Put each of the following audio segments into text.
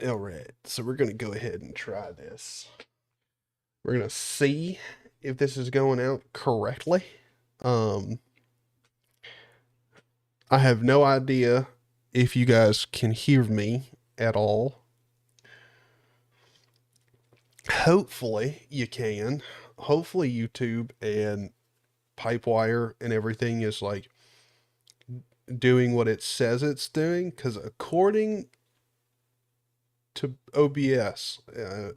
All right, so we're going to go ahead and try this. We're going to see if this is going out correctly. Um, I have no idea if you guys can hear me at all. Hopefully you can. Hopefully YouTube and Pipewire and everything is like doing what it says it's doing, because according to OBS,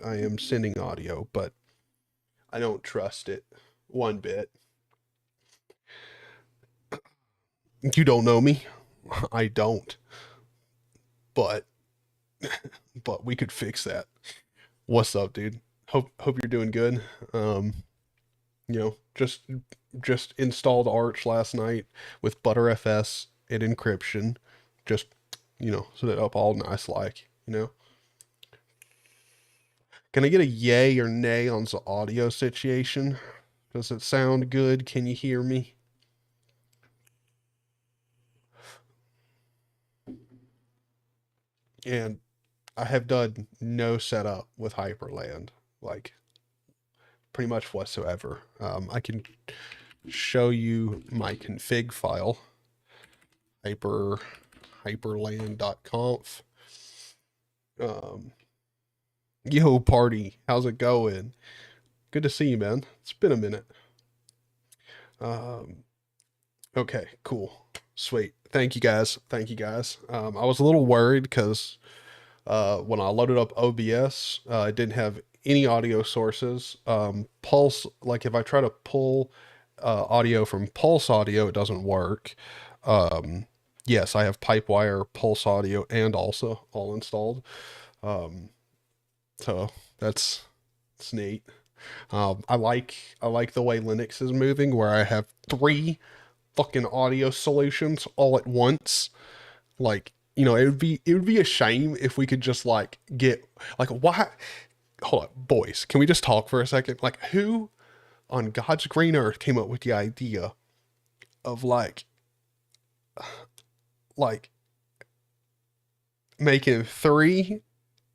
I am sending audio, but I don't trust it one bit. You don't know me. I don't. But we could fix that. What's up, dude? Hope you're doing good. You know, just installed Arch last night with ButterFS and encryption. Just, set it up all nice like, Can I get a yay or nay on the audio situation? Does it sound good? Can you hear me? And I have done no setup with Hyprland, like pretty much whatsoever. I can show you my config file, hyperland.conf. Yo, party, how's it going? Good to see you, man. It's been a minute. Okay, cool. Sweet. Thank you guys. Thank you guys. I was a little worried because when I loaded up OBS, it didn't have any audio sources. Pulse, like if I try to pull audio from Pulse Audio, it doesn't work. Yes, I have Pipewire, Pulse Audio, and also all installed. So that's neat. I like the way Linux is moving, where I have 3 fucking audio solutions all at once. Like, it would be a shame if we could just like get like, why? Hold up, boys, can we just talk for a second? Like, who on God's green earth came up with the idea of like making 3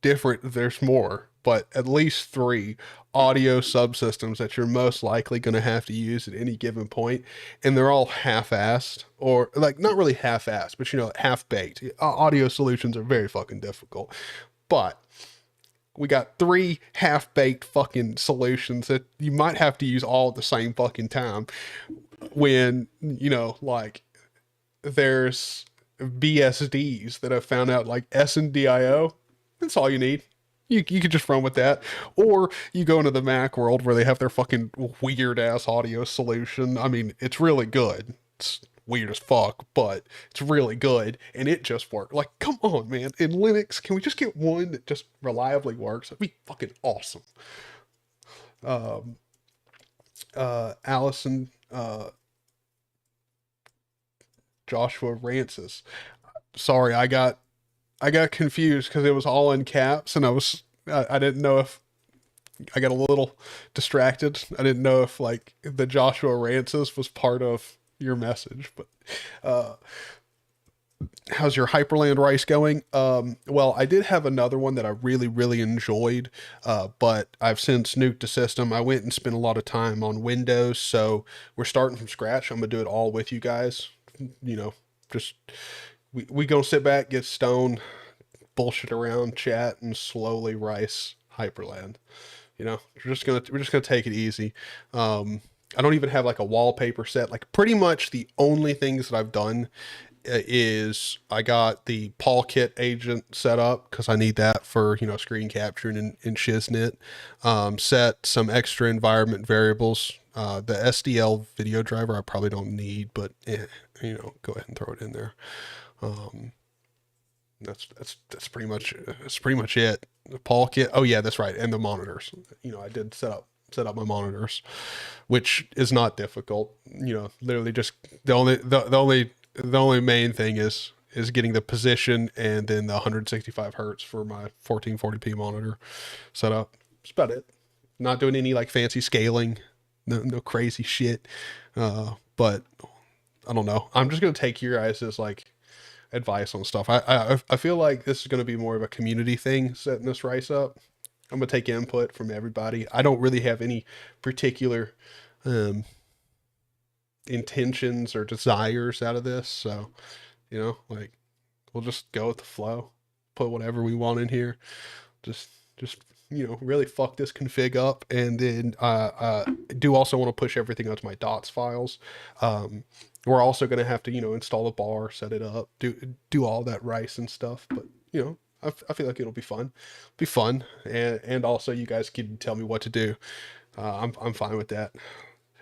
different, there's more, but at least 3 audio subsystems that you're most likely going to have to use at any given point, and they're all half-assed, or like not really half-assed, but half-baked. Audio solutions are very fucking difficult, but we got 3 half-baked fucking solutions that you might have to use all at the same fucking time, when like there's BSDs that have found out, like SNDIO. That's all you need. You could just run with that. Or you go into the Mac world where they have their fucking weird ass audio solution. I mean, it's really good. It's weird as fuck, but it's really good, and it just works. Like, come on, man. In Linux, can we just get one that just reliably works? That'd be fucking awesome. Allison, Joshua Rancis. Sorry, I got confused because it was all in caps, and I didn't know if I got a little distracted. I didn't know if like the Joshua Rancis was part of your message. But how's your Hyperland rice going? Well, I did have another one that I really, really enjoyed, but I've since nuked the system. I went and spent a lot of time on Windows, so we're starting from scratch. I'm gonna do it all with you guys. Just we gonna sit back, get stoned, bullshit around, chat, and slowly rice Hyperland. We're just gonna take it easy. I don't even have like a wallpaper set. Like, pretty much the only things that I've done is I got the Paul Kit agent set up because I need that for screen capturing and shiznit. Set some extra environment variables. The SDL video driver I probably don't need, but go ahead and throw it in there. That's pretty much it. The Paul Kit. Oh yeah, that's right. And the monitors. I did set up my monitors, which is not difficult. Literally just the only main thing is getting the position and then the 165 hertz for my 1440p monitor set up. That's about it. Not doing any like fancy scaling, no crazy shit. But I don't know. I'm just gonna take your guys' like advice on stuff. I feel like this is going to be more of a community thing, setting this rice up. I'm going to take input from everybody. I don't really have any particular um, intentions or desires out of this. So, you know, like, we'll just go with the flow, put whatever we want in here. Just you know, really fuck this config up, and then do also want to push everything onto my dots files. We're also going to have to, you know, install a bar, set it up, do all that rice and stuff. But you know, I feel like it'll be fun, and also you guys can tell me what to do. I'm fine with that.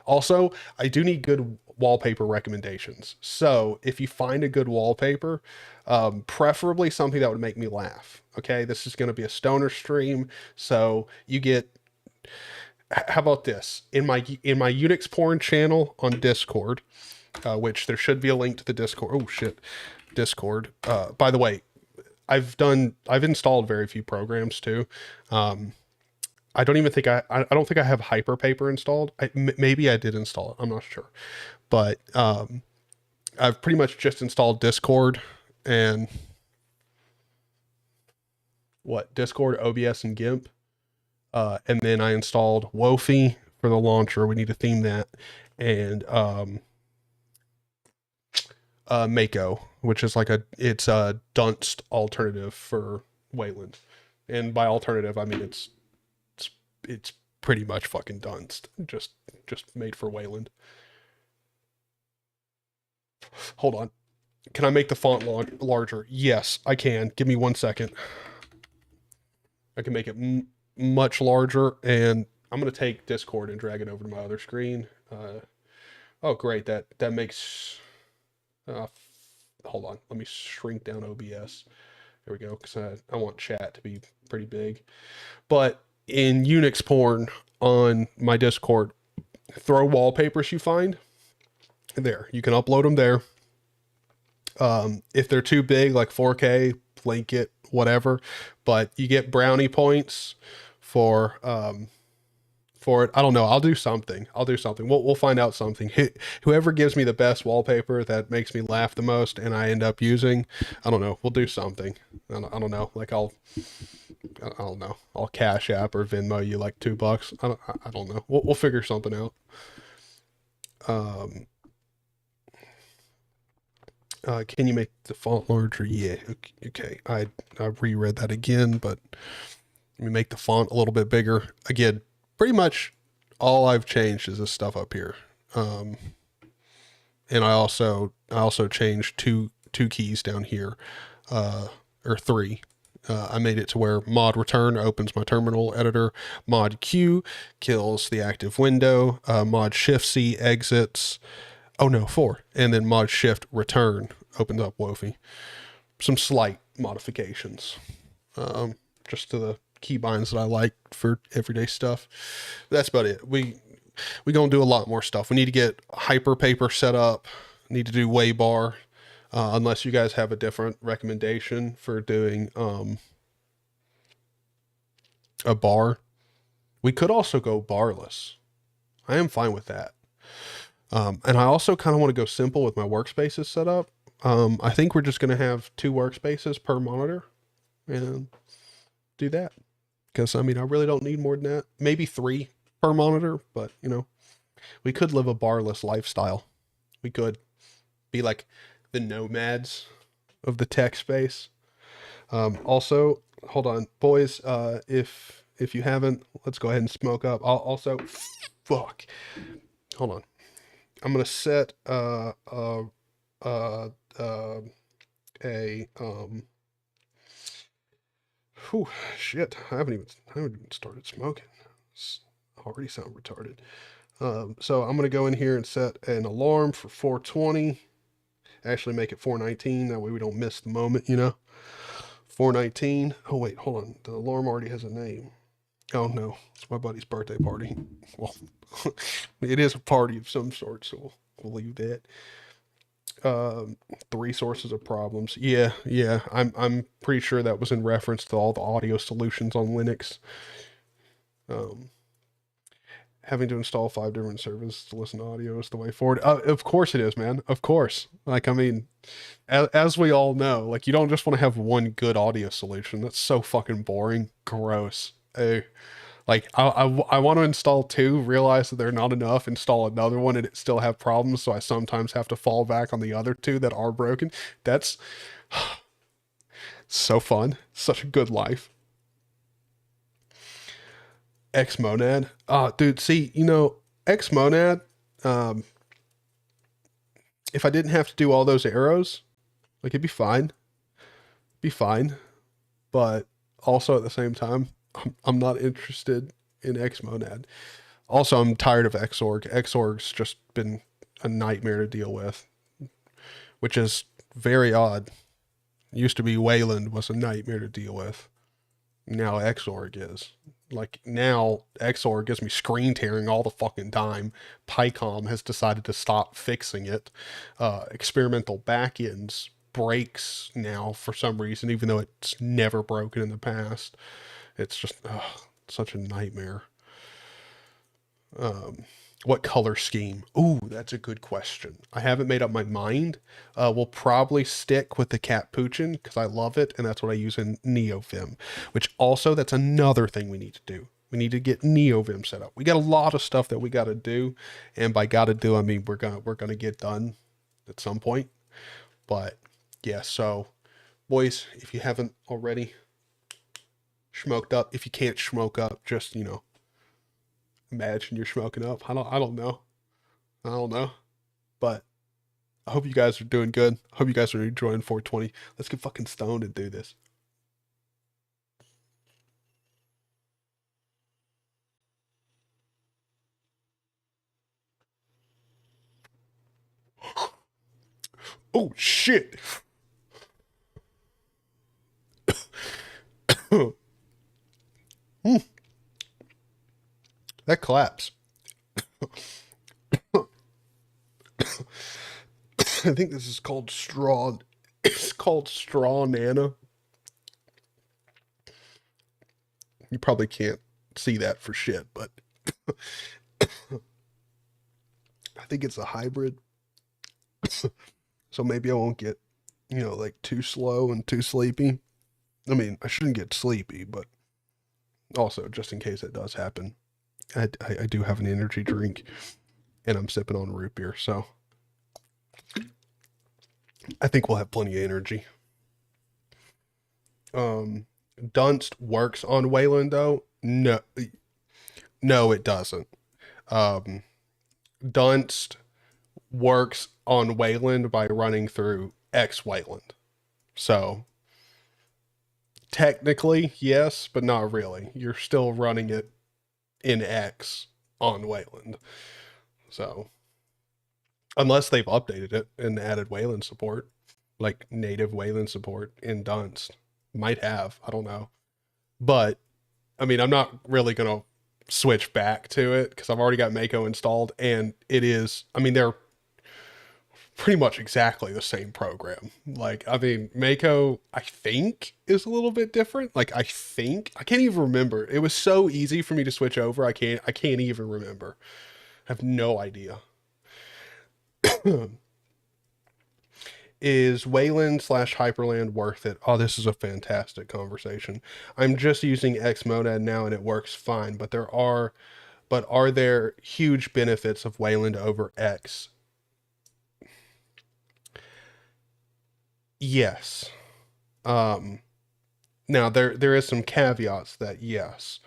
Also, I do need good wallpaper recommendations. So if you find a good wallpaper, preferably something that would make me laugh. Okay, this is going to be a stoner stream, so you get. How about this? In my Unix porn channel on Discord, which there should be a link to the Discord. Oh shit, Discord. By the way, I've installed very few programs too. I don't even think I don't think I have Hyperpaper installed. Maybe I did install it. I'm not sure, but I've pretty much just installed Discord and Discord, OBS, and GIMP, and then I installed Wofi for the launcher. We need to theme that, and Mako, which is like it's a Dunst alternative for Wayland, and by alternative I mean it's pretty much fucking Dunst, just made for Wayland. Hold on. Can I make the font larger? Yes, I can. Give me 1 second. I can make it much larger, and I'm going to take Discord and drag it over to my other screen. Oh, great. That makes... hold on. Let me shrink down OBS. There we go, because I want chat to be pretty big. But in Unix porn on my Discord, throw wallpapers you find. There. You can upload them there. If they're too big, like 4K, link it, whatever, but you get brownie points for it. I don't know. I'll do something. We'll find out something. Whoever gives me the best wallpaper that makes me laugh the most and I end up using, I don't know. We'll do something. I don't know. Like I don't know. I'll Cash App or Venmo you like $2. I don't know. We'll figure something out. Can you make the font larger? Yeah. Okay. I reread that again, but let me make the font a little bit bigger. Again, pretty much all I've changed is this stuff up here. And I also changed two keys down here, or three. I made it to where mod return opens my terminal editor, mod Q kills the active window, mod shift C exits. Oh no, 4. And then mod shift return opens up Wofi. Some slight modifications, just to the keybinds that I like for everyday stuff. That's about it. We gonna do a lot more stuff. We need to get Hyperpaper set up. Need to do Waybar, unless you guys have a different recommendation for doing a bar. We could also go barless. I am fine with that. And I also kind of want to go simple with my workspaces set up. I think we're just going to have 2 workspaces per monitor and do that. Because, I mean, I really don't need more than that. Maybe 3 per monitor, but, you know, we could live a barless lifestyle. We could be like the nomads of the tech space. Also, hold on, boys, if you haven't, let's go ahead and smoke up. I'll also, fuck, hold on. I'm going to set, shit, I haven't even started smoking. It's already sound retarded. So I'm going to go in here and set an alarm for 420. Actually make it 419. That way we don't miss the moment, you know. 419. Oh, wait, hold on. The alarm already has a name. Oh, no. It's my buddy's birthday party. Well, it is a party of some sort, so we'll leave that. 3 sources of problems. Yeah. I'm pretty sure that was in reference to all the audio solutions on Linux. Having to install 5 different servers to listen to audio is the way forward. Of course it is, man. Of course. Like, I mean, as we all know, like, you don't just want to have one good audio solution. That's so fucking boring. Gross. Like, I want to install 2, realize that they're not enough, install another one, and it still have problems, so I sometimes have to fall back on the other 2 that are broken. That's so fun. Such a good life. Xmonad. Dude, see, Xmonad, if I didn't have to do all those arrows, like, it'd be fine. Be fine. But also at the same time, I'm not interested in Xmonad. Also, I'm tired of Xorg. Xorg's just been a nightmare to deal with, which is very odd. It used to be Wayland was a nightmare to deal with. Now Xorg is. Like, now Xorg gives me screen tearing all the fucking time. PyCom has decided to stop fixing it. Experimental backends breaks now for some reason, even though it's never broken in the past. It's just such a nightmare. What color scheme? Ooh, that's a good question. I haven't made up my mind. We'll probably stick with the Capuchin because I love it, and that's what I use in NeoVim, which also, that's another thing we need to do. We need to get NeoVim set up. We got a lot of stuff that we got to do, and by got to do, I mean we're gonna get done at some point. But yeah, so boys, if you haven't already smoked up, if you can't smoke up, just imagine you're smoking up. I don't know. But I hope you guys are doing good. I hope you guys are enjoying 420. Let's get fucking stoned and do this. Oh shit. That claps. I think this is called straw. It's called straw nana. You probably can't see that for shit, but I think it's a hybrid. So maybe I won't get, like too slow and too sleepy. I mean, I shouldn't get sleepy, but also just in case it does happen, I do have an energy drink and I'm sipping on root beer. So I think we'll have plenty of energy. Dunst works on Wayland though. No, it doesn't. Dunst works on Wayland by running through X Wayland. So technically, yes, but not really. You're still running it in X on Wayland. So unless they've updated it and added Wayland support, like native Wayland support in Dunst. Might have, I don't know. But I mean, I'm not really going to switch back to it because I've already got Mako installed, and it is, I mean, they're pretty much exactly the same program. Like, I mean, Mako, I think, is a little bit different. Like, I can't even remember. It was so easy for me to switch over. I can't even remember. I have no idea. Is Wayland / Hyprland worth it? Oh, this is a fantastic conversation. I'm just using Xmonad now and it works fine, but are there huge benefits of Wayland over X? Yes. Now there is some caveats that yes.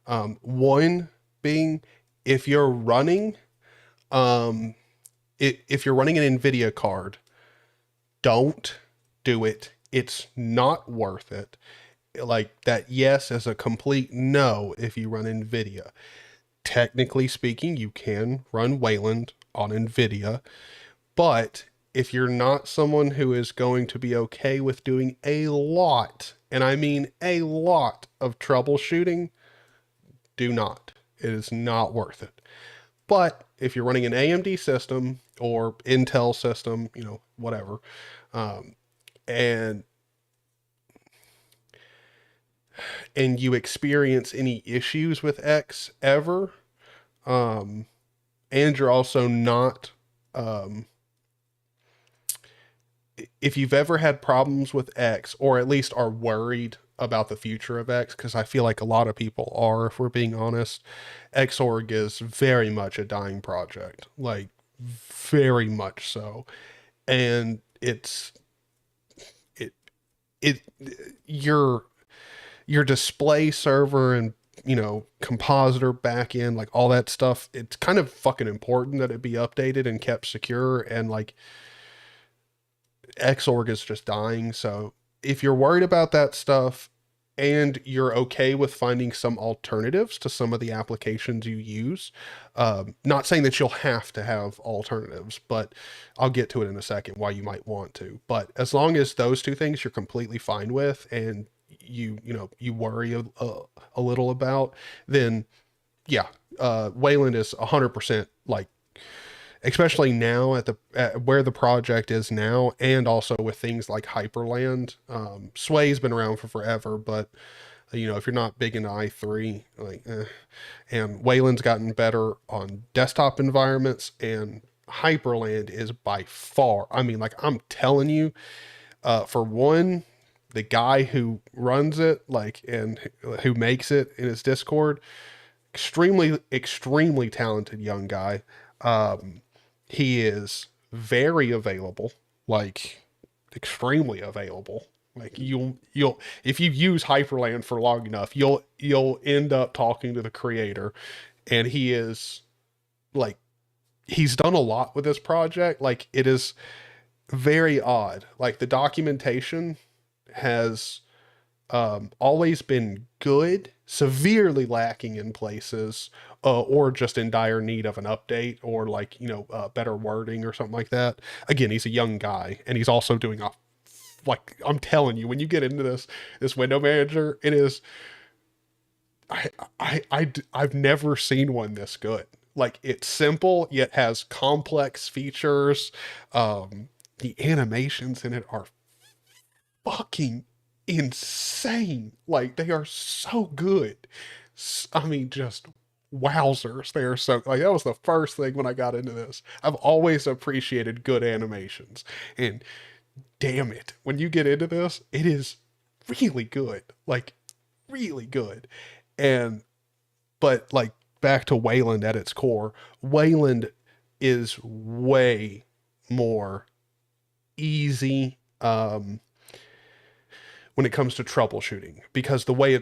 One being if you're running if you're running an NVIDIA card, don't do it. It's not worth it. Like, that yes is a complete no if you run NVIDIA. Technically speaking, you can run Wayland on NVIDIA, but if you're not someone who is going to be okay with doing a lot, and I mean a lot of troubleshooting, do not. It is not worth it. But if you're running an AMD system or Intel system, whatever, and you experience any issues with X ever, And you're also not, um, if you've ever had problems with X, or at least are worried about the future of X, because I feel like a lot of people are, if we're being honest, Xorg is very much a dying project, like very much so. And it, it, your, your display server and, compositor backend, like all that stuff, it's kind of fucking important that it be updated and kept secure. And like, Xorg is just dying. So if you're worried about that stuff and you're okay with finding some alternatives to some of the applications you use, not saying that you'll have to have alternatives, but I'll get to it in a second why you might want to. But as long as those two things you're completely fine with, and you worry a little about, then yeah, Wayland is 100% like, especially now at where the project is now, and also with things like Hyprland. Sway's been around for forever, but if you're not big into i3, like, and Wayland's gotten better on desktop environments, and Hyprland is by far, I mean, like, I'm telling you, for one, the guy who runs it, like, and who makes it in his Discord, extremely talented young guy. He is very available, like extremely available. Like, you'll if you use Hyperland for long enough, you'll end up talking to the creator, and he is like, he's done a lot with this project. Like, it is very odd. Like, the documentation has always been good, severely lacking in places, or just in dire need of an update, or like, better wording or something like that. Again, he's a young guy, and he's also doing a, like, I'm telling you, when you get into this window manager, it is, I've never seen one this good. Like, it's simple yet has complex features. The animations in it are fucking insane. Like, they are so good. I mean, just wowzers. They are so, like, that was the first thing when I got into this. I've always appreciated good animations. And damn it, when you get into this, it is really good. Like, really good. And, but like, back to Wayland at its core, Wayland is way more easy, when it comes to troubleshooting, because the way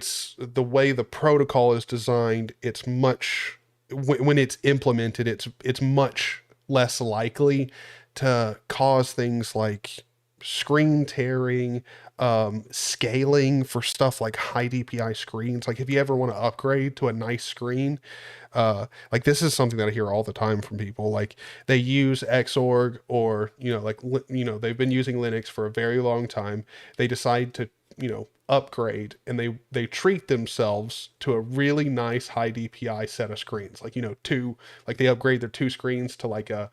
the protocol is designed, it's much, when it's implemented, it's much less likely to cause things like screen tearing, scaling for stuff like high DPI screens. Like, if you ever want to upgrade to a nice screen, like, this is something that I hear all the time from people. Like, they use Xorg, or, like, they've been using Linux for a very long time. They decide to, upgrade, and they treat themselves to a really nice high DPI set of screens. Like, two, like, they upgrade their two screens to like a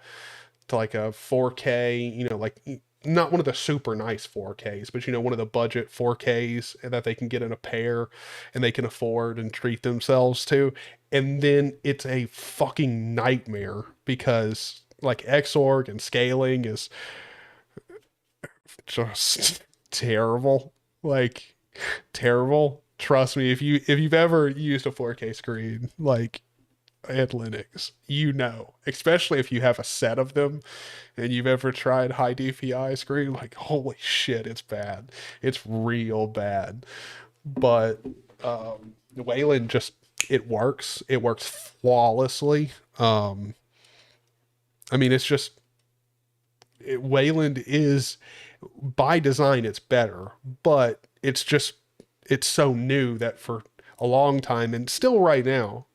4K, like, not one of the super nice 4Ks, but one of the budget 4Ks that they can get in a pair and they can afford and treat themselves to. And then it's a fucking nightmare, because like, Xorg and scaling is just terrible. Like, terrible. Trust me, if you've ever used a 4K screen, like, at Linux, especially if you have a set of them and you've ever tried high DPI screen, like, holy shit, it's bad. It's real bad. But Wayland just, it works. It works flawlessly. I mean, it's just, Wayland is, by design, it's better, but it's so new that for a long time, and still right now,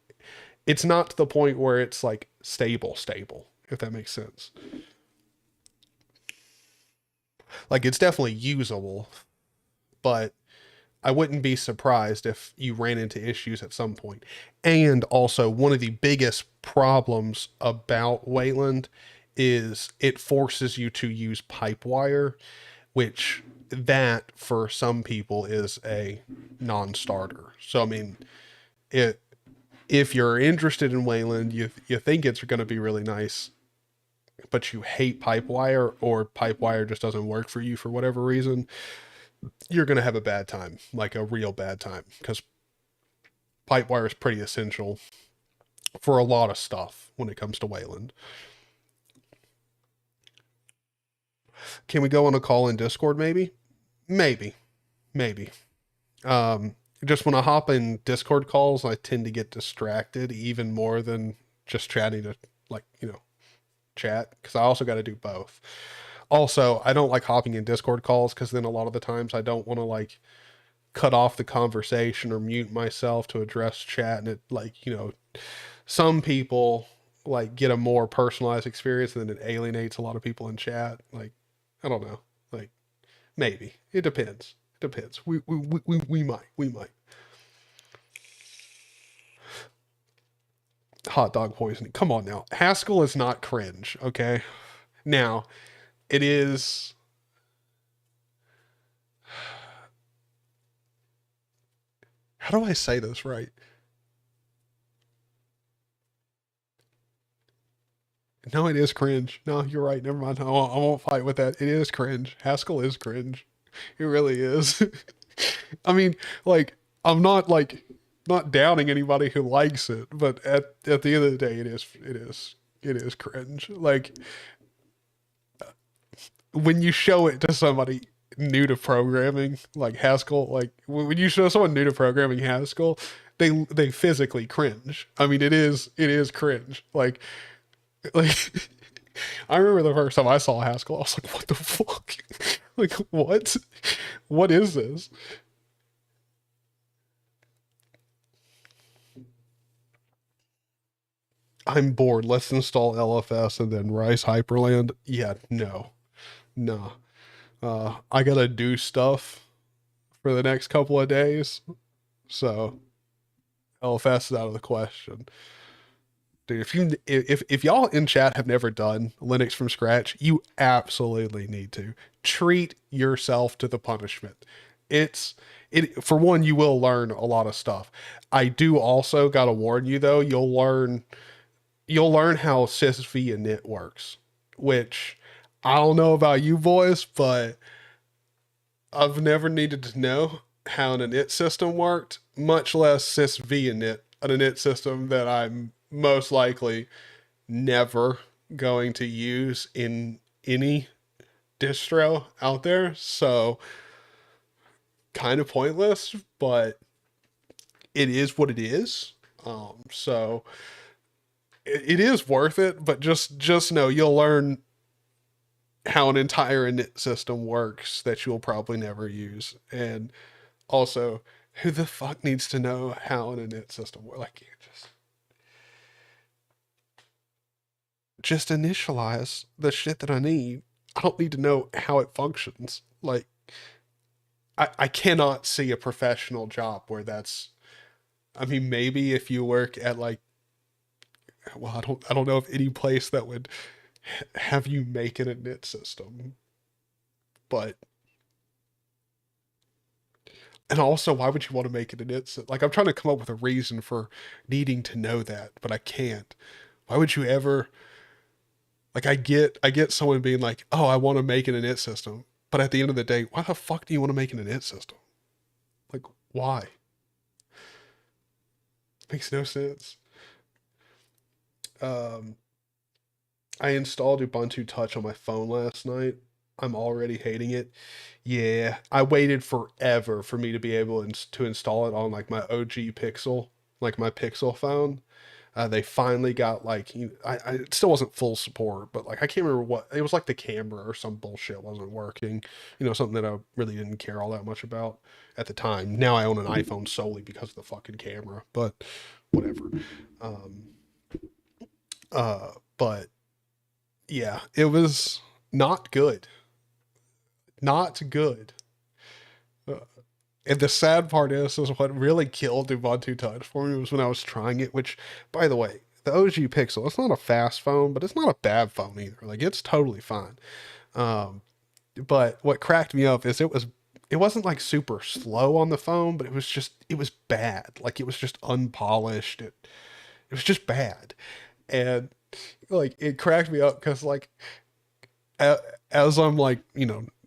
it's not to the point where it's like stable, if that makes sense. Like, it's definitely usable, but I wouldn't be surprised if you ran into issues at some point. And also, one of the biggest problems about Wayland is it forces you to use Pipewire, which, that for some people is a non-starter. So I mean, it If you're interested in Wayland, you think it's going to be really nice, but you hate Pipewire, or Pipewire just doesn't work for you for whatever reason, you're going to have a bad time, like a real bad time, because Pipewire is pretty essential for a lot of stuff when it comes to Wayland. Can we go on a call in Discord maybe? Maybe. Just when I hop in Discord calls, I tend to get distracted even more than just chatting to, like, chat, because I also got to do both. Also, I don't like hopping in Discord calls because then a lot of the times I don't want to like cut off the conversation or mute myself to address chat, and it, like, some people like get a more personalized experience and then it alienates a lot of people in chat. Like, I don't know. Like, maybe. It depends. We might. Hot dog poisoning. Come on now. Haskell is not cringe, okay? Now, it is. How do I say this right? No, it is cringe. No, you're right. Never mind. I won't fight with that. It is cringe. Haskell is cringe. It really is. I mean, like, I'm not like not doubting anybody who likes it, but at the end of the day, it is cringe. Like, when you show it to somebody new to programming, like Haskell, like when you show someone new to programming Haskell, they physically cringe. I mean, it is cringe. Like I remember the first time I saw Haskell, I was like, what the fuck? Like, what? What is this? I'm bored. Let's install LFS and then Rise Hyperland. Yeah, no. Nah. I gotta do stuff for the next couple of days. So LFS is out of the question. Dude, if y'all in chat have never done Linux from scratch, you absolutely need to treat yourself to the punishment. It for one, you will learn a lot of stuff. I do also gotta warn you though, you'll learn how sysv and init works, which I don't know about you boys, but I've never needed to know how an init system worked, much less sysv init, an init system that I'm most likely never going to use in any distro out there. So kind of pointless, but it is what it is. So it is worth it, but just know you'll learn how an entire init system works that you'll probably never use. And also, who the fuck needs to know how an init system works? Like, just initialize the shit that I need. I don't need to know how it functions. Like, I cannot see a professional job where that's, I mean, maybe if you work at like, well, I don't know of any place that would have you make an init system. But, and also, why would you want to make an init system? Like, I'm trying to come up with a reason for needing to know that, but I can't. Why would you ever, like, I get someone being like, oh, I want to make an init system. But at the end of the day, why the fuck do you want to make an init system? Like, why? Makes no sense. I installed Ubuntu Touch on my phone last night. I'm already hating it. Yeah, I waited forever for me to be able to install it on like my OG Pixel, like my Pixel phone. They finally got like, it still wasn't full support, but like I can't remember what it was, like the camera or some bullshit wasn't working. Something that I really didn't care all that much about at the time. Now I own an iPhone solely because of the fucking camera, but whatever. But yeah, it was not good. Not good. And the sad part is what really killed Ubuntu Touch for me was when I was trying it, which, by the way, the OG Pixel, it's not a fast phone, but it's not a bad phone either. Like, it's totally fine. But what cracked me up is it wasn't like super slow on the phone, but it was bad. Like it was just unpolished. It was just bad. And like it cracked me up because like a- as I'm like,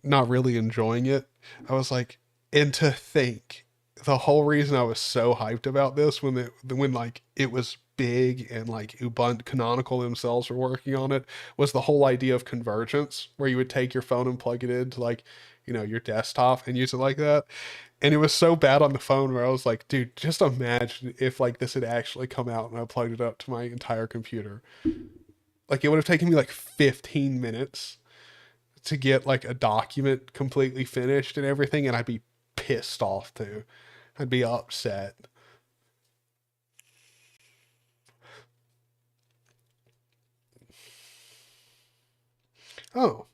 not really enjoying it, I was like, and to think the whole reason I was so hyped about this when like it was big and like Ubuntu Canonical themselves were working on it was the whole idea of convergence, where you would take your phone and plug it into like, your desktop and use it like that. And it was so bad on the phone where I was like, dude, just imagine if like this had actually come out and I plugged it up to my entire computer. Like it would have taken me like 15 minutes to get like a document completely finished and everything, and I'd be pissed off too. I'd be upset. Oh,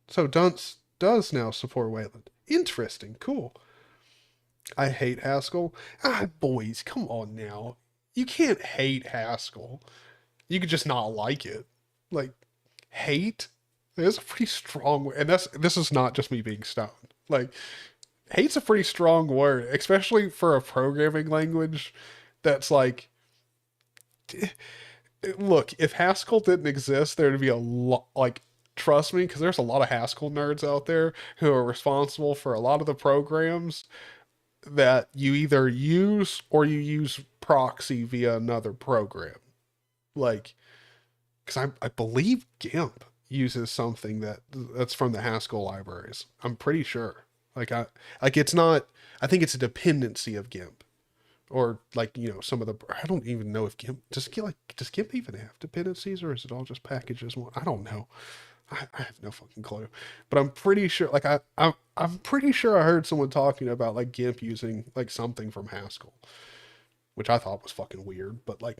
so Dunce does now support Wayland. Interesting, cool. I hate Haskell. Ah, boys, come on now. You can't hate Haskell. You could just not like it. Like, hate is a pretty strong word. And this is not just me being stoned. Like, hate's a pretty strong word, especially for a programming language that's like, look, if Haskell didn't exist, there'd be a lot, like, trust me, because there's a lot of Haskell nerds out there who are responsible for a lot of the programs that you either use or you use proxy via another program. Like, because I believe GIMP uses something that's from the Haskell libraries. I'm pretty sure. Like it's not. I think it's a dependency of GIMP, or like some of the. I don't even know if GIMP does GIMP even have dependencies, or is it all just packages? One, I don't know. I have no fucking clue, but I'm pretty sure. Like I'm pretty sure I heard someone talking about like GIMP using like something from Haskell, which I thought was fucking weird. But like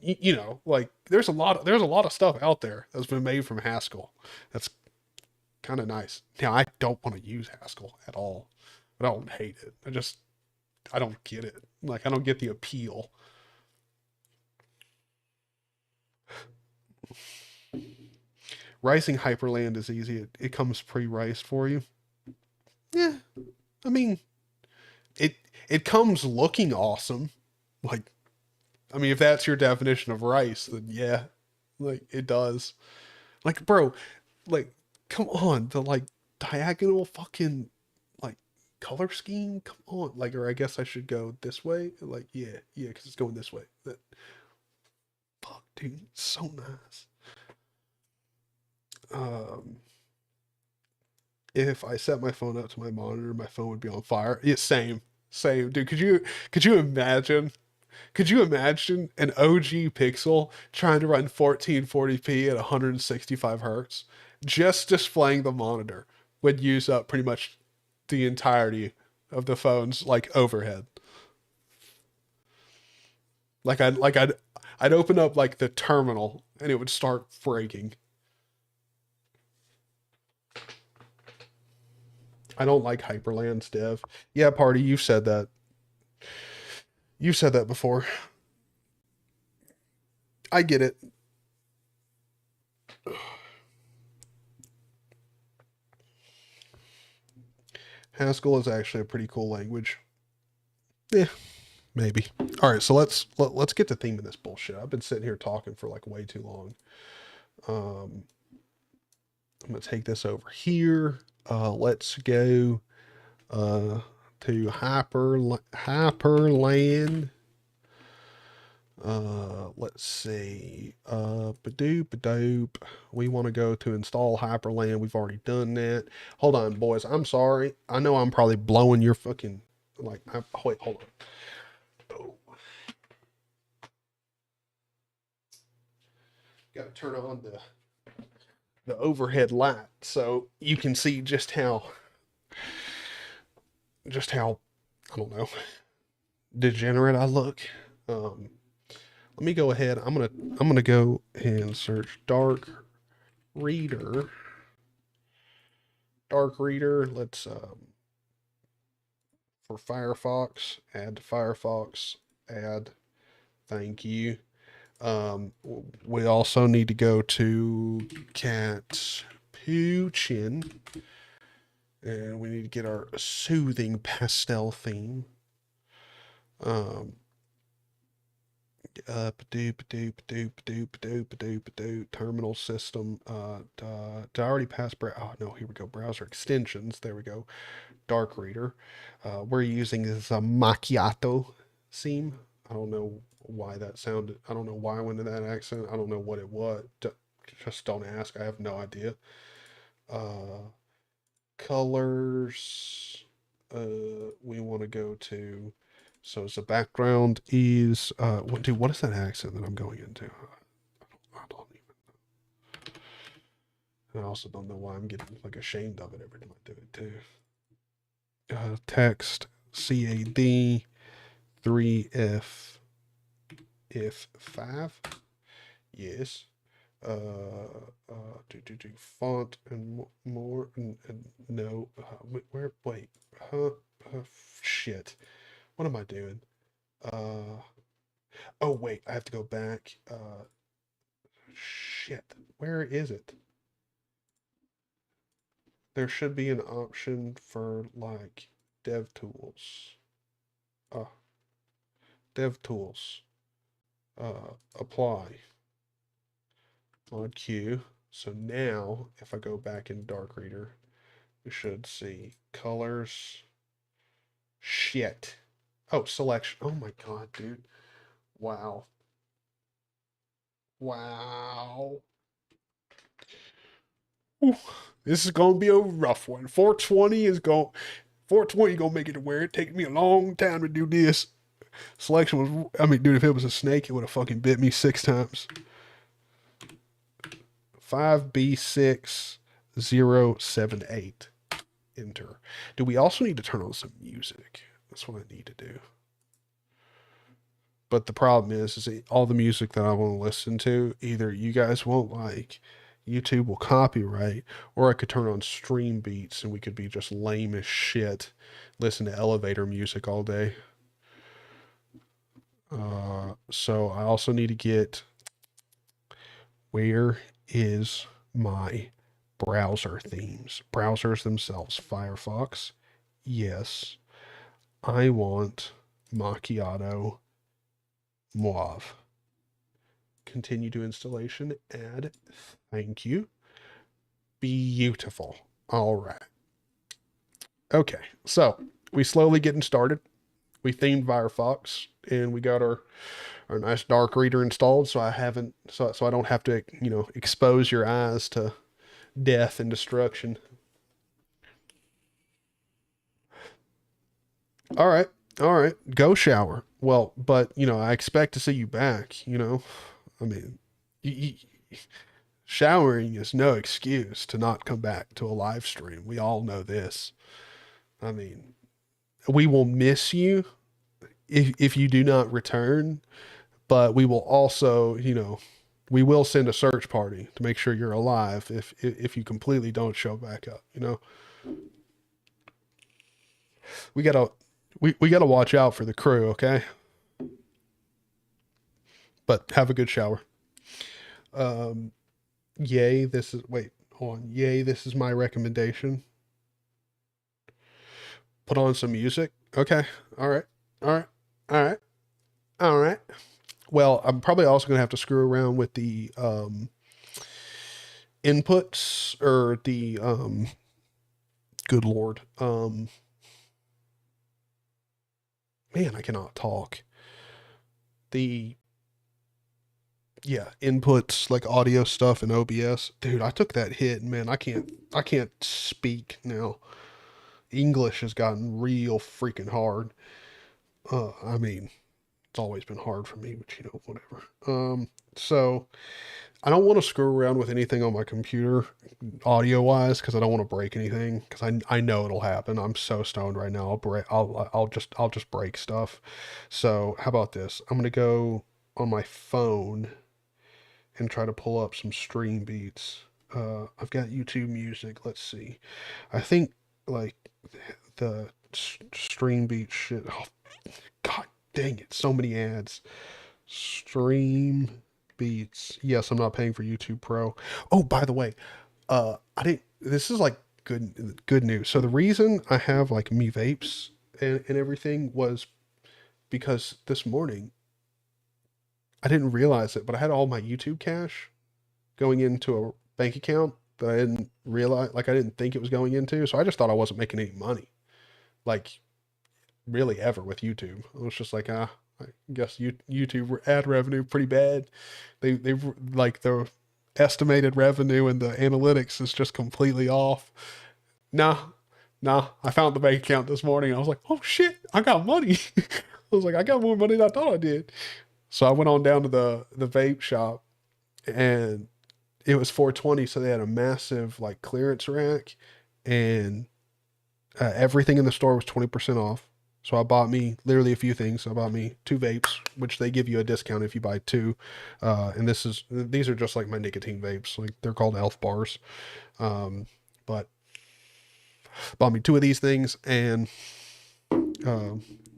like there's a lot of stuff out there that's been made from Haskell. That's kind of nice. Now I don't want to use Haskell at all. I don't hate it. I don't get it. Like I don't get the appeal. Ricing Hyprland is easy. It comes pre-riced for you. Yeah, I mean it it comes looking awesome. Like I mean if that's your definition of rice, then yeah, like it does. Like bro, like come on, the like diagonal fucking like color scheme, come on. Like or I guess I should go this way. Like yeah, because it's going this way. That fuck, dude, it's so nice. Um, if I set my phone up to my monitor, my phone would be on fire. Yeah, same, dude. Could you imagine? Could you imagine an OG Pixel trying to run 1440p at 165 hertz? Just displaying the monitor would use up pretty much the entirety of the phone's like overhead. I'd open up like the terminal and it would start breaking. I don't like Hyperland's dev. Yeah, party, you've said that. You've said that before. I get it. Haskell is actually a pretty cool language. Yeah, maybe. All right, so let's get to theming this bullshit. I've been sitting here talking for like way too long. Um, I'm gonna take this over here. Let's go to Hyperland. Let's see. Badoop, badoop. We want to go to install Hyperland. We've already done that. Hold on, boys. I'm sorry. I know I'm probably blowing your fucking like. Wait, hold on. Oh, got to turn on the overhead light so you can see just how I don't know degenerate I look. Let me go ahead. I'm gonna go and search reader dark reader. Let's for Firefox, add to Firefox, add. Thank you. We also need to go to Cat Poochin. And we need to get our soothing pastel theme. Terminal system. Did I already pass? Oh no, here we go. Browser extensions. There we go. Dark reader. We're using this macchiato theme. I don't know why that sounded. I don't know why I went to that accent. I don't know what it was. Just don't ask. I have no idea. Colors. We want to go to. So as the background is. What is that accent that I'm going into? I don't even. I also don't know why I'm getting like ashamed of it every time I do it too. Text CAD 3F if 5. Yes. Font and more and no. Wait. Shit. What am I doing? Oh wait, I have to go back. Shit. Where is it? There should be an option for like dev tools. Dev tools. Apply. Mod Q. So now, if I go back in Dark Reader, we should see colors. Shit. Oh, selection. Oh my god, dude. Wow. Wow. Ooh, this is gonna be a rough one. 420 is going. 420 gonna make it to where it takes me a long time to do this. Selection was. I mean, dude, if it was a snake, it would have fucking bit me 6 times. 5B6078. Enter. Do we also need to turn on some music? That's what I need to do. But the problem is all the music that I want to listen to, either you guys won't like, YouTube will copyright, or I could turn on stream beats and we could be just lame as shit, listen to elevator music all day. So I also need to get, where is my browser themes? Browsers themselves. Firefox. Yes. I want macchiato mauve. Continue to installation. Add. Thank you. Beautiful. All right. Okay. So we slowly getting started. We themed Firefox and we got our nice dark reader installed. So I haven't, so I don't have to, expose your eyes to death and destruction. All right. All right. Go shower. Well, but, I expect to see you back, I mean, y- showering is no excuse to not come back to a live stream. We all know this. I mean, we will miss you if you do not return, but we will also, we will send a search party to make sure you're alive if you completely don't show back up, We gotta we gotta watch out for the crew, okay? But have a good shower. Yay, this is wait, hold on. Yay, this is my recommendation. Put on some music. Okay. All right. All right. All right. All right. Well, I'm probably also gonna have to screw around with the inputs or the good lord. Man, I cannot talk. The inputs like audio stuff in OBS. Dude, I took that hit, man. I can't speak now. English has gotten real freaking hard. I mean, it's always been hard for me, but whatever. So I don't want to screw around with anything on my computer audio wise because I don't want to break anything because I know it'll happen. I'm so stoned right now. I'll just break stuff. So how about this? I'm gonna go on my phone and try to pull up some stream beats. I've got YouTube music. Let's see. I think like the stream beat shit. Oh, God dang it. So many ads. Stream beats. Yes, I'm not paying for YouTube Pro. Oh, by the way, I didn't, this is like good news. So the reason I have like me vapes and everything was because this morning I didn't realize it, but I had all my YouTube cash going into a bank account that I didn't realize, like I didn't think it was going into. So I just thought I wasn't making any money, like really ever with YouTube. I was just like, I guess YouTube ad revenue pretty bad. They like the estimated revenue and the analytics is just completely off. Nah, nah. I found the bank account this morning. And I was like, oh shit, I got money. I was like, I got more money than I thought I did. So I went on down to the vape shop and it was 420. So they had a massive like clearance rack and everything in the store was 20% off. So I bought me literally a few things. I bought me 2 vapes, which they give you a discount if you buy 2. And these are just like my nicotine vapes. Like they're called Elf bars. But bought me 2 of these things and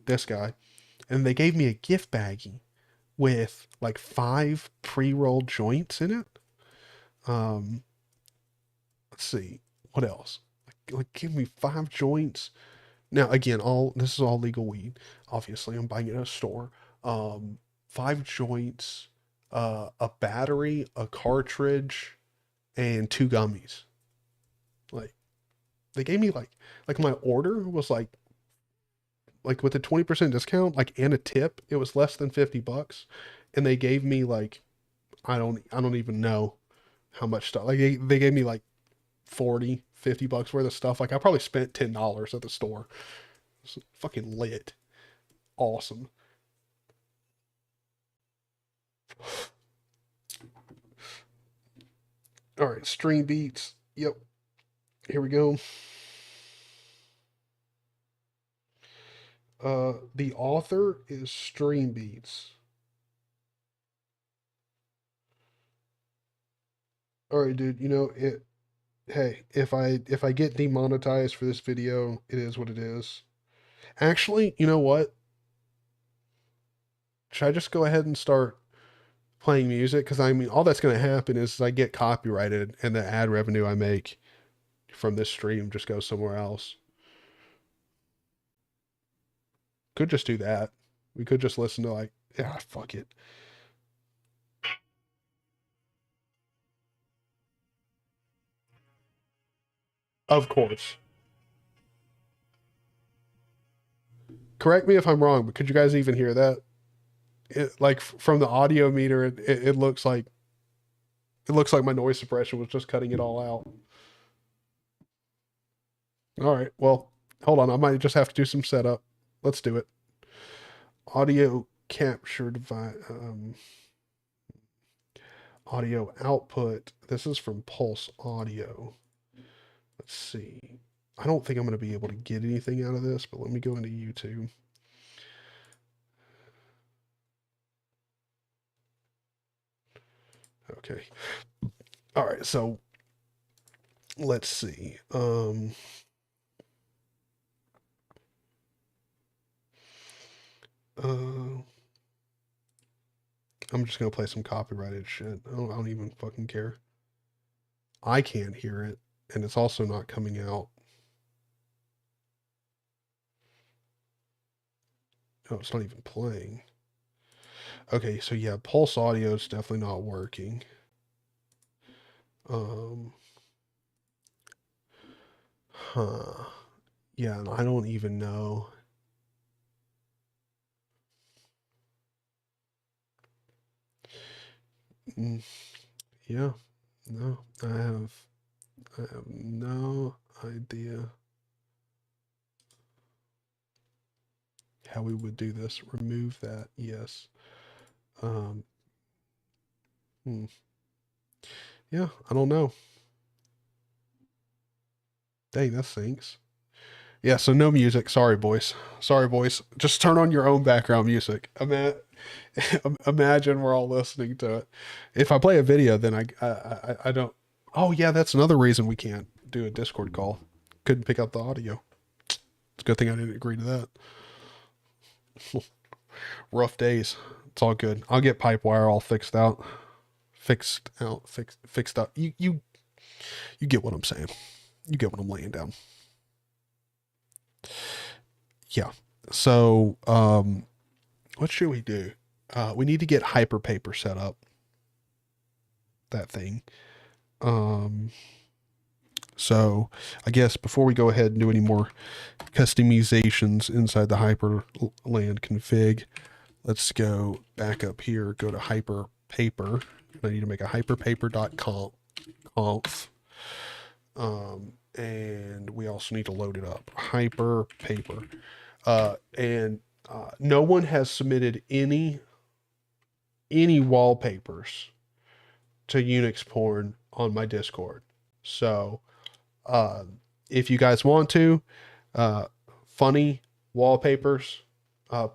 this guy. And they gave me a gift baggie with like 5 pre-rolled joints in it. Let's see. What else? Like give me 5 joints. Now again, this is all legal weed. Obviously, I'm buying it at a store. 5 joints, a battery, a cartridge, and 2 gummies. Like they gave me like my order was like with a 20% discount, like and a tip, it was less than $50. And they gave me like I don't even know how much stuff. Like they gave me like 40, $50 worth of stuff. Like I probably spent $10 at the store. It's fucking lit. Awesome. All right, stream beats. Yep. Here we go. The author is Stream Beats. All right, dude. You know it. Hey, if I get demonetized for this video, it is what it is. Actually, you know what? Should I just go ahead and start playing music? Because I mean, all that's going to happen is I get copyrighted, and the ad revenue I make from this stream just goes somewhere else. Could just do that. We could just listen to like, yeah, fuck it. Of course. Correct me if I'm wrong, but could you guys even hear that? Like from the audio meter, it looks like my noise suppression was just cutting it all out. All right, well, hold on. I might just have to do some setup. Let's do it. Audio capture device, audio output. This is from Pulse Audio. Let's see. I don't think I'm going to be able to get anything out of this, but let me go into YouTube. Okay. All right, so let's see. I'm just gonna play some copyrighted shit. I don't even fucking care. I can't hear it, and it's also not coming out. Oh, it's not even playing. Okay, so yeah, Pulse Audio is definitely not working. Huh. Yeah, and I don't even know. Yeah, no, I have no idea how we would do this. Remove that, yes. Yeah, I don't know. Dang, that stinks. Yeah, so no music. Sorry, boys. Sorry, boys. Just turn on your own background music. Imagine we're all listening to it. If I play a video, then I don't. Oh yeah, that's another reason we can't do a Discord call. Couldn't pick up the audio. It's a good thing I didn't agree to that. Rough days. It's all good. I'll get pipe wire all fixed out. Fixed up. You get what I'm saying. You get what I'm laying down. Yeah. So, what should we do? We need to get Hyperpaper set up. That thing. So I guess before we go ahead and do any more customizations inside the Hyprland config, let's go back up here, go to Hyperpaper. I need to make a hyperpaper.conf. And we also need to load it up. Hyperpaper. No one has submitted any wallpapers to Unix porn on my Discord. So if you guys want to, funny wallpapers,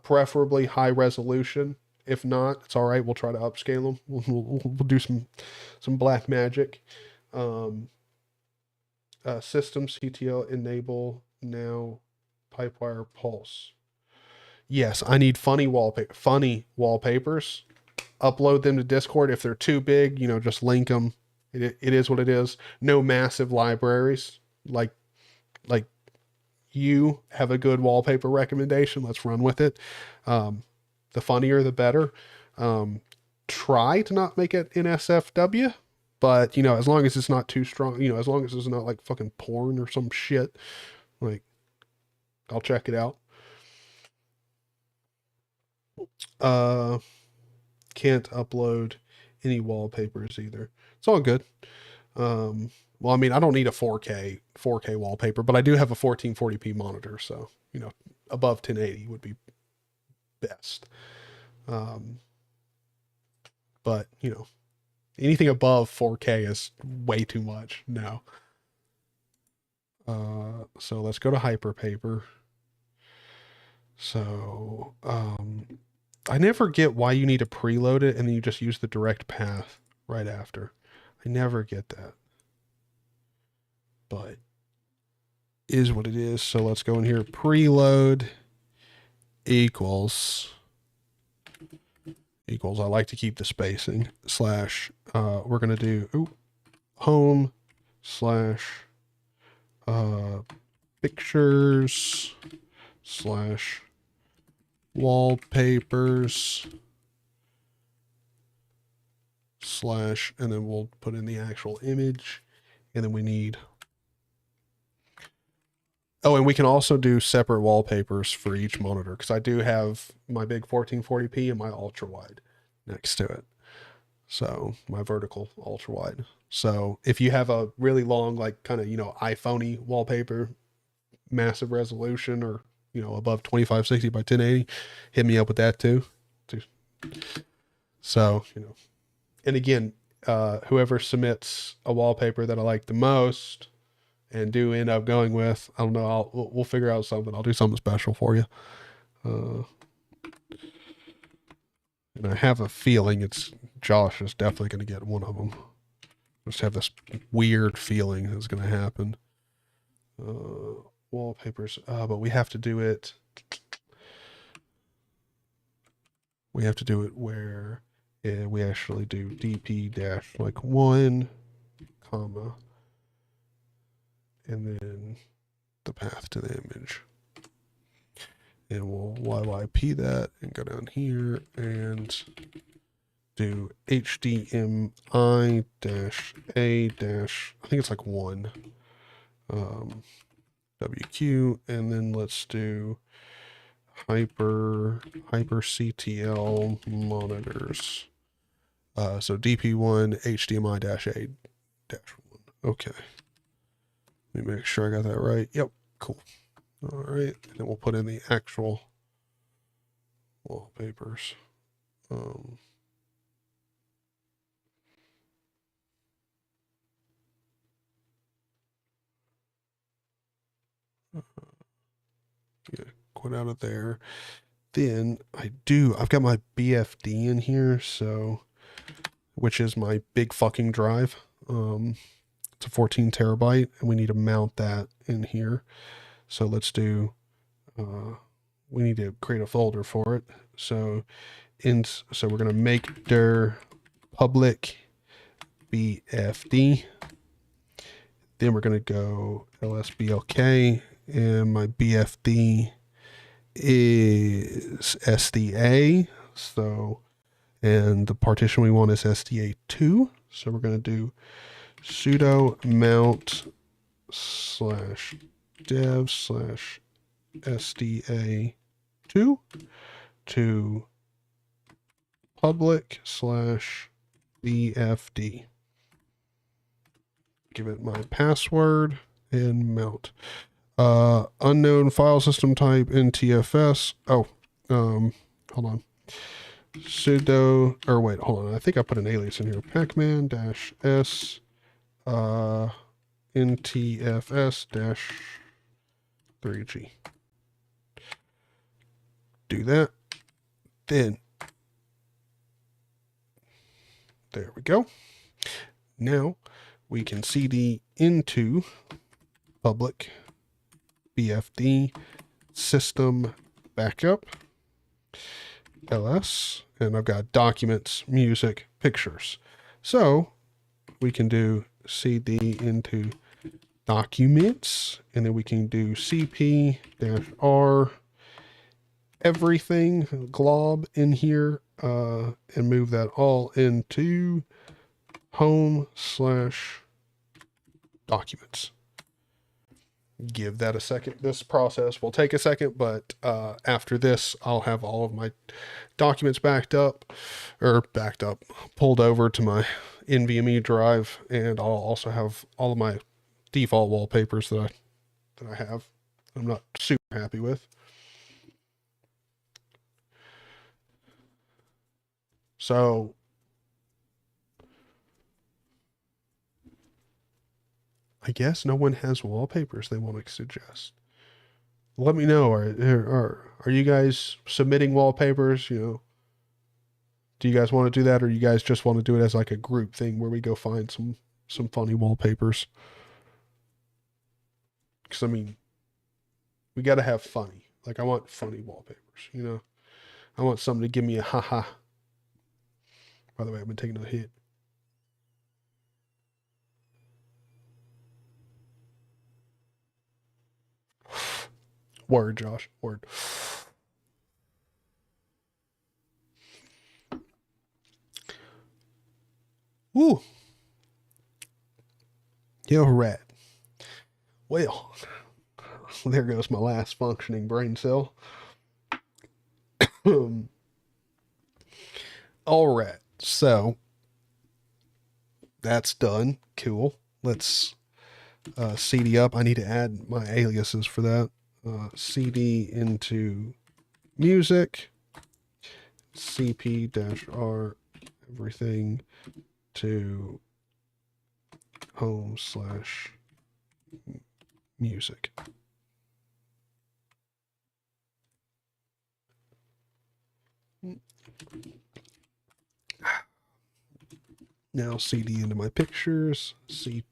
preferably high resolution. If not, it's all right. We'll try to upscale them. We'll do some black magic. System CTL enable now Pipewire Pulse. Yes, I need funny wallpapers. Upload them to Discord. If they're too big, just link them. It is what it is. No massive libraries. Like you have a good wallpaper recommendation. Let's run with it. The funnier, the better. Try to not make it NSFW, but as long as it's not too strong, as long as it's not like fucking porn or some shit, like I'll check it out. Can't upload any wallpapers either. It's all good. Well, I mean, I don't need a 4K wallpaper, but I do have a 1440p monitor, so above 1080 would be best. But anything above 4K is way too much now. So let's go to Hyperpaper. So I never get why you need to preload it and then you just use the direct path right after. I never get that. But is what it is. So let's go in here. Preload equals. I like to keep the spacing. Slash. We're going to do home slash pictures slash wallpapers slash, and then we'll put in the actual image, and then we need, and we can also do separate wallpapers for each monitor, because I do have my big 1440p and my ultra wide next to it. So my vertical ultra wide. So if you have a really long, like kind of, iPhone-y wallpaper, massive resolution, or above 2560 by 1080, hit me up with that too. So and again, whoever submits a wallpaper that I like the most and do end up going with, I don't know, we'll figure out something. I'll do something special for you. And I have a feeling Josh is definitely going to get one of them. Just have this weird feeling it's going to happen. Wallpapers, but we have to do it. We have to do it where we actually do dp dash like 1, comma, and then the path to the image. And we'll YYP that and go down here and do HDMI dash A dash, I think it's like 1, WQ, and then let's do hyper CTL monitors. So DP1 HDMI dash A dash 1. Okay. Let me make sure I got that right. Yep. Cool. All right. And then we'll put in the actual wallpapers. Yeah, quit out of there. Then I've got my BFD in here, so, which is my big fucking drive. It's a 14 terabyte, and we need to mount that in here. So let's do, we need to create a folder for it. So we're going to make dir public BFD. Then we're going to go lsblk, and my BFD is SDA. So, and the partition we want is SDA2. So we're going to do sudo mount /dev /SDA2 to public /BFD. Give it my password and mount. Unknown file system type NTFS. Oh, hold on. Sudo, or wait, hold on. I think I put an alias in here. Pacman -s NTFS -3G. Do that. Then, there we go. Now we can cd into public BFD system backup ls, and I've got documents, music, pictures. So we can do cd into documents, and then we can do cp-r everything glob in here, and move that all into home/documents. Give that a second. This process will take a second, but after this, I'll have all of my documents pulled over to my NVMe drive, and I'll also have all of my default wallpapers that I have. I'm not super happy with. So I guess no one has wallpapers they want to suggest. Let me know. Are you guys submitting wallpapers? You know, do you guys want to do that, or you guys just want to do it as like a group thing where we go find some funny wallpapers? Because I mean, we got to have funny. Like, I want funny wallpapers. You know, I want something to give me a haha. By the way, I've been taking a hit. Word, Josh. Word. Ooh. Yo, rat. Well, there goes my last functioning brain cell. All right. So that's done. Cool. Let's CD up. I need to add my aliases for that. CD into music, cp-r everything to home/music. Now CD into my pictures, cp-r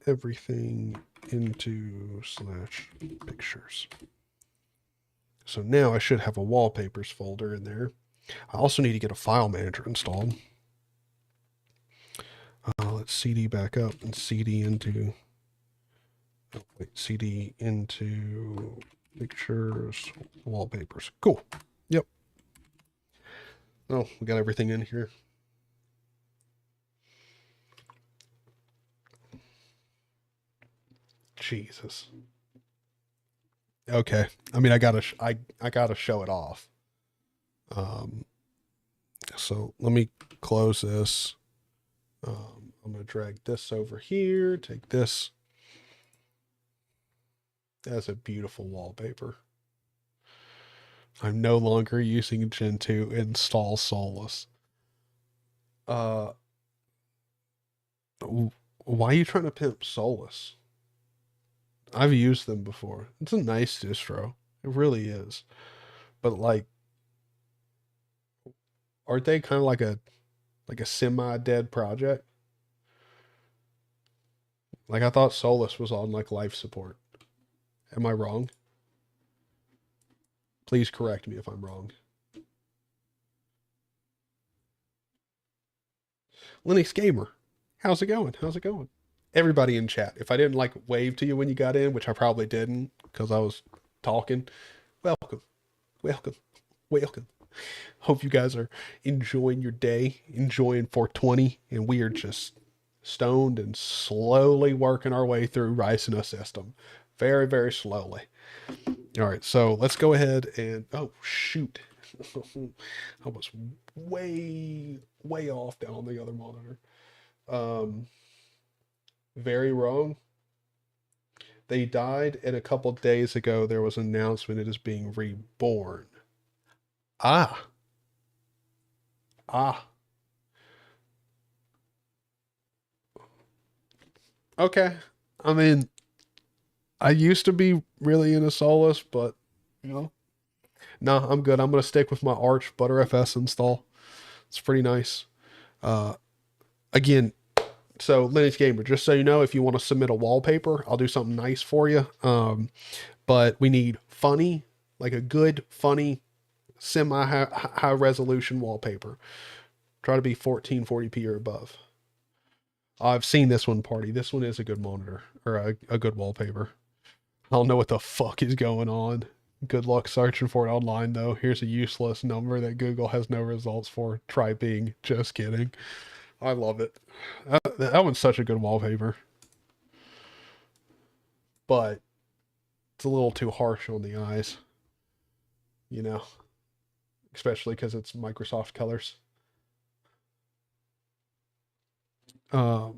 everything into /pictures. So now I should have a wallpapers folder in there. I also need to get a file manager installed. Let's CD back up and CD into, CD into pictures, wallpapers. Cool. Yep. Oh, we got everything in here. Jesus. Okay. I mean, I gotta show it off. So let me close this. I'm gonna drag this over here. Take this. That's a beautiful wallpaper. I'm no longer using Gen 2 install Solus. Why are you trying to pimp Solus? I've used them before. It's a nice distro. It really is. But like, aren't they kind of like a semi-dead project? Like, I thought Solus was on like life support. Am I wrong? Please correct me if I'm wrong. Linux Gamer, how's it going? How's it going? Everybody in chat, if I didn't like wave to you when you got in, which I probably didn't because I was talking, welcome, welcome, welcome. Hope you guys are enjoying your day, enjoying 420, and we are just stoned and slowly working our way through Rising a System. Very, very slowly. All right, so let's go ahead and, oh, shoot. I was way, way off down on the other monitor. Very wrong. They died, and a couple days ago, there was an announcement it is being reborn. Ah. Ah. Okay. I mean, I used to be really into Solus, but, you know, no, I'm good. I'm going to stick with my Arch ButterFS install. It's pretty nice. Again, so Linux Gamer, just so you know, if you want to submit a wallpaper, I'll do something nice for you. But we need funny, like a good, funny, semi-high resolution wallpaper. Try to be 1440p or above. I've seen this one party. This one is a good monitor, or a good wallpaper. I don't know what the fuck is going on. Good luck searching for it online, though. Here's a useless number that Google has no results for. Try being. Just kidding. I love it. That one's such a good wallpaper. But it's a little too harsh on the eyes. You know? Especially because it's Microsoft colors. Let's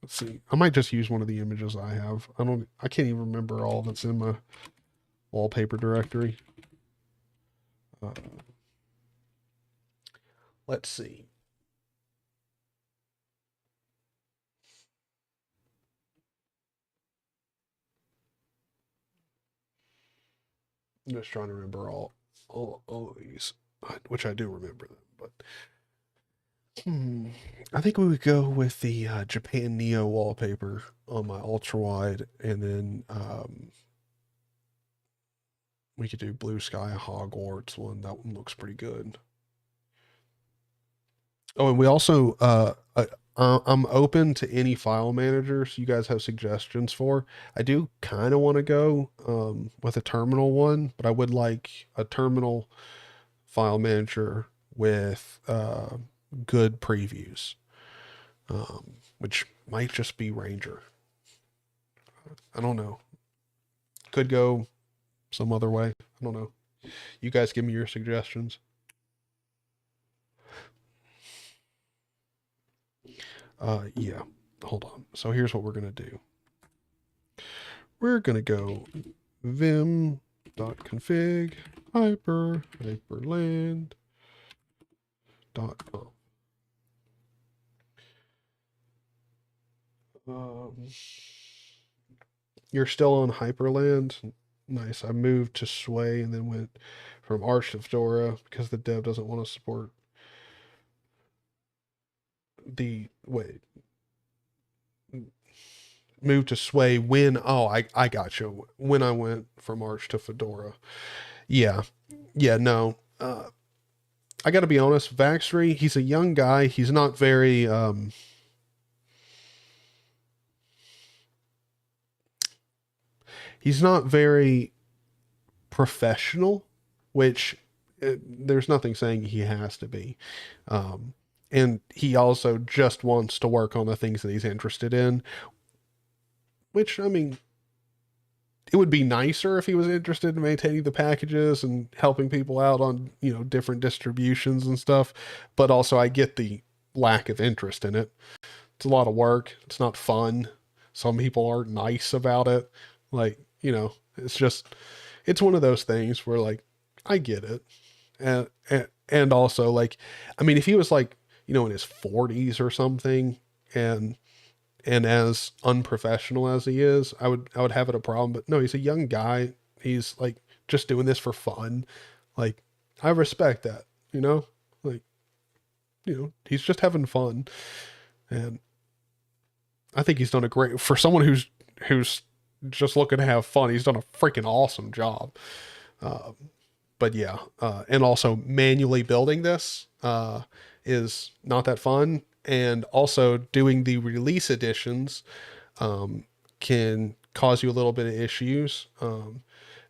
see. I might just use one of the images I have. I can't even remember all that's in my wallpaper directory. Let's see. I'm just trying to remember all of these, which I do remember them, but I think we would go with the Japan Neo wallpaper on my ultra wide, and then we could do Blue Sky Hogwarts one. That one looks pretty good. Oh, and we also I'm open to any file managers you guys have suggestions for. I do kind of want to go with a terminal one, but I would like a terminal file manager with good previews, which might just be Ranger. I don't know. Could go some other way. I don't know. You guys give me your suggestions. Yeah, hold on. So here's what we're going to do. We're going to go vim.config hyperland.com. You're still on Hyprland. Nice. I moved to Sway and then went from Arch to Fedora because the dev doesn't want to support the wait. Moved to Sway when I got you. When I went from Arch to Fedora. Yeah. Yeah, no. I gotta be honest, Vaxry, he's a young guy. He's not very he's not very professional, which there's nothing saying he has to be. And he also just wants to work on the things that he's interested in, which, I mean, it would be nicer if he was interested in maintaining the packages and helping people out on, different distributions and stuff. But also I get the lack of interest in it. It's a lot of work. It's not fun. Some people aren't nice about it. Like, it's one of those things where, like, I get it. And also, like, I mean, if he was like, in his 40s or something and as unprofessional as he is, I would have it a problem. But no, he's a young guy. He's like just doing this for fun. Like, I respect that, like, he's just having fun. And I think he's done a great, for someone who's just looking to have fun, he's done a freaking awesome job. But yeah, and also manually building this is not that fun. And also doing the release editions can cause you a little bit of issues.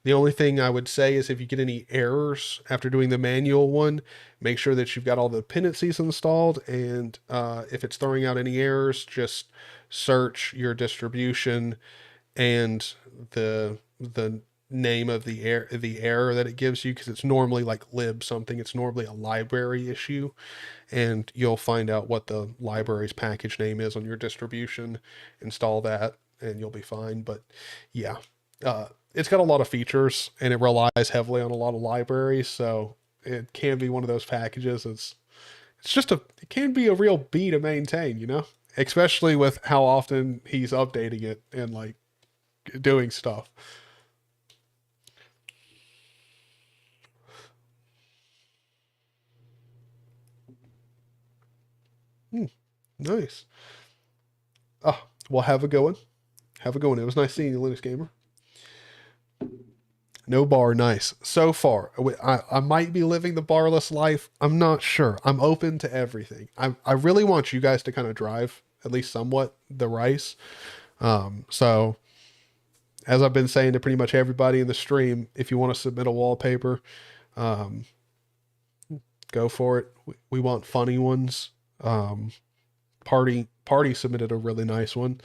The only thing I would say is if you get any errors after doing the manual one, make sure that you've got all the dependencies installed. And if it's throwing out any errors, just search your distribution and the name of the error that it gives you, because it's normally like lib something. It's normally a library issue, and you'll find out what the library's package name is on your distribution. Install that, and you'll be fine. But yeah, it's got a lot of features, and it relies heavily on a lot of libraries, so it can be one of those packages. It can be a real bee to maintain, you know, especially with how often he's updating it and like doing stuff. Nice. Oh, well, have a good one. Have a good one. It was nice seeing you, Linux Gamer. No bar, nice. So far, I might be living the barless life. I'm not sure. I'm open to everything. I really want you guys to kind of drive, at least somewhat, the rice. So, as I've been saying to pretty much everybody in the stream, if you want to submit a wallpaper, um, go for it. We want funny ones. Party submitted a really nice one.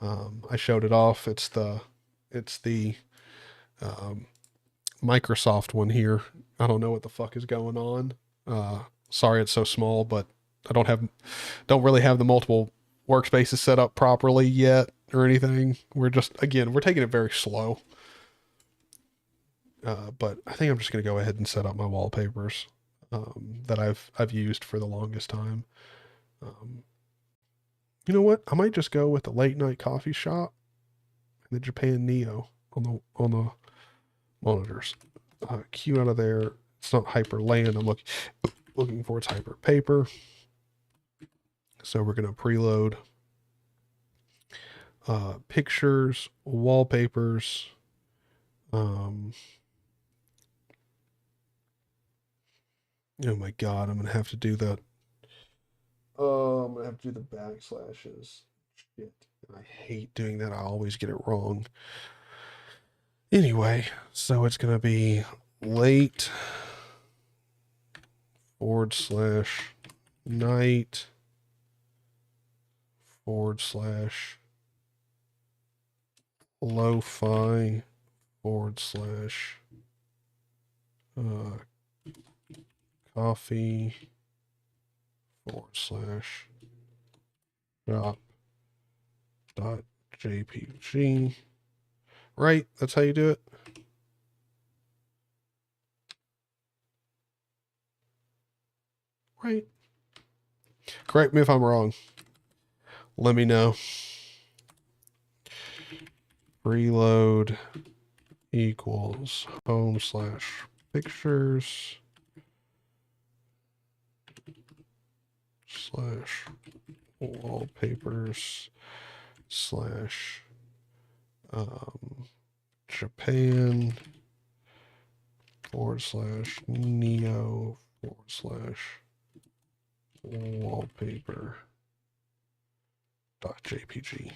I showed it off. It's the Microsoft one here. I don't know what the fuck is going on. Sorry it's so small, but I don't really have the multiple workspaces set up properly yet or anything. We're taking it very slow. But I think I'm just gonna go ahead and set up my wallpapers that I've used for the longest time. You know what? I might just go with the late night coffee shop and the Japan Neo on the monitors. Q out of there. It's not Hyprland. I'm looking for, it's Hyperpaper. So we're gonna preload pictures, wallpapers. Oh my god, I'm gonna have to do that. I'm gonna have to do the backslashes. Shit. I hate doing that. I always get it wrong. Anyway, so it's gonna be late /night /lo-fi /coffee /shop.jpg. Right? That's how you do it. Right. Correct me if I'm wrong. Let me know. Reload equals home/pictures /wallpapers /Japan /neo /wallpaper.jpg.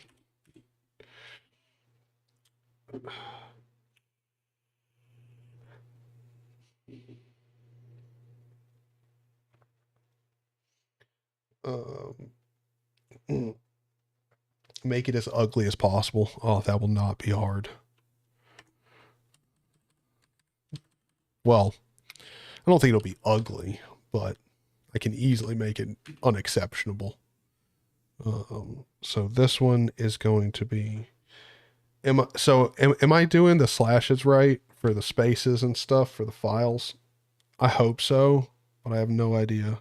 Make it as ugly as possible. Oh, that will not be hard. Well, I don't think it'll be ugly, but I can easily make it unexceptionable. So this one is going to be, am I doing the slashes right for the spaces and stuff for the files? I hope so, but I have no idea.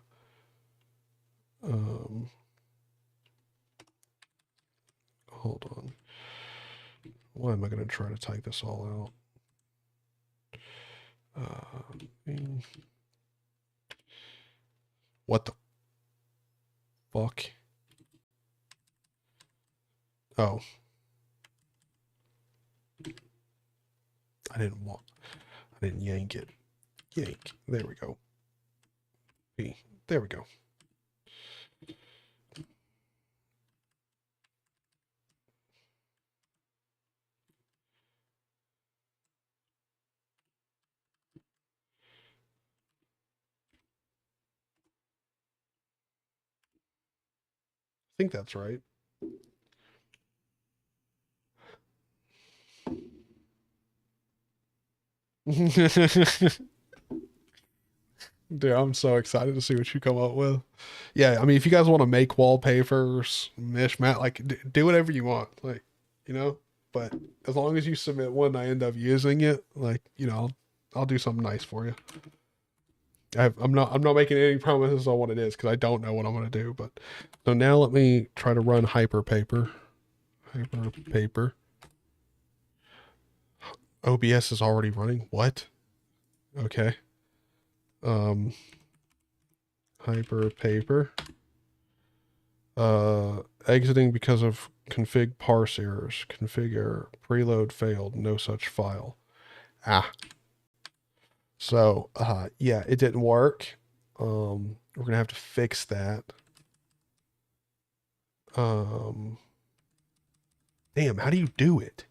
Hold on. Why am I going to try to type this all out? What the fuck? Oh. I didn't yank it. Yank. There we go. There we go. think that's right. Dude, I'm so excited to see what you come up with. Yeah, I mean, if you guys want to make wallpapers, mishmat, like do whatever you want, like, you know. But as long as you submit one, I end up using it, like, you know, I'll do something nice for you. I'm not making any promises on what it is because I don't know what I'm gonna do. But so now let me try to run Hyperpaper. Hyperpaper. OBS is already running. What? Okay. Um, Hyperpaper. Exiting because of config parse errors. Config error. Preload failed. No such file. Ah. So, yeah, it didn't work. We're gonna have to fix that. Damn, how do you do it?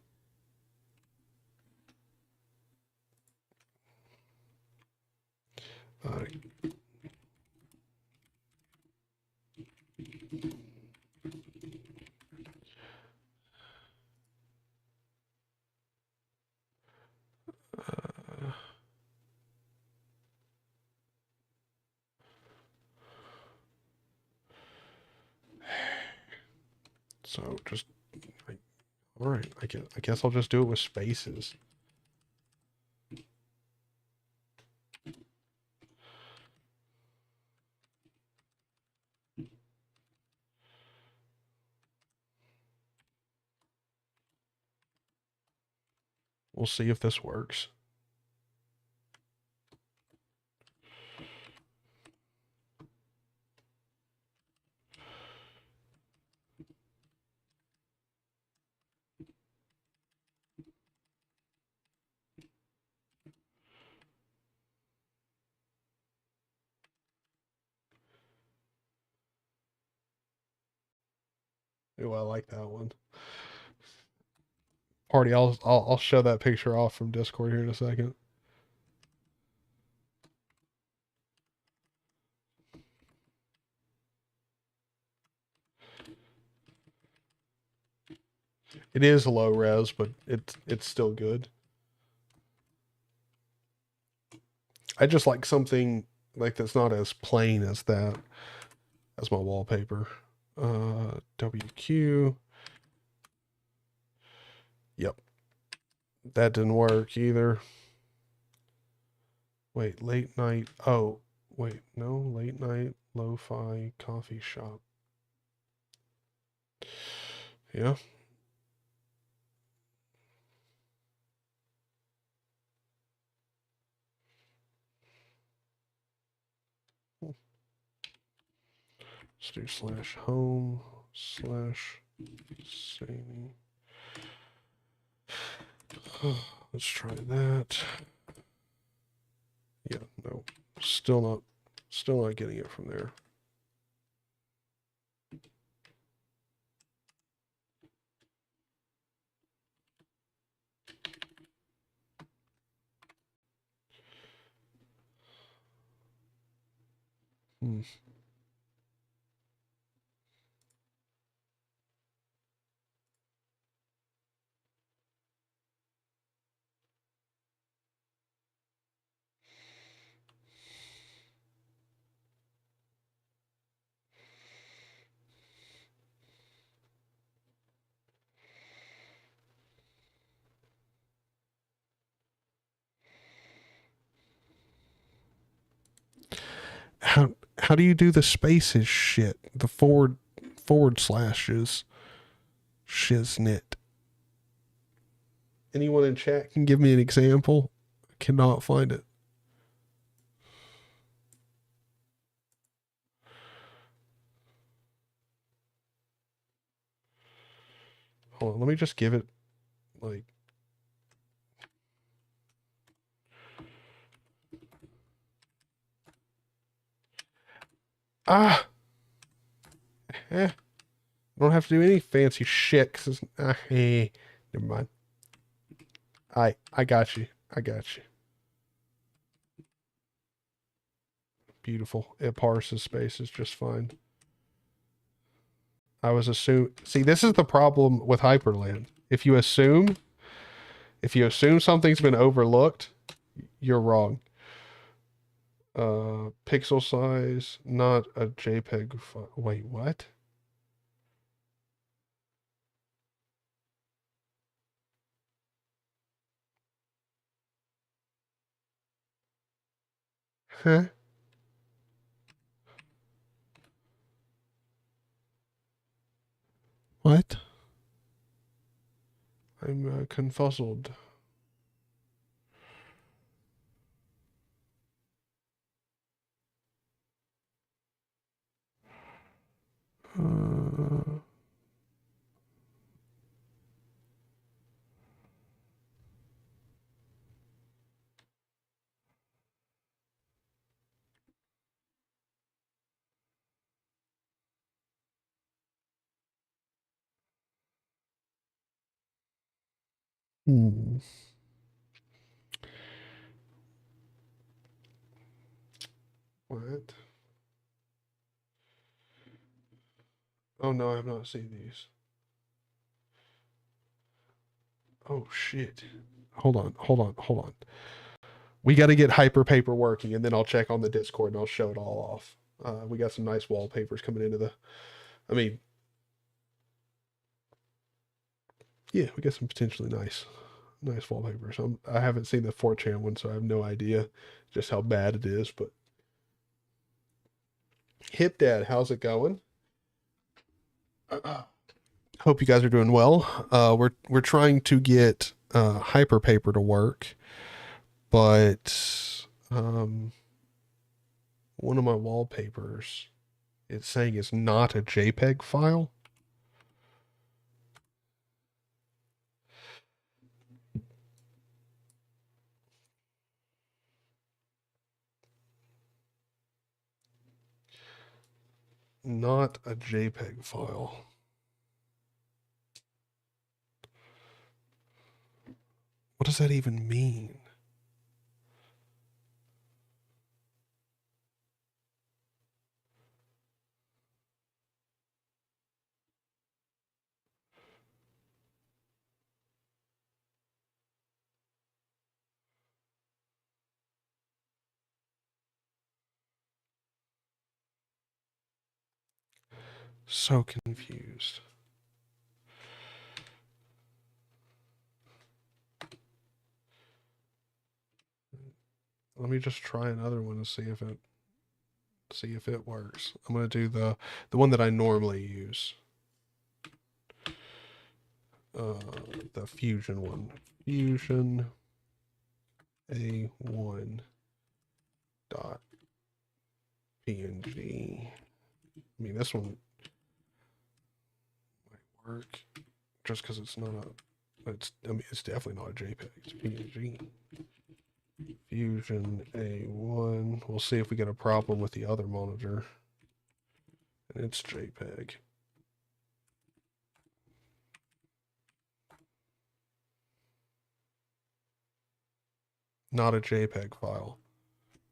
So just, all right, I guess I'll just do it with spaces. We'll see if this works. Oh, I like that one. Party, I'll show that picture off from Discord here in a second. It is low res, but it's still good. I just like something like that's not as plain as that as my wallpaper. WQ. Yep. That didn't work either. Wait, late night. Oh, wait, no, late night lo-fi coffee shop. Yeah. Let's do /home/ saving. Let's try that. Yeah, no, still not getting it from there. How do you do the spaces shit? The forward slashes shiznit. Anyone in chat can give me an example? I cannot find it. Hold on, let me just give it like I don't have to do any fancy shit because never mind. I got you. I got you. Beautiful. It parses spaces just fine. I was see, this is the problem with Hyprland. If you assume something's been overlooked, you're wrong. Pixel size, not a JPEG file. Wait, what? Huh? What? I'm confuzzled. Uh, hmm. What? Oh no, I have not seen these. Oh shit. Hold on. We got to get Hyperpaper working, and then I'll check on the Discord and I'll show it all off. We got some nice wallpapers coming into the. I mean, yeah, we got some potentially nice wallpapers. I haven't seen the 4chan one, so I have no idea just how bad it is. But Hip Dad, how's it going? Hope you guys are doing well. We're trying to get Hyperpaper to work, but one of my wallpapers, it's saying it's not a JPEG file. Not a JPEG file. What does that even mean? So confused. Let me just try another one and see if it works. I'm gonna do the one that I normally use. The Fusion one. Fusion A1 dot PNG. I mean, this one might work just because it's not a. It's definitely not a JPEG. It's PNG. Fusion A1. We'll see if we get a problem with the other monitor. And it's JPEG. Not a JPEG file.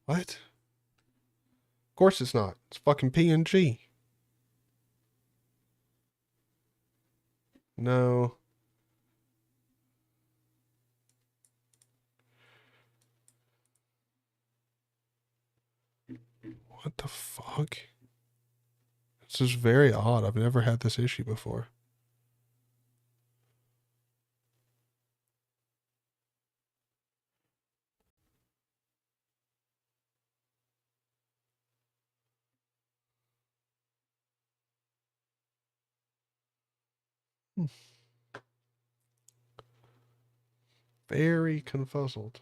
What? Of course it's not. It's fucking PNG. No. What the fuck? This is very odd. I've never had this issue before. Very confuzzled.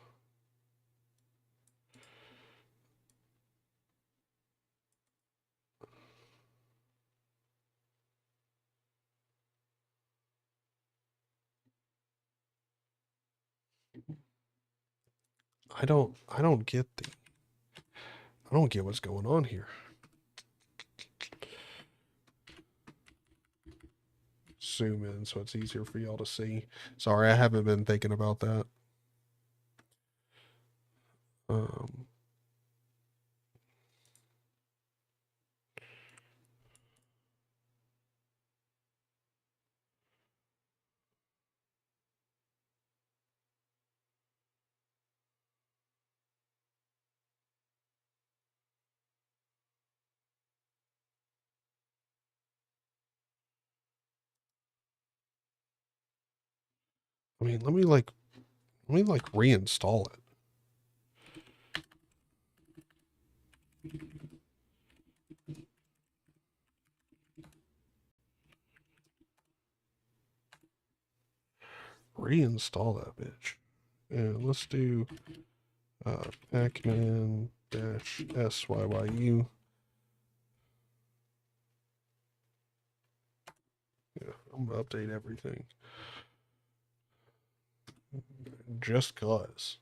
I don't get what's going on here. Zoom in so it's easier for y'all to see. Sorry, I haven't been thinking about that. I mean, let me reinstall it. Reinstall that bitch. And let's do pacman-syyu. Yeah, I'm gonna update everything. Just cause.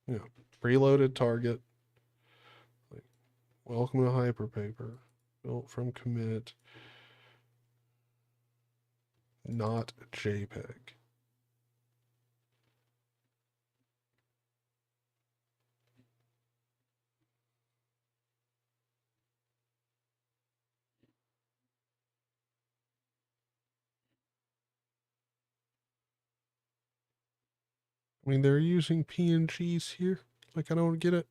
Yeah, preloaded target. Like, welcome to Hyperpaper. Built from commit. Not JPEG. I mean, they're using PNGs here. Like, I don't get it.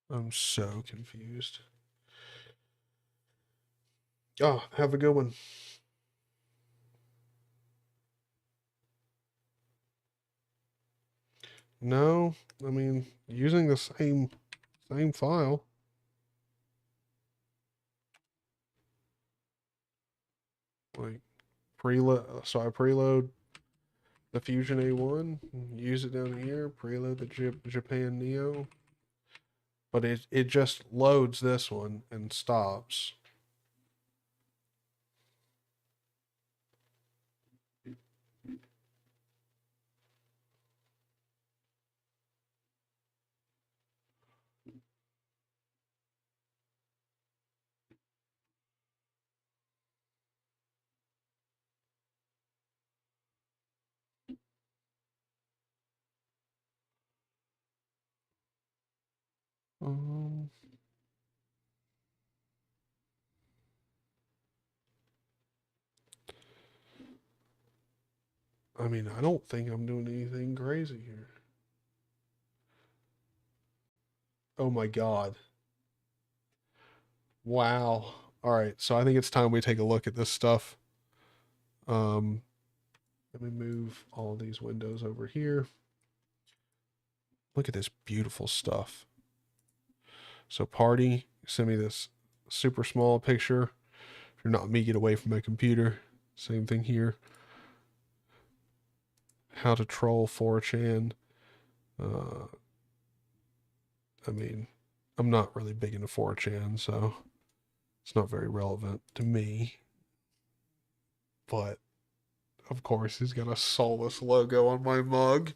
I'm so confused. Oh, have a good one. No, I mean, using the same file. Like preload, so I preload the Fusion A1, use it down here, preload the Japan Neo, but it just loads this one and stops. Um, I mean, I don't think I'm doing anything crazy here. Oh my God. Wow. All right, so I think it's time we take a look at this stuff. Let me move all these windows over here. Look at this beautiful stuff. So party, send me this super small picture. If you're not me, get away from my computer. Same thing here. How to troll 4chan. I mean, I'm not really big into 4chan, so it's not very relevant to me. But of course, he's got a soulless logo on my mug.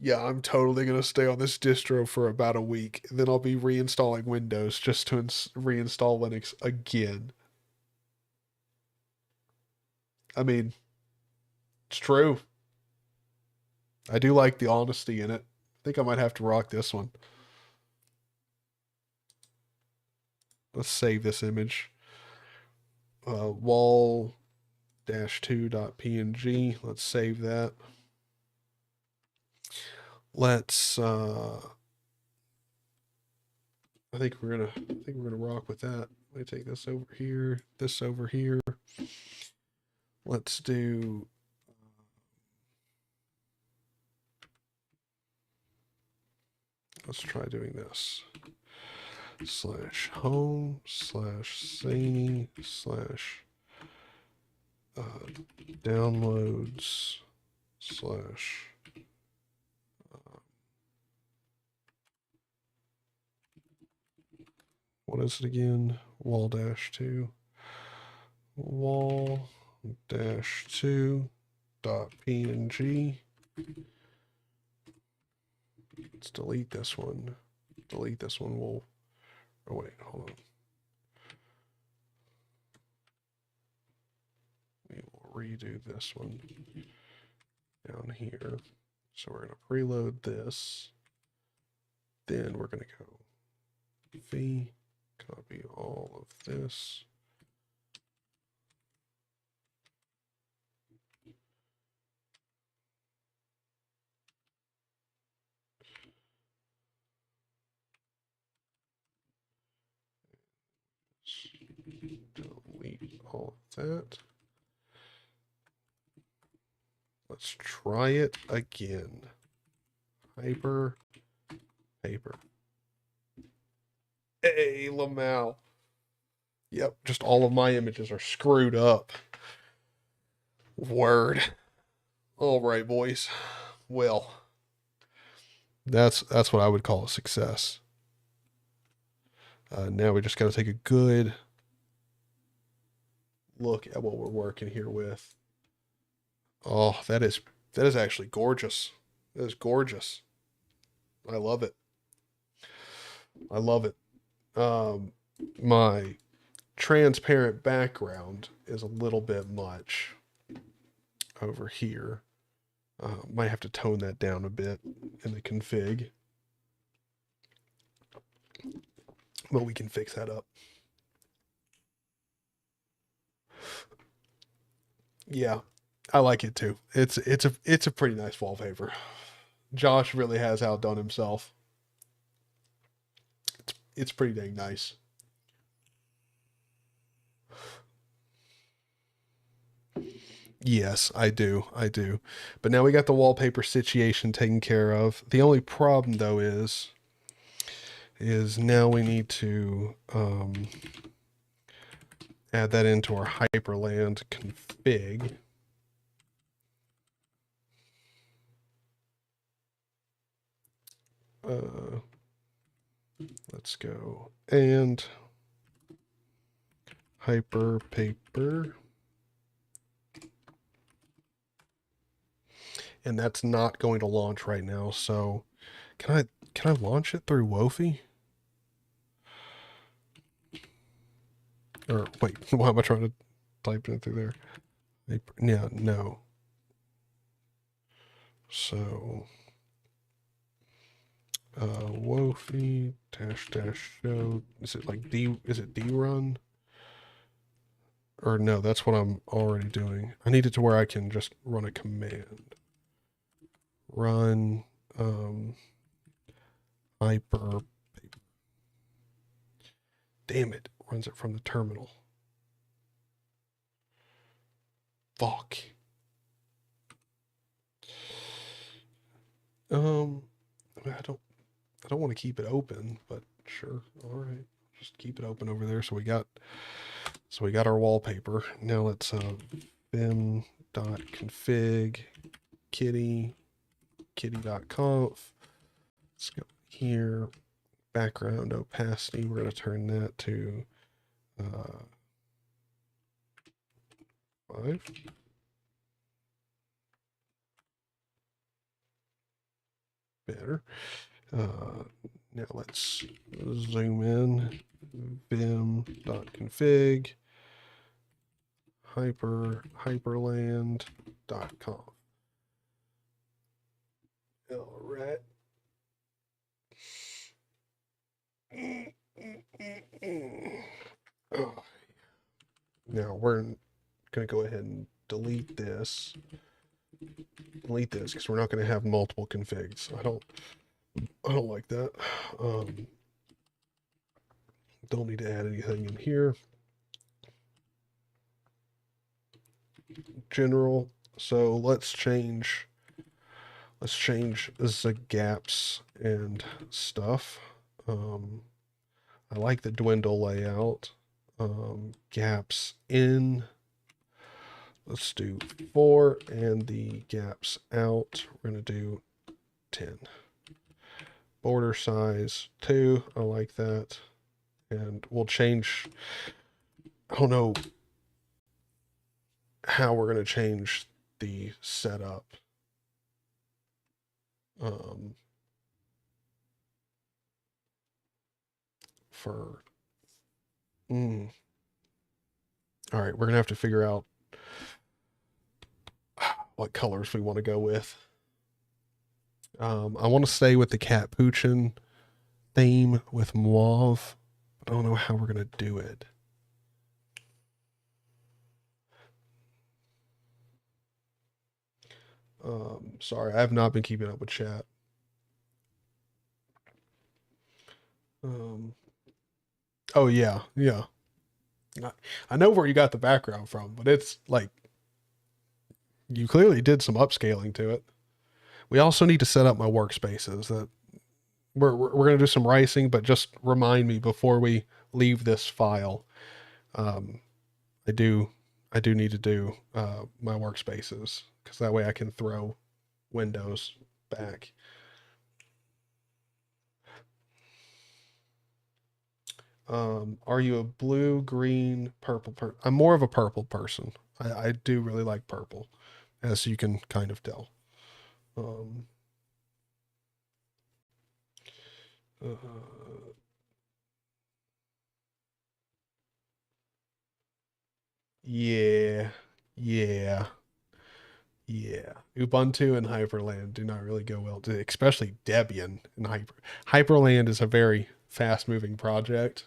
Yeah, I'm totally going to stay on this distro for about a week. And then I'll be reinstalling Windows just to reinstall Linux again. I mean, it's true. I do like the honesty in it. I think I might have to rock this one. Let's save this image. Wall-2.png. Let's save that. Let's I think we're gonna rock with that. Let me take this over here, this over here. Let's do let's try doing this. /home/Sany/ downloads/ what is it again? Wall-2 wall-2.png. Let's delete this one. Delete this one. We'll oh wait, hold on. redo this one down here. So we're going to preload this. Then we're going to go v, copy all of this. Delete all of that. Let's try it again. Hyper, paper. Hey, Lamal. Yep, just all of my images are screwed up. Word. All right, boys. Well, that's what I would call a success. Now we just got to take a good look at what we're working here with. Oh, that is actually gorgeous. That is gorgeous. I love it. I love it. My transparent background is a little bit much over here. Might have to tone that down a bit in the config, but we can fix that up. Yeah, I like it too. It's a pretty nice wallpaper. Josh really has outdone himself. It's pretty dang nice. Yes, I do. But now we got the wallpaper situation taken care of. The only problem though is now we need to add that into our Hyprland config. Let's go and Hyperpaper. And that's not going to launch right now. So can I launch it through Wofi? Or wait, why am I trying to type it through there? Yeah, no. So Wofi --show. Is it like is it drun? Or no, that's what I'm already doing. I need it to where I can just run a command. Run Hyper. Damn it, runs it from the terminal. Fuck. I don't want to keep it open, but sure. All right. Just keep it open over there. So we got our wallpaper. Now let's vim.config kitty.conf. Let's go here. Background opacity. We're going to turn that to 5. Better. Now let's zoom in. Vim.config hyperland.conf. All right. Oh. Now we're going to go ahead and delete this because we're not going to have multiple configs. I don't like that. Don't need to add anything in here. General. So let's change the gaps and stuff. I like the dwindle layout. Gaps in. Let's do 4, and the gaps out, we're going to do 10. Border size 2, I like that. And we'll change, I don't know how we're going to change the setup. All right, we're going to have to figure out what colors we want to go with. I want to stay with the Capuchin theme with mauve. I don't know how we're going to do it. Sorry, I have not been keeping up with chat. Oh yeah, yeah. I know where you got the background from, but it's like you clearly did some upscaling to it. We also need to set up my workspaces. That we're gonna do some ricing, but just remind me before we leave this file. I do need to do my workspaces because that way I can throw windows back. Are you a blue, green, purple person? I'm more of a purple person. I do really like purple, as you can kind of tell. Yeah, yeah, yeah. Ubuntu and Hyprland do not really go well, especially Debian and Hyprland is a very fast-moving project.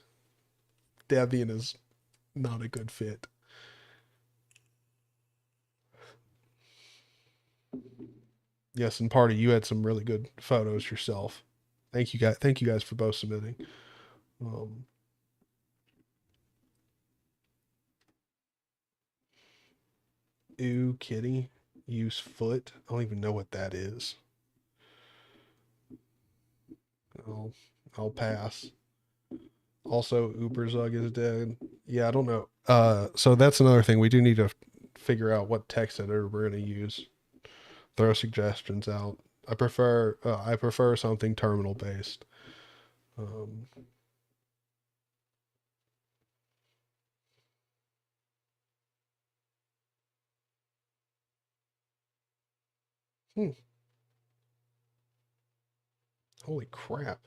Debian is not a good fit. Yes, and Party, you had some really good photos yourself. Thank you guys. Thank you guys for both submitting. Ew, kitty. Use foot. I don't even know what that is. I'll pass. Also, Uberzug is dead. Yeah, I don't know. So that's another thing. We do need to figure out what text editor we're going to use. Throw suggestions out. I prefer something terminal based. Holy crap.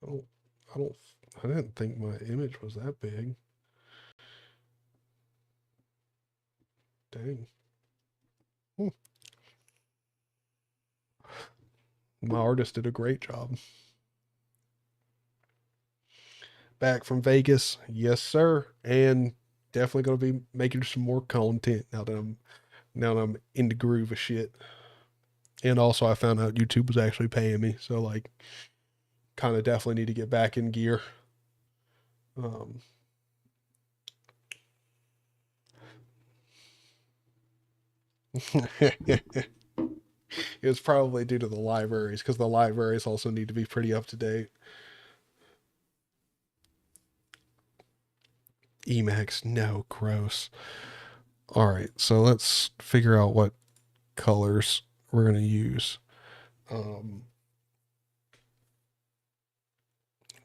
I didn't think my image was that big. Dang. My artist did a great job. Back from Vegas, yes sir, and definitely gonna be making some more content now that I'm in the groove of shit. And also, I found out YouTube was actually paying me, so like, kind of definitely need to get back in gear. It's probably due to the libraries because the libraries also need to be pretty up to date. Emacs, no, gross. All right, so let's figure out what colors we're gonna use.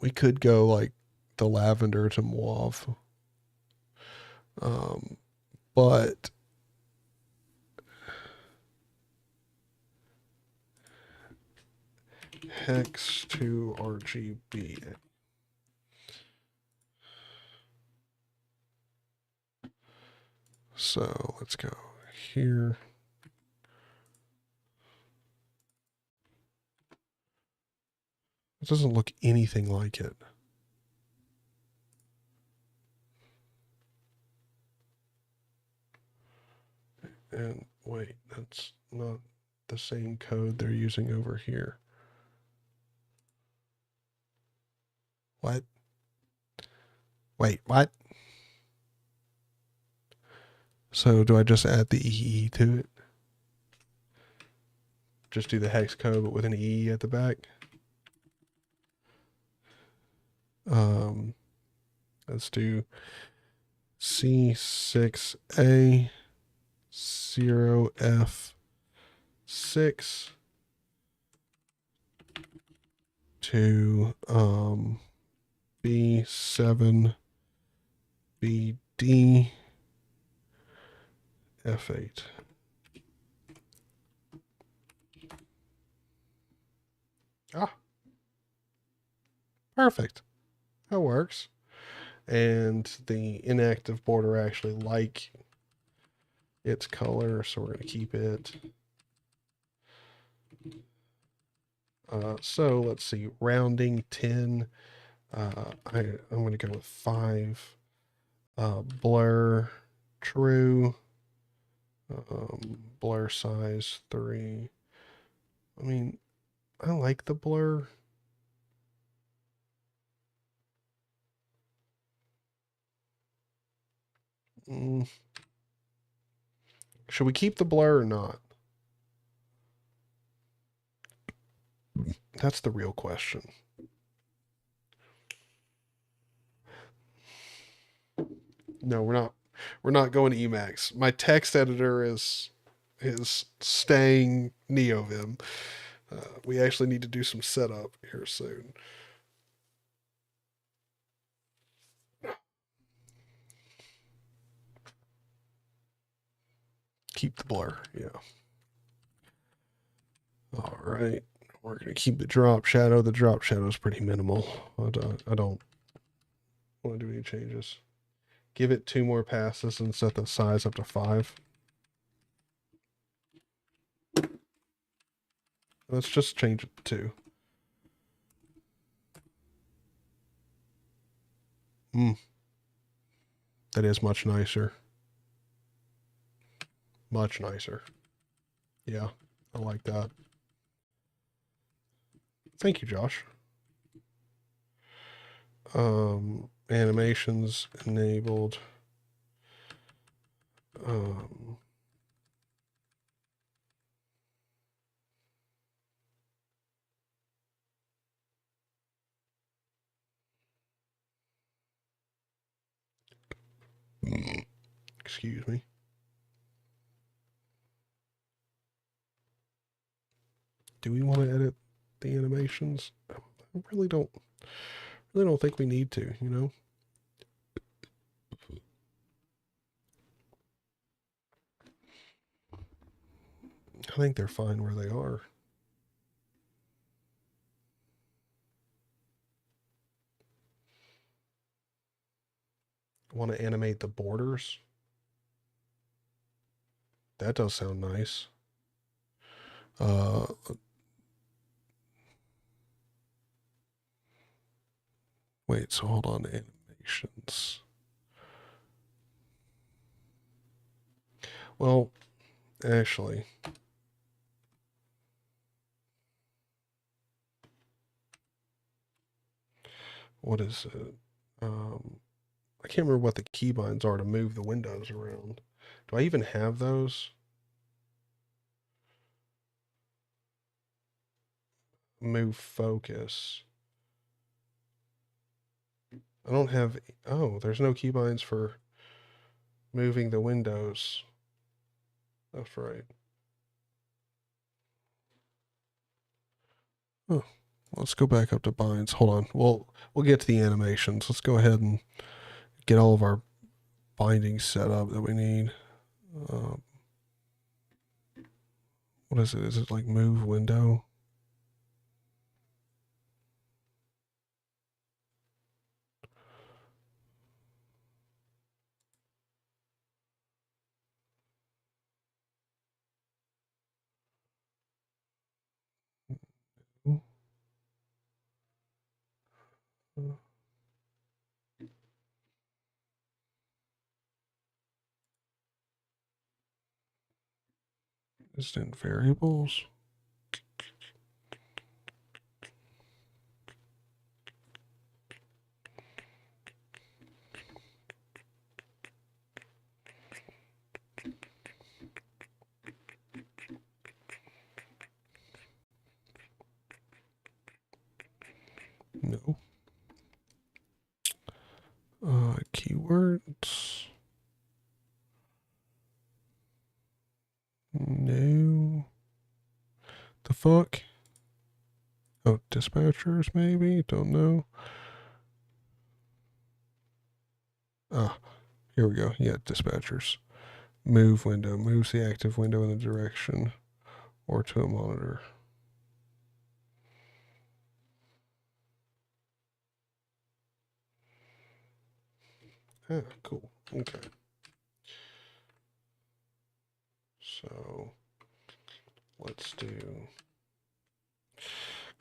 We could go like the lavender to mauve, but hex to RGB. So let's go here. It doesn't look anything like it. And wait, that's not the same code they're using over here. What? Wait, what? So do I just add the EE to it? Just do the hex code but with an EE at the back? Let's do C6A 0F6 to B7 BD F8. Ah, perfect. That works. And the inactive border actually like its color, so we're going to keep it. So let's see, rounding 10. I'm going to go with 5. Blur true. Blur size 3. I mean, I like the blur. Should we keep the blur or not? That's the real question. No, we're not. We're not going Emacs. My text editor is staying NeoVim. We actually need to do some setup here soon. Keep the blur, yeah. All right, we're gonna keep the drop shadow. The drop shadow is pretty minimal. I don't want to do any changes. Give it 2 more passes and set the size up to 5. Let's just change it to 2. That is much nicer. Much nicer. Yeah, I like that. Thank you, Josh. Animations enabled. Excuse me. Do we want to edit the animations? I really don't think we need to, you know? I think they're fine where they are. Want to animate the borders? That does sound nice. Wait, so hold on, animations. Well, actually, what is it? I can't remember what the keybinds are to move the windows around. Do I even have those? Move focus. I don't have, oh, there's no keybinds for moving the windows. That's right. Oh, let's go back up to binds. Hold on. We'll get to the animations. Let's go ahead and get all of our bindings set up that we need. What is it? Is it like move window? Instant variables. No. Keywords. No. The fuck? Oh, dispatchers maybe? Don't know. Ah, here we go. Yeah, dispatchers. Move window. Moves the active window in the direction or to a monitor. Ah, cool. Okay. So let's do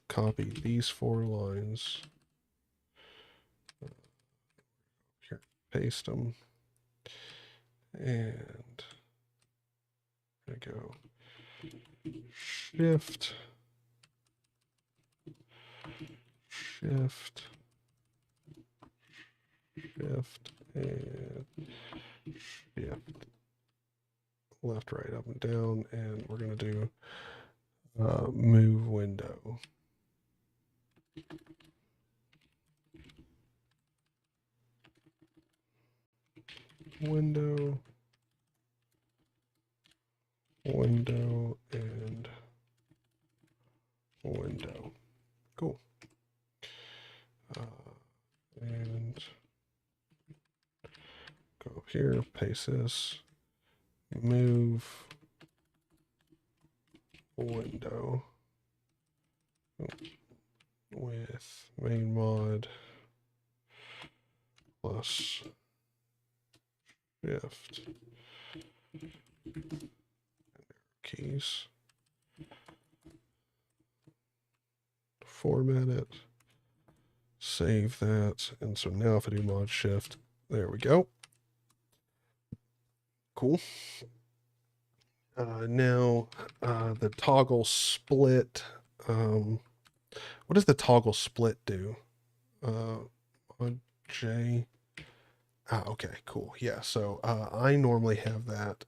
copy these 4 lines. Here, paste them. And there we go. Shift, shift, shift, and shift. Left, right, up, and down. And we're going to do move window. Window, window, and window. Cool. And go up here, paste this, move window with main mod plus shift keys. Format it, save that, and so now if I do mod shift, there we go. Cool. Now the toggle split. What does the toggle split do? Mod J. Okay, cool. Yeah, so I normally have that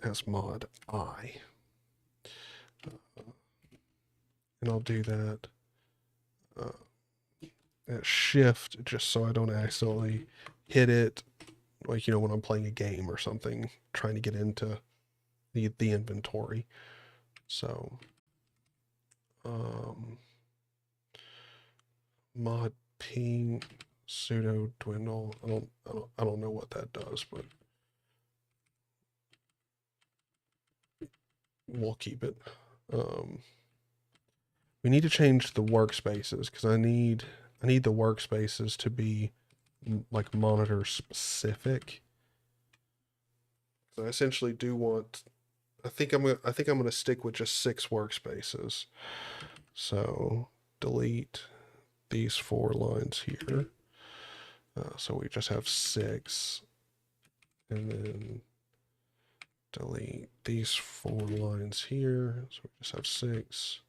as mod I. And I'll do that at shift just so I don't accidentally hit it, like, you know, when I'm playing a game or something, trying to get into the inventory. So mod ping sudo dwindle. I don't know what that does, but we'll keep it. We need to change the workspaces because I need the workspaces to be like monitor specific. So I essentially do want. I think I'm gonna stick with just 6 workspaces. So delete these 4 lines here. So we just have 6, and then delete these 4 lines here. So we just have 6.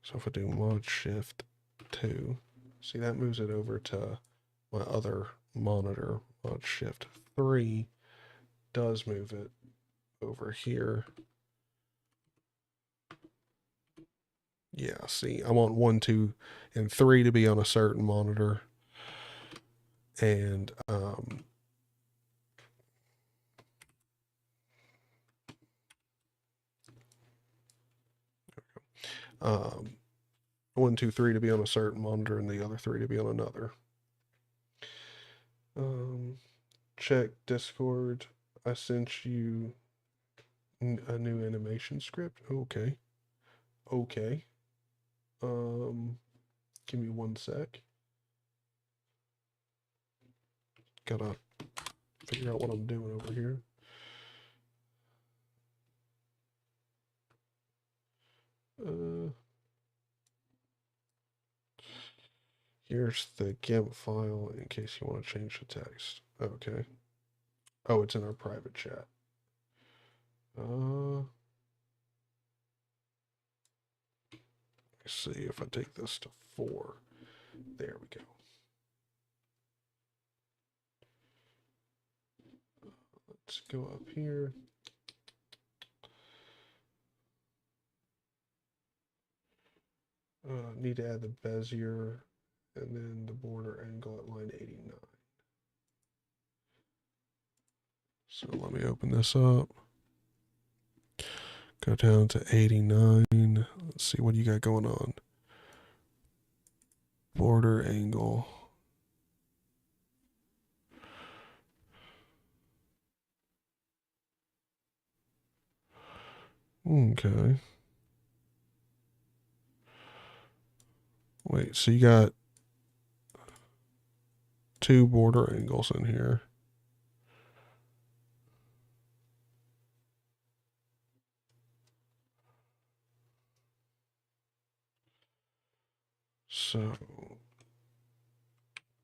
So if I do mod shift 2, see that moves it over to my other monitor. Mod shift 3 does move it over here. Yeah, see, I want 1, 2, and 3 to be on a certain monitor. And 1, 2, 3 to be on a certain monitor and the other 3 to be on another. Check Discord. I sent you a new animation script. Okay. Okay. Give me 1 sec. Gotta figure out what I'm doing over here. Here's the GIMP file in case you want to change the text. Okay. Oh, it's in our private chat. Let's see if I take this to 4. There we go. Let's go up here. Need to add the Bezier and then the border angle at line 89. So let me open this up. Go down to 89. Let's see what you got going on. Border angle. Okay. Wait, so you got two border angles in here. So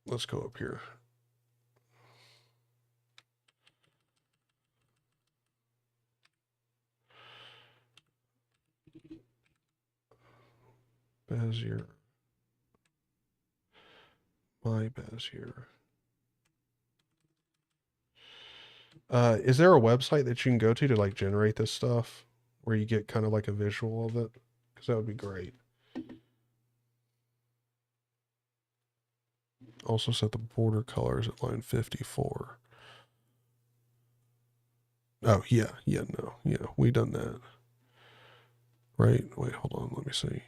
let's go up here. Bezier. My Bezier. Is there a website that you can go to like generate this stuff where you get kind of like a visual of it? Because that would be great. Also set the border colors at line 54. Oh, yeah, no, we done that. Right? Wait, hold on, let me see.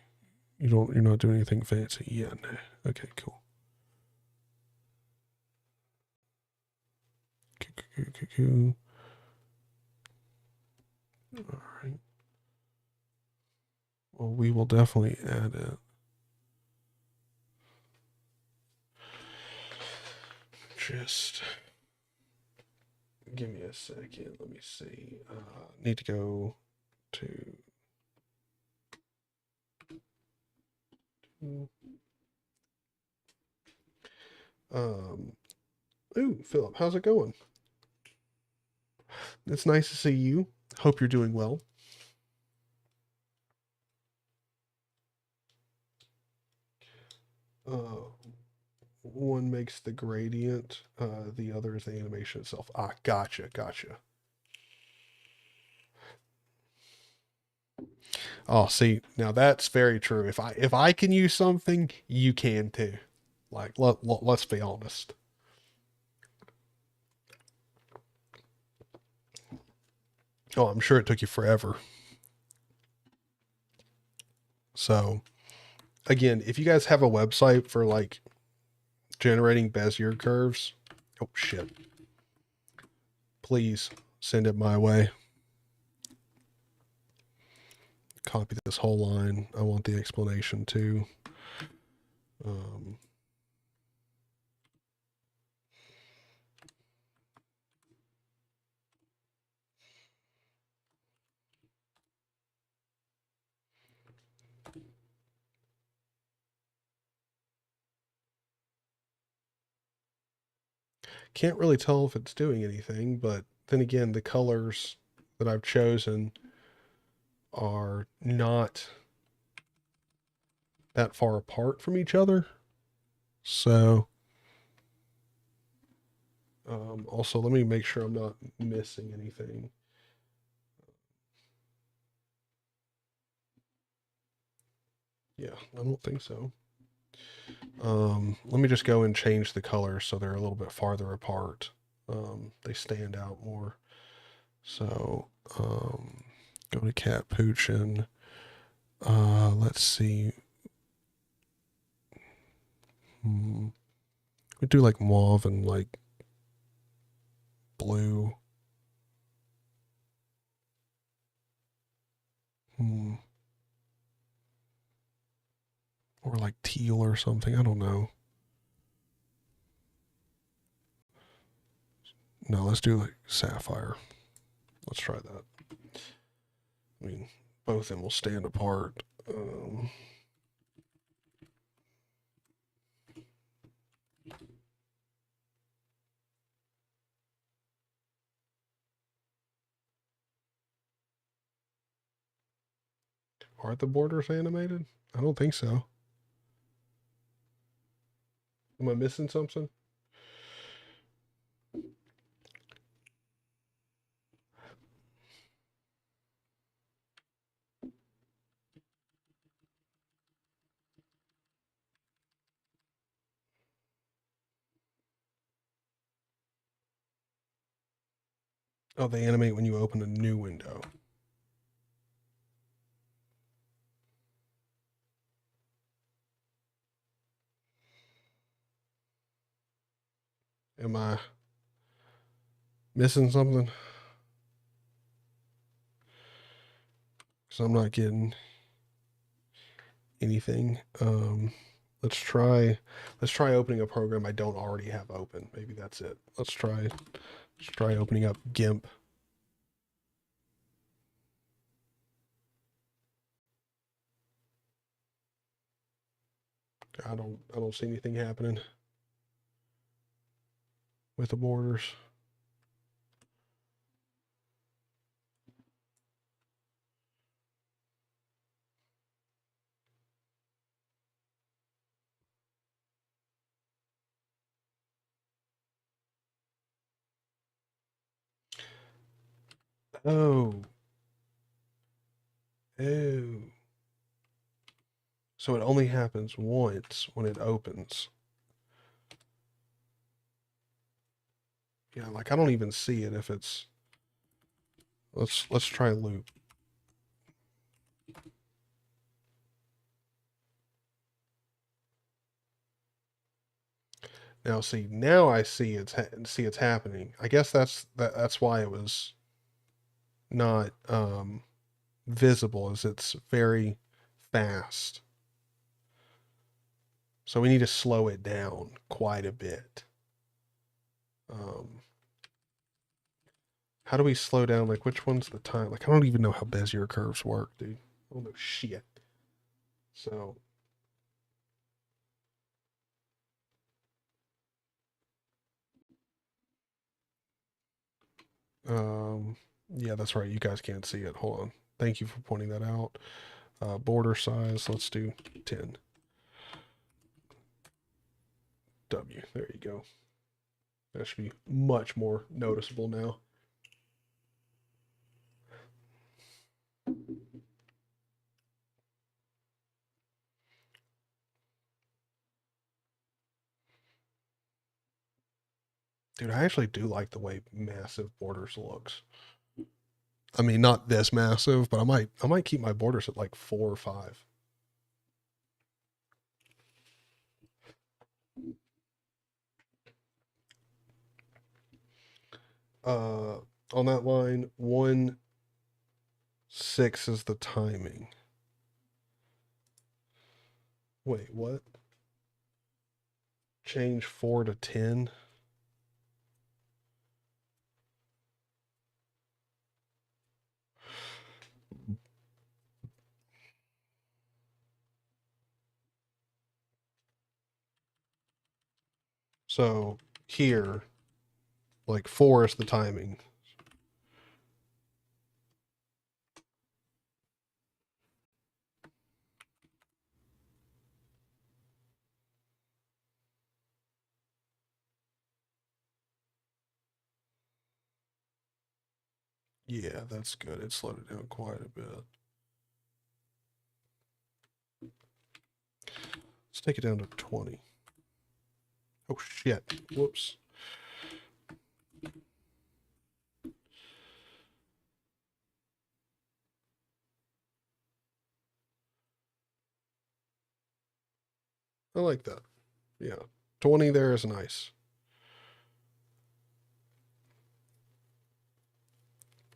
You're not doing anything fancy. Yeah, no. Okay, cool. All right. Well, we will definitely add it. Just give me a second. Let me see. Need to go to. Ooh, Philip, how's it going? It's nice to see you. Hope you're doing well. One makes the gradient, the other is the animation itself. Ah, gotcha. Oh, see, now that's very true. If I can use something, you can too. Like let's be honest. Oh, I'm sure it took you forever. So, again, if you guys have a website for like generating Bezier curves, oh shit, please send it my way. Copy this whole line. I want the explanation too. Can't really tell if it's doing anything, but then again, the colors that I've chosen are not that far apart from each other. So, also, let me make sure I'm not missing anything. Yeah, I don't think so. Let me just go and change the colors so they're a little bit farther apart. They stand out more. So, go to Cat Poochin. Let's see. We do like mauve and like blue. Or like teal or something. I don't know. No, let's do like sapphire. Let's try that. I mean, both of them will stand apart. Are the borders animated? I don't think so. Am I missing something? Oh, they animate when you open a new window. Am I missing something? because I'm not getting anything. Let's try opening a program I don't already have open. Maybe that's it. Let's try opening up GIMP. I don't see anything happening with the borders. Oh. Oh. So it only happens once when it opens. Yeah, like I don't even see it if it's. Let's try loop. Now see, now I see it's happening. I guess that's why it was not visible, as it's very fast. So we need to slow it down quite a bit. How do we slow down? Like, which one's the time? Like, I don't even know how Bezier curves work, dude. I don't know shit. So, yeah, that's right. You guys can't see it. Hold on. Thank you for pointing that out. Border size, let's do 10. W, there you go. That should be much more noticeable now. Dude, I actually do like the way massive borders looks. I mean, not this massive, but I might keep my borders at like 4 or 5. On that line, 1 6 is the timing. Wait, what? Change 4 to 10. So here, like 4 is the timing. Yeah, that's good. It slowed it down quite a bit. Let's take it down to 20. Oh shit. Whoops. I like that. Yeah. 20 there is nice.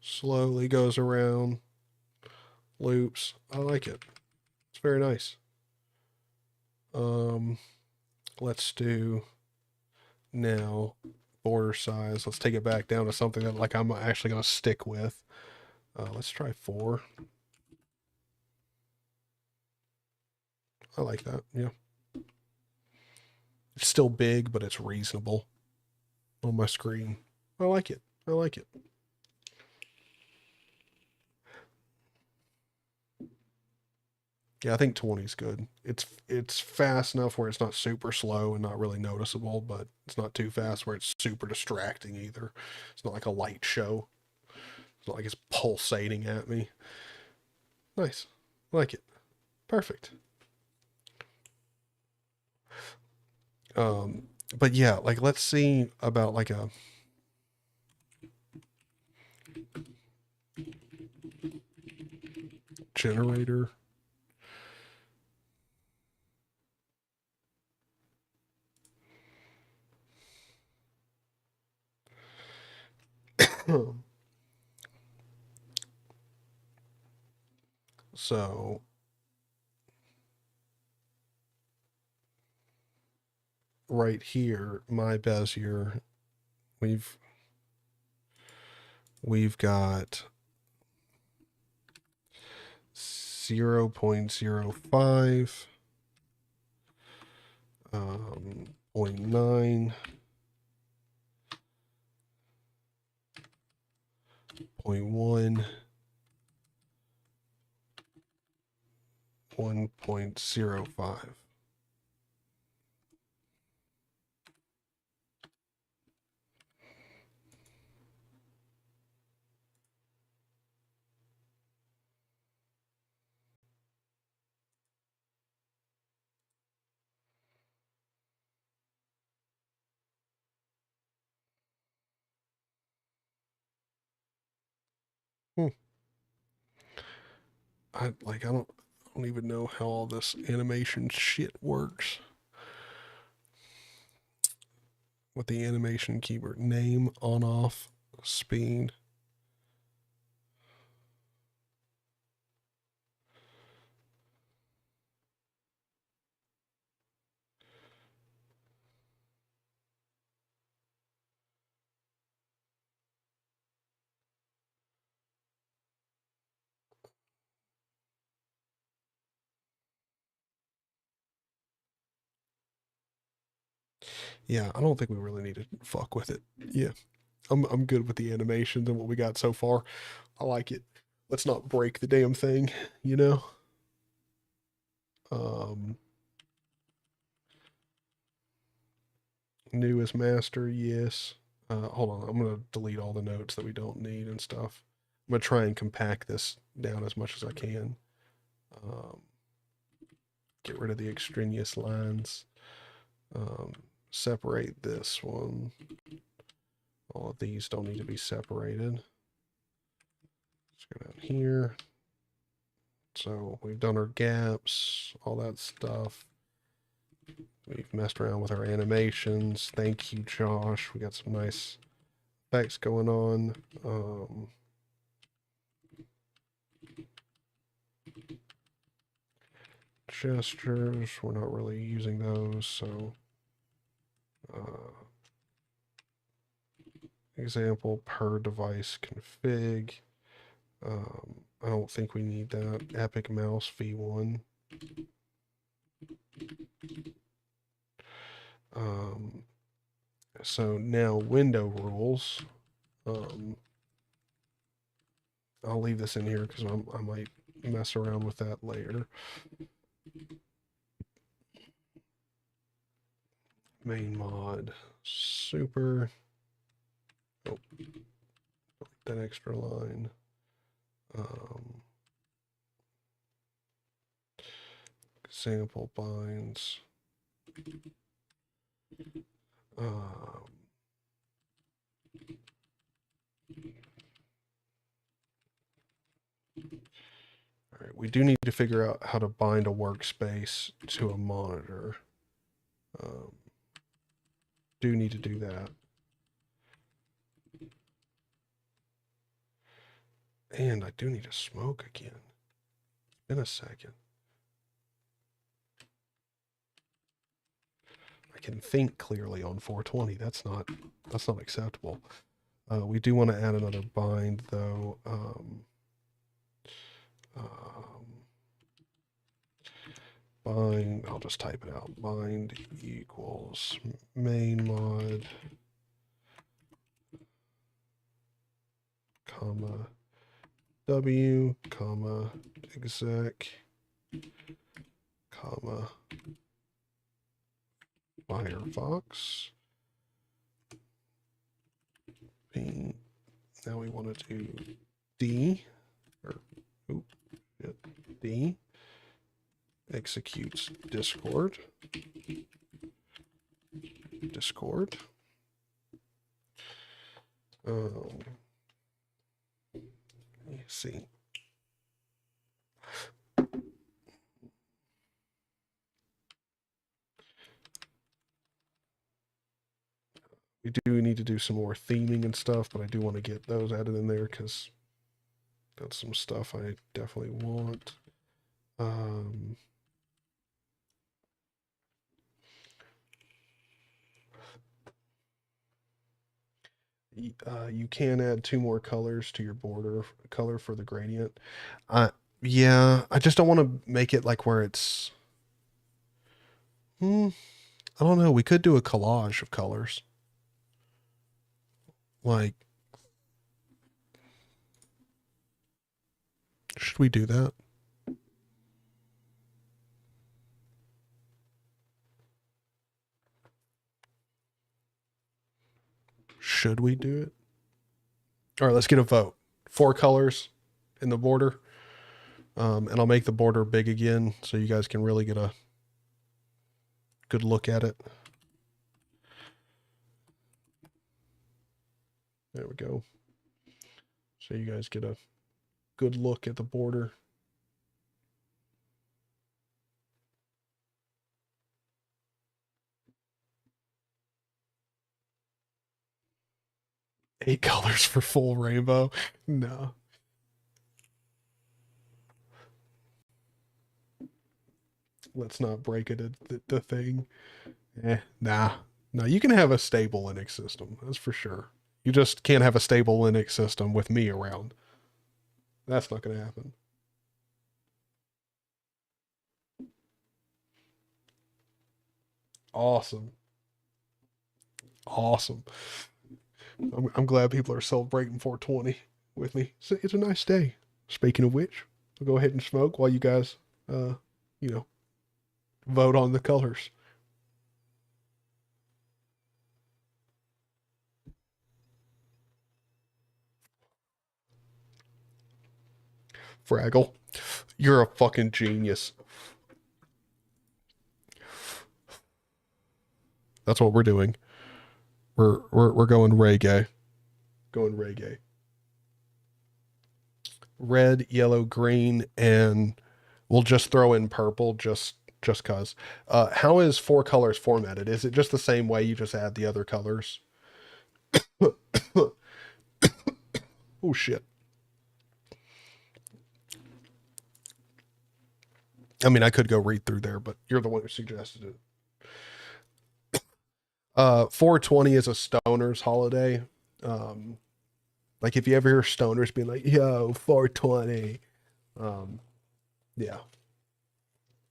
Slowly goes around, loops. I like it. It's very nice. Let's do now border size. Let's take it back down to something that like I'm actually going to stick with. Let's try 4. I like that. Yeah. It's still big, but it's reasonable on my screen. I like it. I like it. Yeah, I think 20 is good. It's fast enough where it's not super slow and not really noticeable, but it's not too fast where it's super distracting either. It's not like a light show. It's not like it's pulsating at me. Nice. I like it. Perfect. But yeah, like let's see about like a generator. So right here, my Bezier, we've got 0.05, 0.9, 0.1, 1.05. I don't even know how all this animation shit works. With the animation keyword, name, on, off, speed. Yeah, I don't think we really need to fuck with it. Yeah, I'm good with the animations and what we got so far. I like it. Let's not break the damn thing, you know? Um, New as master, yes. Hold on, I'm gonna delete all the notes that we don't need and stuff. I'm gonna try and compact this down as much as I can. Um, get rid of the extraneous lines. Um, separate this one. All of these don't need to be separated. Let's go down here. So we've done our gaps, all that stuff. We've messed around with our animations. Thank you, Josh. We got some nice effects going on. Gestures, we're not really using those, so example per device config. I don't think we need that. Epic mouse v1. So now window rules. I'll leave this in here because I might mess around with that later. Main mod, super. Oh, that extra line. Example binds. All right, we do need to figure out how to bind a workspace to a monitor. Do need to do that. And I do need to smoke again. It's been a second. I can think clearly on 420. That's not acceptable. We do want to add another bind though. Bind, I'll just type it out. Bind equals main mod, comma, W, comma, exec, comma, Firefox. Now we want to do D, or, D, executes Discord. Let's see. We do need to do some more theming and stuff, but I do want to get those added in there because that's some stuff I definitely want. Um, you can add 2 more colors to your border color for the gradient. Yeah, I just don't want to make it like where it's. I don't know. We could do a collage of colors. Like, should we do that? Should we do it? All right, let's get a vote. 4 colors in the border. And I'll make the border big again so you guys can really get a good look at it. There we go. So you guys get a good look at the border. Eight colors for full rainbow. No. Let's not break it at the thing. Nah. No, you can have a stable Linux system. That's for sure. You just can't have a stable Linux system with me around. That's not going to happen. Awesome. Awesome. I'm glad people are celebrating 420 with me. It's a nice day. Speaking of which, we'll go ahead and smoke while you guys, you know, vote on the colors. Fraggle, you're a fucking genius. That's what we're doing. We're going reggae. Going reggae. Red, yellow, green, and we'll just throw in purple just cause. How is 4 colors formatted? Is it just the same way you just add the other colors? Oh shit. I mean, I could go read through there, but you're the one who suggested it. 420 is a stoner's holiday. Like if you ever hear stoners being like, yo, 420. Yeah.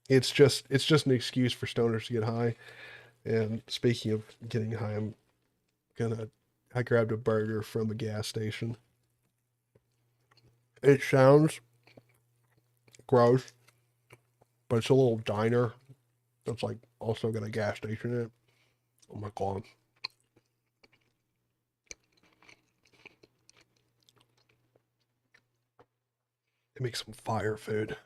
It's just an excuse for stoners to get high. And speaking of getting high, I grabbed a burger from a gas station. It sounds gross, but it's a little diner that's like also got a gas station in it. Oh my god. It makes some fire food.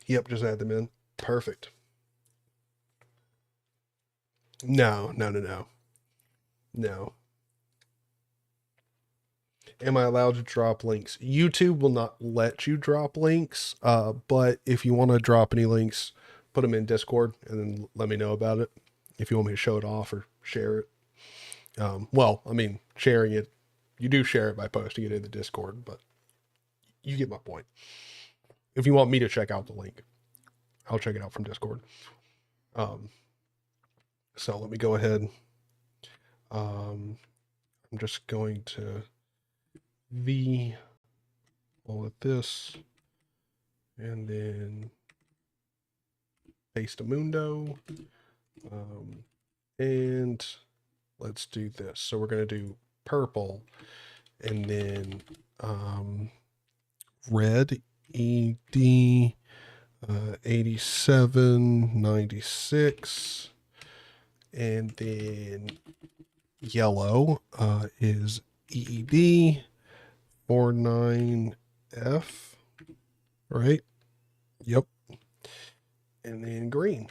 Yep, just add them in. Perfect. No. No. Am I allowed to drop links? YouTube will not let you drop links, but if you want to drop any links, put them in Discord and then let me know about it. If you want me to show it off or share it. Well, I mean, sharing it, you do share it by posting it in the Discord, but you get my point. If you want me to check out the link, I'll check it out from Discord. So let me go ahead. I'm just going to all of this, and then paste a mundo, and let's do this. So we're going to do purple, and then red, ED 8796, and then yellow is EED 49F, right? Yep. And then green.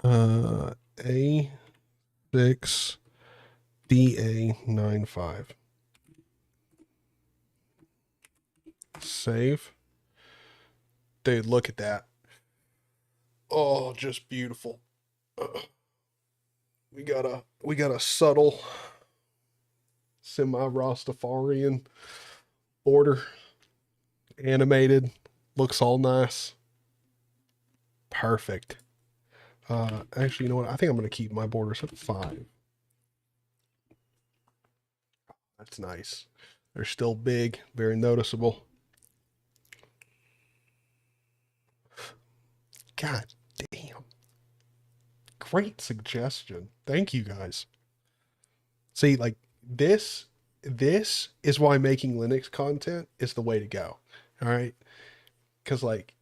A6 DA95. Save. Dude, look at that. Oh, just beautiful. We got a subtle semi-Rastafarian border, animated, looks all nice. Perfect. Actually, you know what? I think I'm going to keep my borders at 5. That's nice. They're still big, very noticeable. God damn. Great suggestion. Thank you guys. See, like this is why making Linux content is the way to go. All right? Cuz like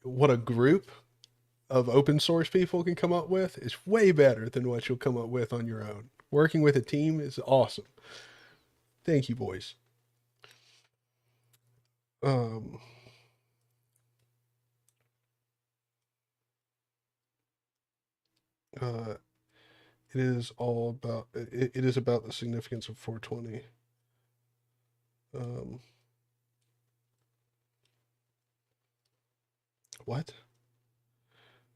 what a group of open source people can come up with is way better than what you'll come up with on your own. Working with a team is awesome. Thank you, boys. Um it is all about it is about the significance of 420. What?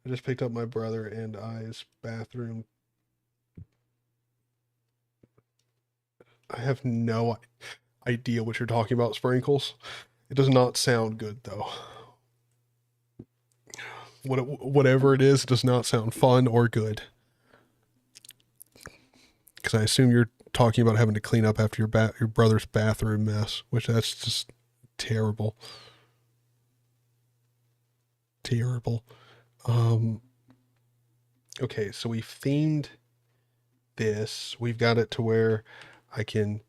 I just picked up my brother and I's bathroom. I have no idea what you're talking about, Sprinkles. It does not sound good, though. Whatever it is, does not sound fun or good. Because I assume you're talking about having to clean up after your brother's bathroom mess, which that's just terrible. Terrible. Okay, so we've themed this. We've got it to where I can,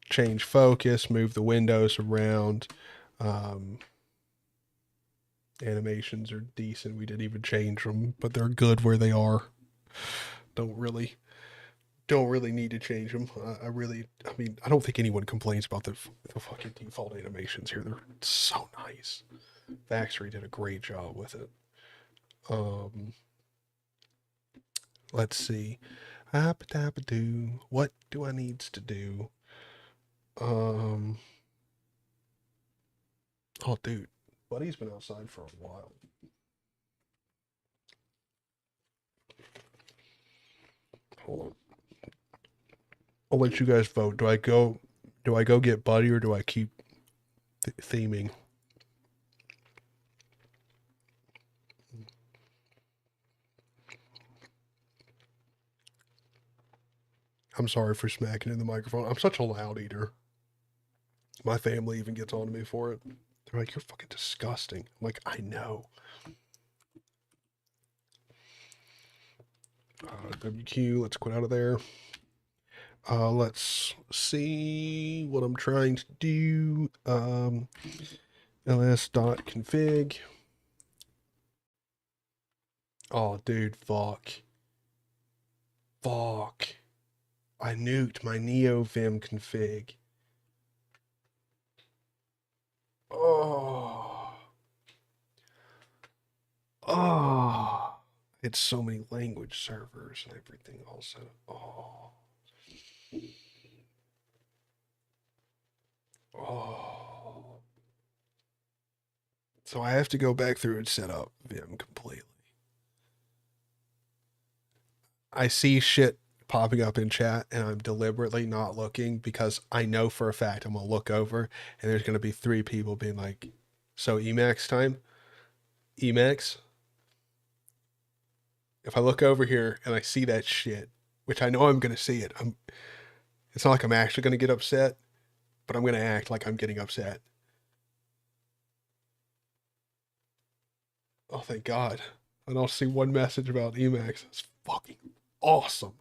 change focus, move the windows around. Animations are decent. We didn't even change them, but they're good where they are. Don't really need to change them. I mean, I don't think anyone complains about the fucking default animations here. They're so nice. Factory did a great job with it. Let's see. What do I need to do? Oh, dude, Buddy's been outside for a while. Hold on. I'll let you guys vote. Do I go get Buddy or do I keep theming? I'm sorry for smacking in the microphone. I'm such a loud eater. My family even gets on to me for it. They're like, "You're fucking disgusting." I'm like, "I know." WQ, let's quit out of there. Let's see what I'm trying to do. ls.config. Oh, dude, fuck. I nuked my NeoVim config. Oh. It's so many language servers and everything all set up. Oh. So I have to go back through and set up Vim completely. I see shit popping up in chat and I'm deliberately not looking because I know for a fact I'm going to look over and there's going to be 3 people being like, "So Emacs time? Emacs?" If I look over here and I see that shit, which I know I'm going to see it, it's not like I'm actually going to get upset, but I'm going to act like I'm getting upset. Oh, thank God. And I'll see one message about Emacs. It's fucking awesome.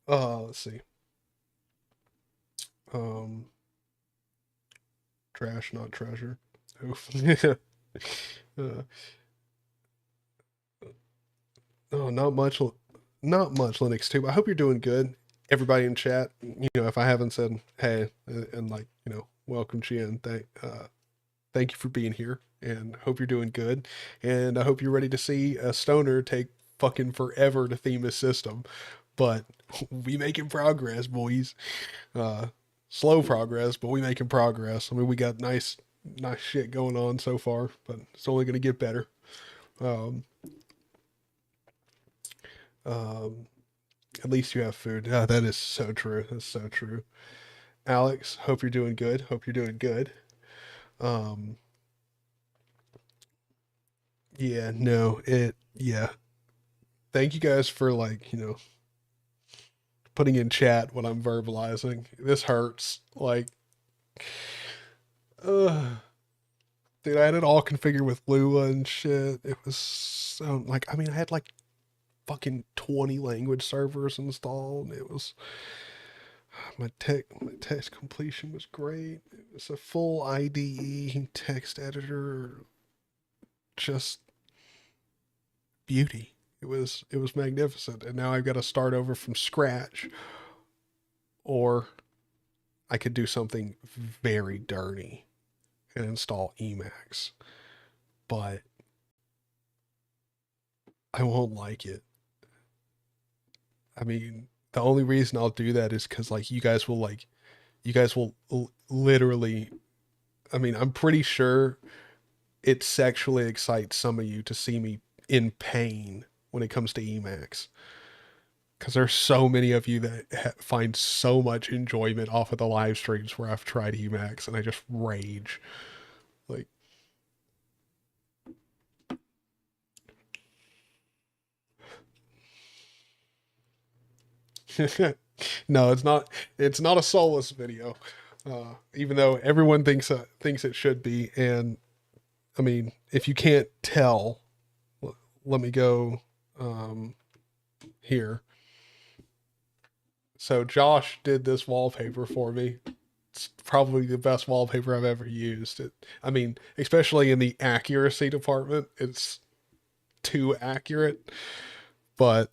Let's see. Trash, not treasure. Oof. Oh, not much Linux too. I hope you're doing good. Everybody in chat, if I haven't said hey and like, welcome Chien, thank you for being here and hope you're doing good. And I hope you're ready to see a stoner take fucking forever to theme his system. But we making progress, boys. Slow progress, but we making progress. I mean, we got nice shit going on so far, but it's only gonna get better. At least you have food. Oh, that is so true. That's so true. Alex, hope you're doing good. Hope you're doing good. Um, yeah, no, yeah. Thank you guys for like, putting in chat what I'm verbalizing. This hurts. Like, ugh. Dude, I had it all configured with Lua and shit. It was so, like, I mean, I had like fucking 20 language servers installed. It was, my text completion was great. It was a full IDE text editor, just beauty. It was magnificent. And now I've got to start over from scratch, or I could do something very dirty and install Emacs, but I won't like it. I mean, the only reason I'll do that is because like you guys will literally. I mean, I'm pretty sure it sexually excites some of you to see me in pain when it comes to Emacs, because there's so many of you that find so much enjoyment off of the live streams where I've tried Emacs and I just rage. Like, no, it's not. It's not a Solus video, even though everyone thinks it should be. And I mean, if you can't tell, let me go here. So Josh did this wallpaper for me. It's probably the best wallpaper I've ever used. I mean, especially in the accuracy department, it's too accurate. But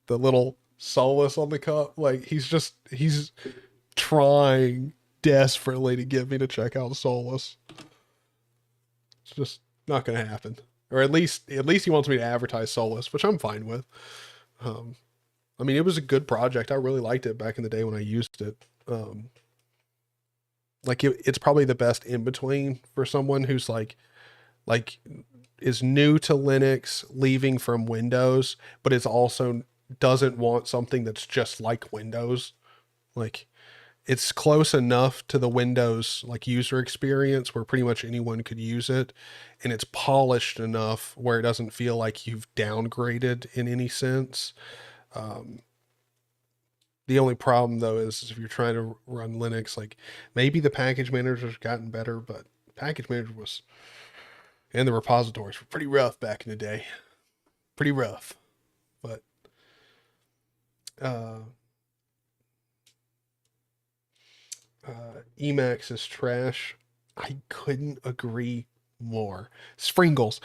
the little Solus on the cup, like he's trying desperately to get me to check out Solus. It's just not going to happen. Or at least he wants me to advertise Solus, which I'm fine with. I mean, it was a good project. I really liked it back in the day when I used it. Like it's probably the best in between for someone who's like is new to Linux, leaving from Windows, but is also doesn't want something that's just like Windows. Like it's close enough to the Windows like user experience where pretty much anyone could use it, and it's polished enough where it doesn't feel like you've downgraded in any sense. Um, the only problem though is if you're trying to run Linux, like maybe the package manager's gotten better, but package manager was and the repositories were pretty rough back in the day. Pretty rough. But uh, Emacs is trash. I couldn't agree more. Springles.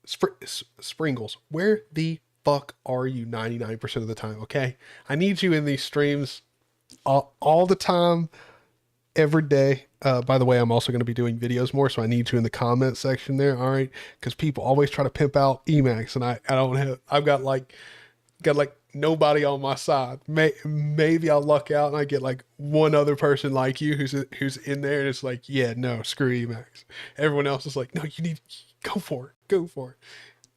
Springles. Where the fuck are you 99% of the time, okay? I need you in these streams all the time, every day. By the way, I'm also going to be doing videos more, so I need you in the comment section there, all right? Because people always try to pimp out Emacs, and I don't have. I've got like nobody on my side. Maybe I'll luck out and I get like one other person like you who's in there, and it's like, yeah, no, screw Emacs. Everyone else is like, no, you need go for it, go for it.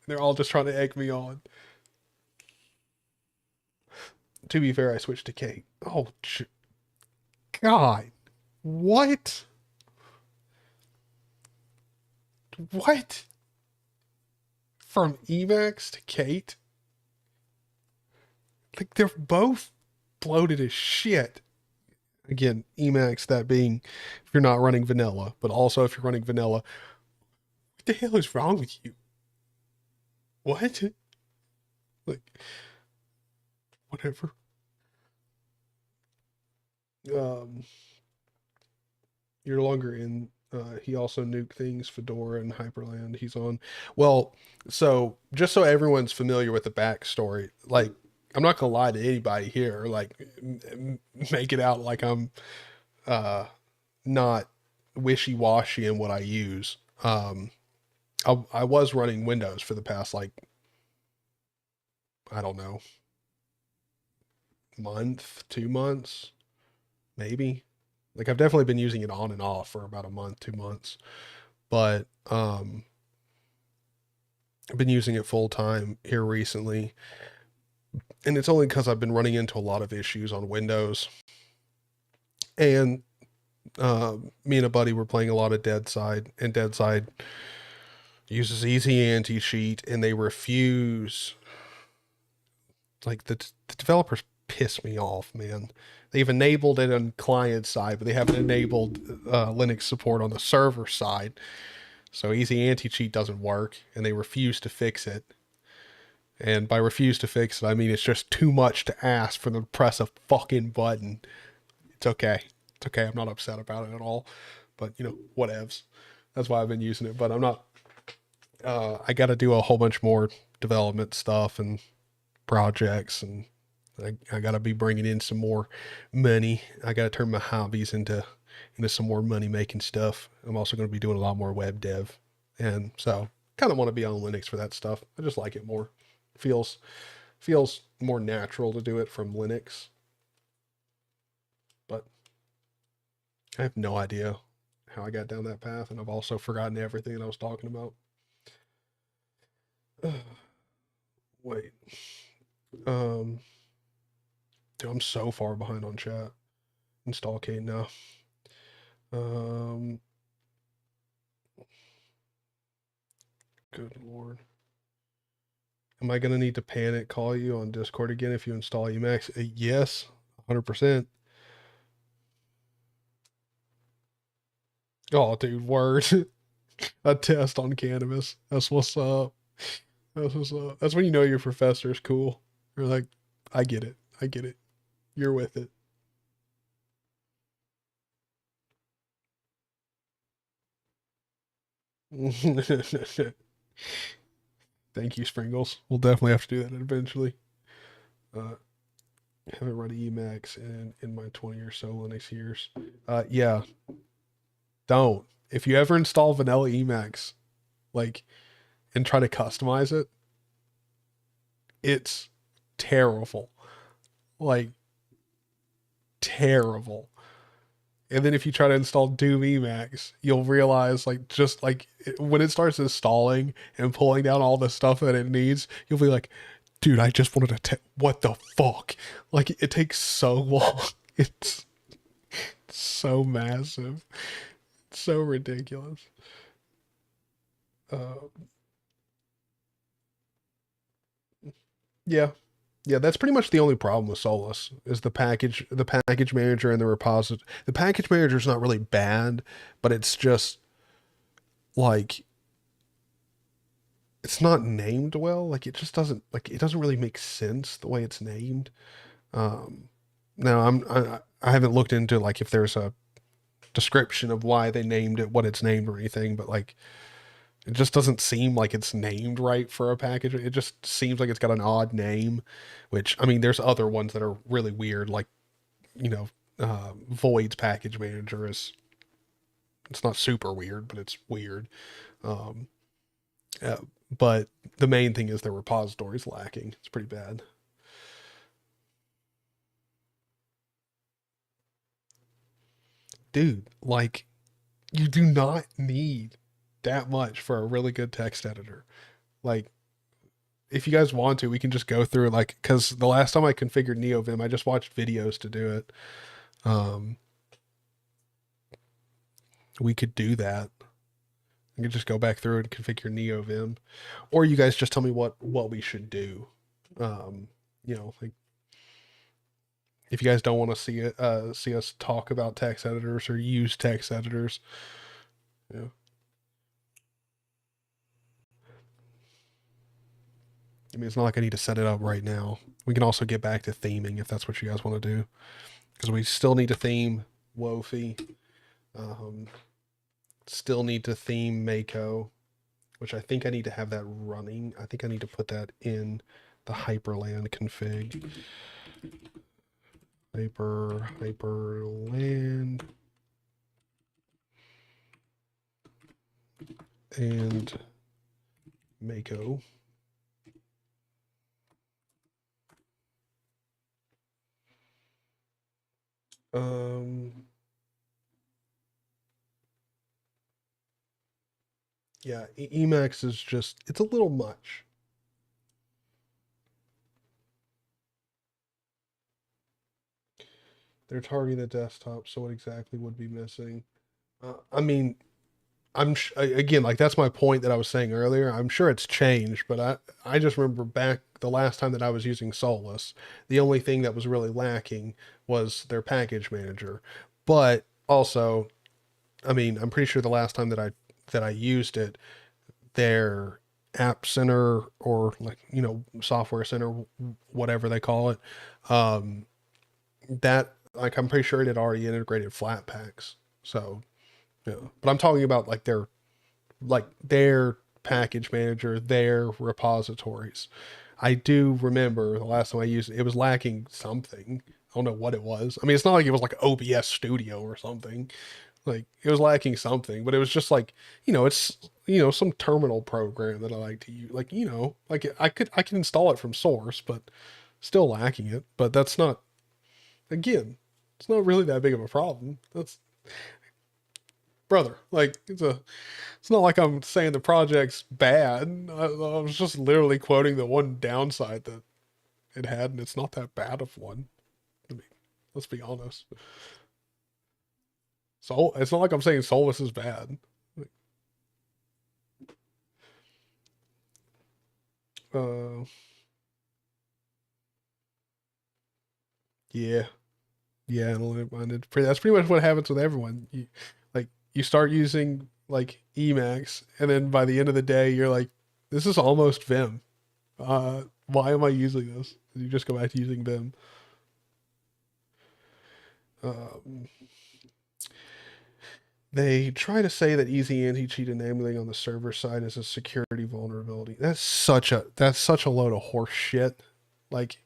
And they're all just trying to egg me on. To be fair, I switched to Kate. Oh, God. What? What? From Emacs to Kate? Like, they're both bloated as shit. Again, Emacs, that being if you're not running vanilla, but also if you're running vanilla, what the hell is wrong with you? What? Like, whatever. Um, you're no longer in. He also nuked things, Fedora and Hyprland. He's on. Well, so just so everyone's familiar with the backstory, like I'm not gonna lie to anybody here, like make it out like I'm not wishy-washy in what I use. I was running Windows for the past like I don't know month, 2 months, maybe. Like I've definitely been using it on and off for about a month, 2 months, but I've been using it full time here recently. And it's only because I've been running into a lot of issues on Windows. And me and a buddy were playing a lot of Deadside, and Deadside uses easy anti-cheat, and they refuse. Like the developers piss me off, man. They've enabled it on client side, but they haven't enabled Linux support on the server side. So easy anti-cheat doesn't work, and they refuse to fix it. And by refuse to fix it, I mean it's just too much to ask for them to press a fucking button. It's okay. It's okay. I'm not upset about it at all. But, you know, whatevs. That's why I've been using it. But I'm not. I got to do a whole bunch more development stuff and projects, and I got to be bringing in some more money. I got to turn my hobbies into some more money making stuff. I'm also going to be doing a lot more web dev, and so kind of want to be on Linux for that stuff. I just like it more. Feels more natural to do it from Linux. But I have no idea how I got down that path, and I've also forgotten everything that I was talking about. Wait. Dude, I'm so far behind on chat. Install Kate now. Good lord. Am I gonna need to panic call you on Discord again if you install Emacs? Yes, 100%. Oh, dude, word. A test on cannabis. That's what's up. That's what's up. That's when you know your professor's cool. You're like, I get it. I get it. You're with it. Thank you, Springles. We'll definitely have to do that eventually. Haven't run Emacs in my 20 or so Linux years. Yeah, don't. If you ever install vanilla Emacs, like, and try to customize it, it's terrible. Like, terrible. And then if you try to install Doom Emacs, you'll realize, like, just like when it starts installing and pulling down all the stuff that it needs, you'll be like, dude, I just wanted to what the fuck? Like, it takes so long. It's so massive. It's so ridiculous. Uh, yeah. Yeah, that's pretty much the only problem with Solus is the package manager and the repository. The package manager is not really bad, but it's just like it's not named well. Like it doesn't really make sense the way it's named. Now I haven't looked into like if there's a description of why they named it what it's named or anything, but like it just doesn't seem like it's named right for a package. It just seems like it's got an odd name, which I mean, there's other ones that are really weird, like you know, Void's package manager is it's not super weird, but it's weird. Um, uh, but the main thing is the repository's lacking. It's pretty bad. Dude, like you do not need that much for a really good text editor. Like if you guys want to, we can just go through like because the last time I configured NeoVim, I just watched videos to do it. Um, we could do that. I could just go back through and configure NeoVim, or you guys just tell me what we should do. You know, like if you guys don't want to see us talk about text editors or use text editors, yeah. I mean, it's not like I need to set it up right now. We can also get back to theming if that's what you guys want to do, because we still need to theme Wofi. Um, Still need to theme Mako, which I think I need to have that running. I think I need to put that in the Hyprland config. Hyprland and Mako. Yeah, Emacs is just, it's a little much. They're targeting the desktop, so what exactly would be missing? I mean, again, like that's my point that I was saying earlier. I'm sure it's changed, but I just remember back the last time that I was using Solus, the only thing that was really lacking was their package manager. But also, I mean, I'm pretty sure the last time that I used it, their app center or like, you know, software center, whatever they call it, um, that like I'm pretty sure it had already integrated flat packs. So, yeah. But I'm talking about like their package manager, their repositories. I do remember the last time I used it, it was lacking something. I don't know what it was. I mean, it's not like it was like OBS Studio or something. Like it was lacking something, but it was just like, you know, it's, you know, some terminal program that I like to use. Like, you know, like I can install it from source, but still lacking it. But that's not, again, it's not really that big of a problem. That's, brother, like it's not like I'm saying the project's bad. I was just literally quoting the one downside that it had, and it's not that bad of one. I mean, let's be honest. So it's not like I'm saying Solus is bad. Uh, yeah, yeah, and that's pretty much what happens with everyone. You start using like Emacs, and then by the end of the day, you're like, this is almost Vim. Why am I using this? You just go back to using Vim. Um, they try to say that easy anti-cheat enabling on the server side is a security vulnerability. That's such a load of horse shit. Like,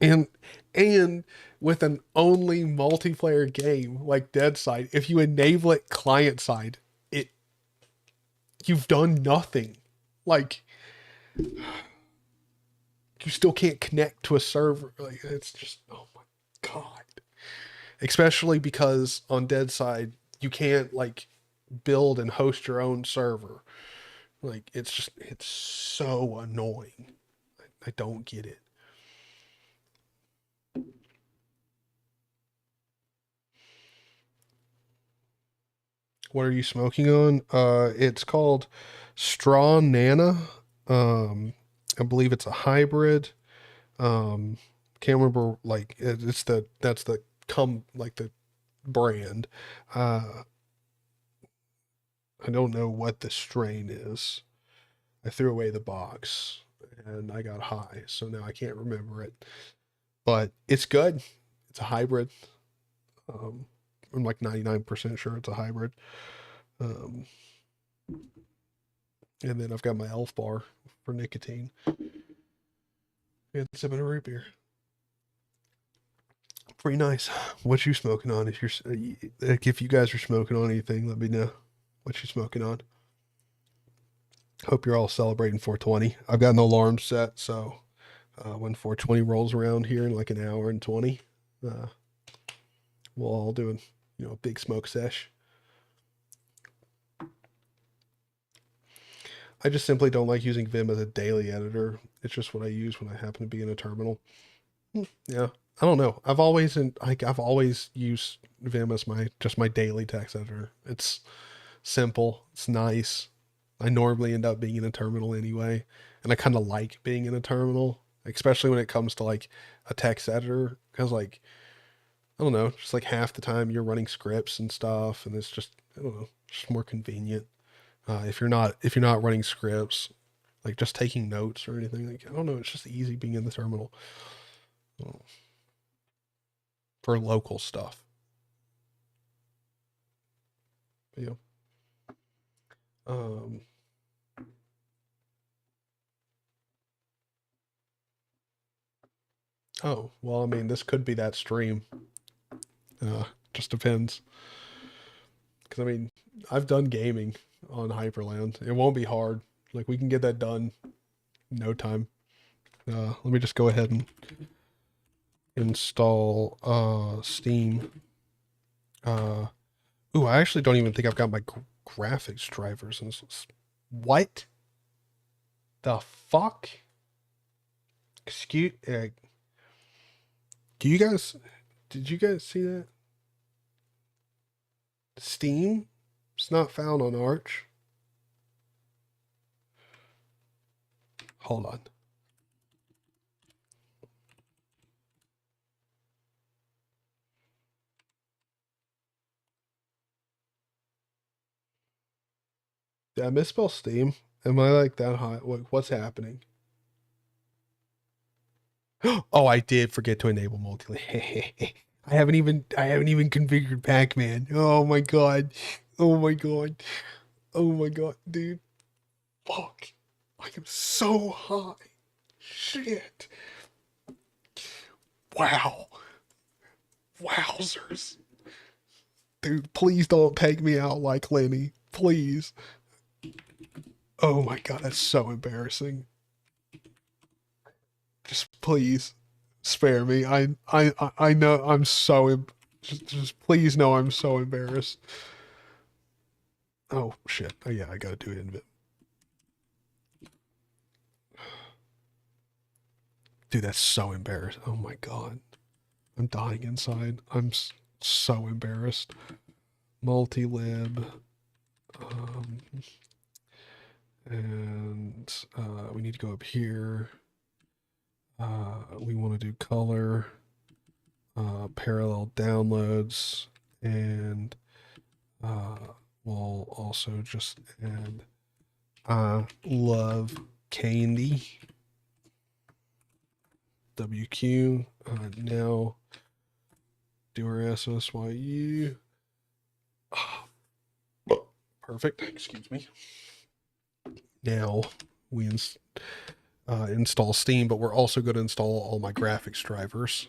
and and with an only multiplayer game like Dead Side, if you enable it client side, it you've done nothing. Like, you still can't connect to a server. Like, it's just, oh my god. Especially because on Dead Side you can't like build and host your own server. Like, it's so annoying. I don't get it. What are you smoking on? It's called Straw Nana. I believe it's a hybrid. Um, can't remember like it's the that's the come like the brand. I don't know what the strain is. I threw away the box and I got high, so now I can't remember it. But it's good. It's a hybrid. Um, I'm like 99% sure it's a hybrid. Um, and then I've got my Elf bar for nicotine and sipping a root beer. Pretty nice. What you smoking on? If you're like, if you guys are smoking on anything, let me know what you smoking on. Hope you're all celebrating 420. I've got an alarm set, so when 420 rolls around here in like an hour and 20, uh, we'll all do a big smoke sesh. I just simply don't like using Vim as a daily editor. It's just what I use when I happen to be in a terminal. Yeah, I don't know. I've always used Vim as my daily text editor. It's simple. It's nice. I normally end up being in a terminal anyway, and I kind of like being in a terminal, especially when it comes to like a text editor, because like I don't know, just like half the time you're running scripts and stuff, and it's just I don't know, just more convenient. If you're not running scripts, like just taking notes or anything, like I don't know, it's just easy being in the terminal for local stuff. But, yeah. Um, oh, well, I mean, this could be that stream. Just depends. Because, I mean, I've done gaming on Hyprland. It won't be hard. Like, we can get that done in no time. Let me just go ahead and install Steam. Ooh, I actually don't even think I've got my graphics drivers. What the fuck? Excuse, do you guys, did you guys see that? Steam? It's not found on Arch. Hold on. Did I misspell Steam? Am I like that hot? What's happening? Oh, I did forget to enable multi. I haven't even configured Pac-Man. Oh my god. Oh my god. Oh my god, dude. Fuck. I am so high. Shit. Wow. Wowzers. Dude, please don't take me out like Lenny. Please. Oh my god, that's so embarrassing. Just please spare me. I know I'm so just please know I'm so embarrassed. Oh shit. Oh yeah, I gotta do it in a bit. Dude, that's so embarrassing. Oh my god. I'm dying inside. I'm so embarrassed. Multi-lib. And we need to go up here. We want to do color, parallel downloads, and we'll also just add I love candy. WQ. Now do our SSYU. Perfect. Excuse me. Now we install Steam, but we're also going to install all my graphics drivers.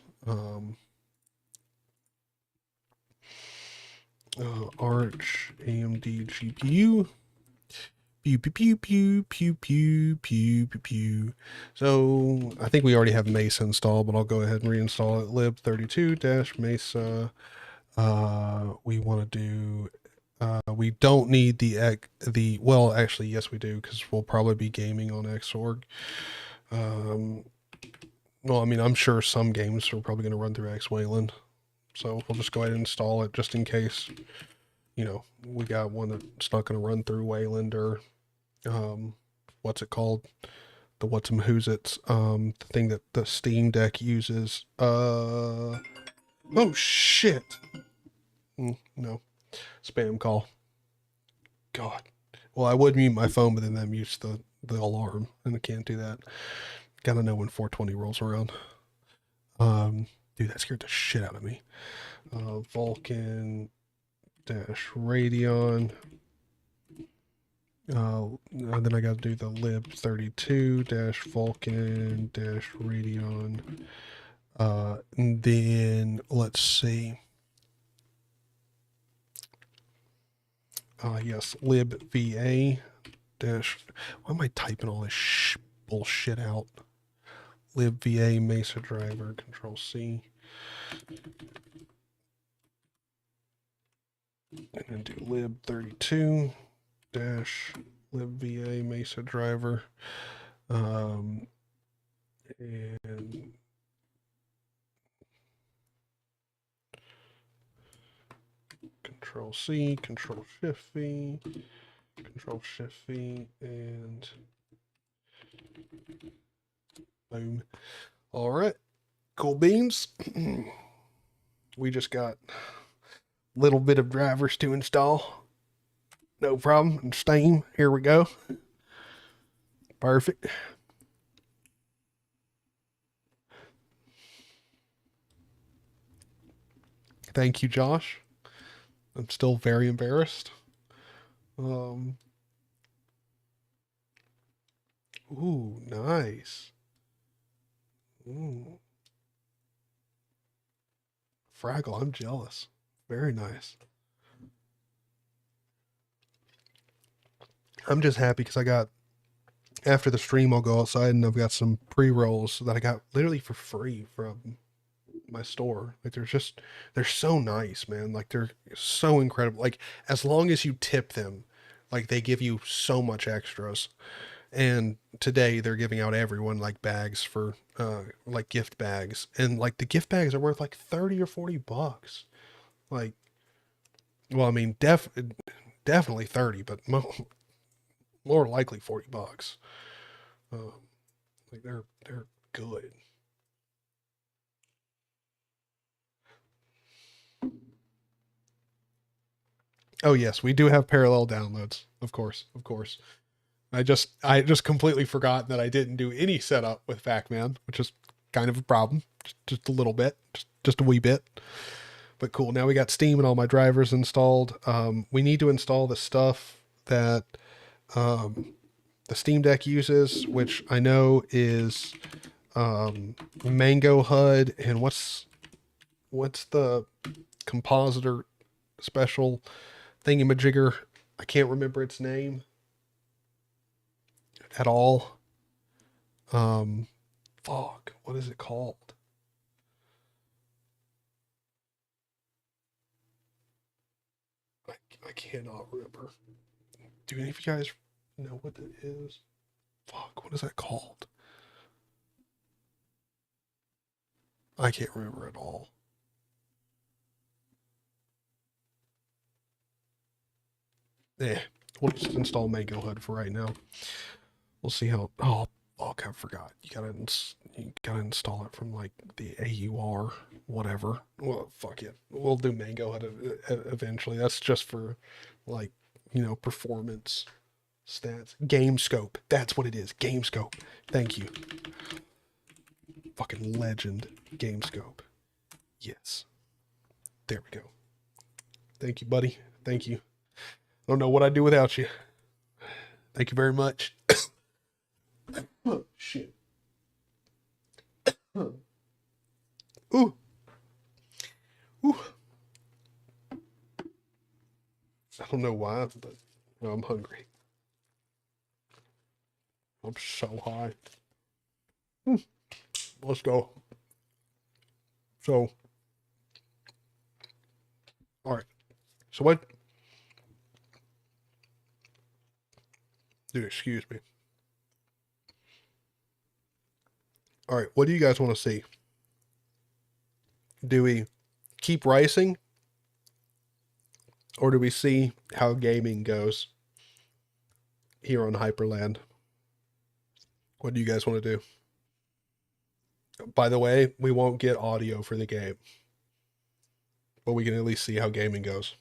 Arch AMD GPU. Pew pew pew pew pew pew pew pew pew. So I think we already have Mesa installed, but I'll go ahead and reinstall it. lib32-mesa. We want to do. We don't need the well, actually, yes, we do, because we'll probably be gaming on Xorg. Well, I mean, I'm sure some games are probably going to run through Wayland, so we'll just go ahead and install it just in case, you know, we got one that's not going to run through Wayland or, what's it called? The what's and who's it's, the thing that the Steam Deck uses. Oh shit. No, spam call. God. Well, I would mute my phone, but then that mutes the alarm, and I can't do that. Gotta know when 420 rolls around. Dude, that scared the shit out of me. Vulkan dash Radeon. Then I gotta do the lib32 dash Vulkan dash Radeon. And then let's see. Yes, libva dash. Why am I typing all this bullshit out? libva Mesa driver, Control C. And then do lib32 dash libva Mesa driver. And Control C, Control Shift V, Control Shift V, and boom. All right, cool beans. We just got a little bit of drivers to install. No problem. And Steam, here we go. Perfect. Thank you, Josh. I'm still very embarrassed. Ooh, nice. Ooh. Fraggle, I'm jealous. Very nice. I'm just happy because I got, after the stream, I'll go outside and I've got some pre-rolls that I got literally for free from my store. Like they're so nice, man. Like they're so incredible. Like as long as you tip them, like they give you so much extras. And today they're giving out everyone like bags for like gift bags, and like the gift bags are worth like 30 or 40 bucks. Like, well, I mean, definitely 30, but more likely 40 bucks. Um, like they're good. Oh yes, we do have parallel downloads, of course, of course. I just completely forgot that I didn't do any setup with Facman, which is kind of a problem, just a little bit, just a wee bit. But cool. Now we got Steam and all my drivers installed. We need to install the stuff that um, the Steam Deck uses, which I know is Mango HUD, and what's the compositor special thingamajigger? I can't remember its name at all. Um, fuck, what is it called? I, I cannot remember. Do any of you guys know what that is? Fuck, what is that called? I can't remember at all. Eh, we'll just install Mango HUD for right now. We'll see how. Oh, fuck, I forgot. You gotta install it from like the AUR, whatever. Well, fuck it. We'll do Mango HUD eventually. That's just for like, performance stats. Game scope. That's what it is. Game scope. Thank you. Fucking legend. Game scope. Yes. There we go. Thank you, buddy. Thank you. I don't know what I'd do without you. Thank you very much. Oh, shit. Ooh. Ooh. I don't know why, but I'm hungry. I'm so high. Let's go. So, all right. So what? Dude, excuse me. All right. What do you guys want to see? Do we keep racing? Or do we see how gaming goes here on Hyprland? What do you guys want to do? By the way, we won't get audio for the game, but we can at least see how gaming goes.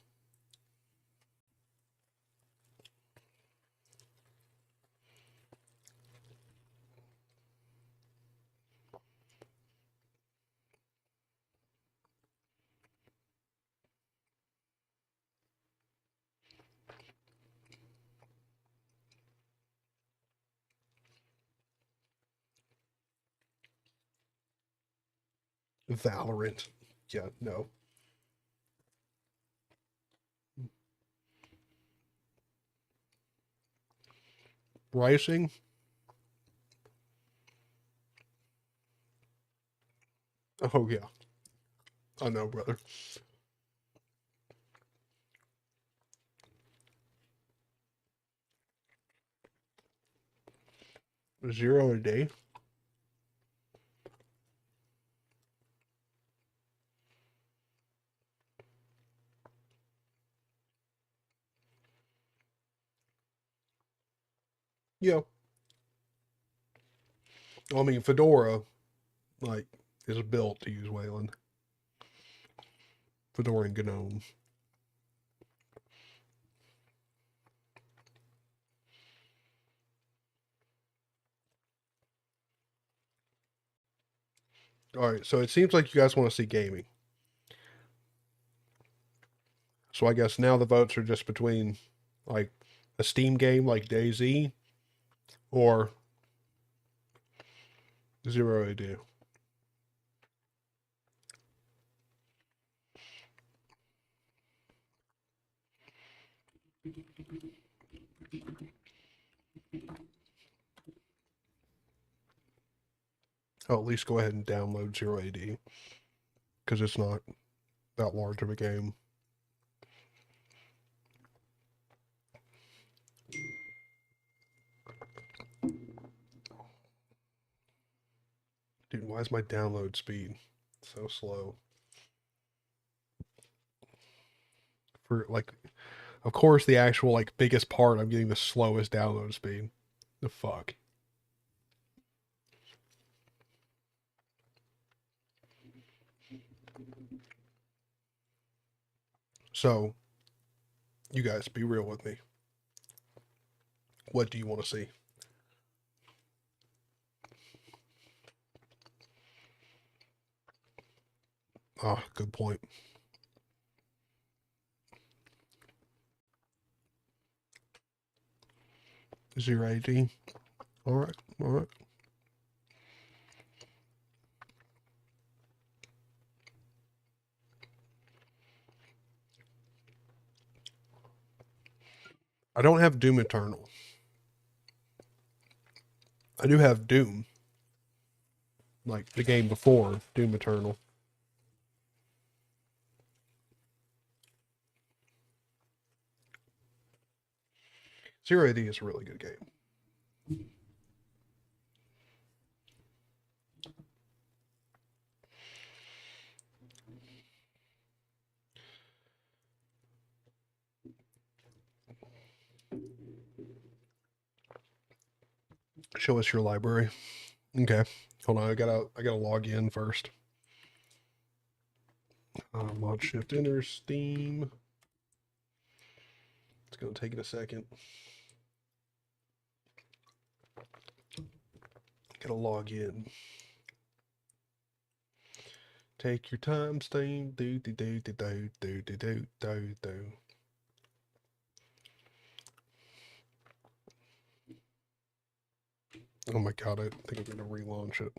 Valorant. Yeah, no. Racing? Oh, yeah. I know, brother. Zero a day? Yeah. Well, I mean, Fedora, like, is built to use Wayland. Fedora and GNOME. All right, so it seems like you guys want to see gaming. So I guess now the votes are just between, like, a Steam game like DayZ or Zero AD. I'll at least go ahead and download Zero AD because it's not that large of a game. Dude, why is my download speed so slow? For like, of course, the actual like biggest part, I'm getting the slowest download speed. The fuck. So, you guys, be real with me. What do you want to see? Ah, good point. Zero AD. All right, all right. I don't have Doom Eternal. I do have Doom, like the game before Doom Eternal. Zero AD is a really good game. Show us your library. Okay, hold on. I gotta log in first. Mod Shift Enter Steam. It's gonna take it a second. Gotta log in. Take your time, Steam. Do do do do do do do do do do. Oh my god! I think I'm gonna relaunch it.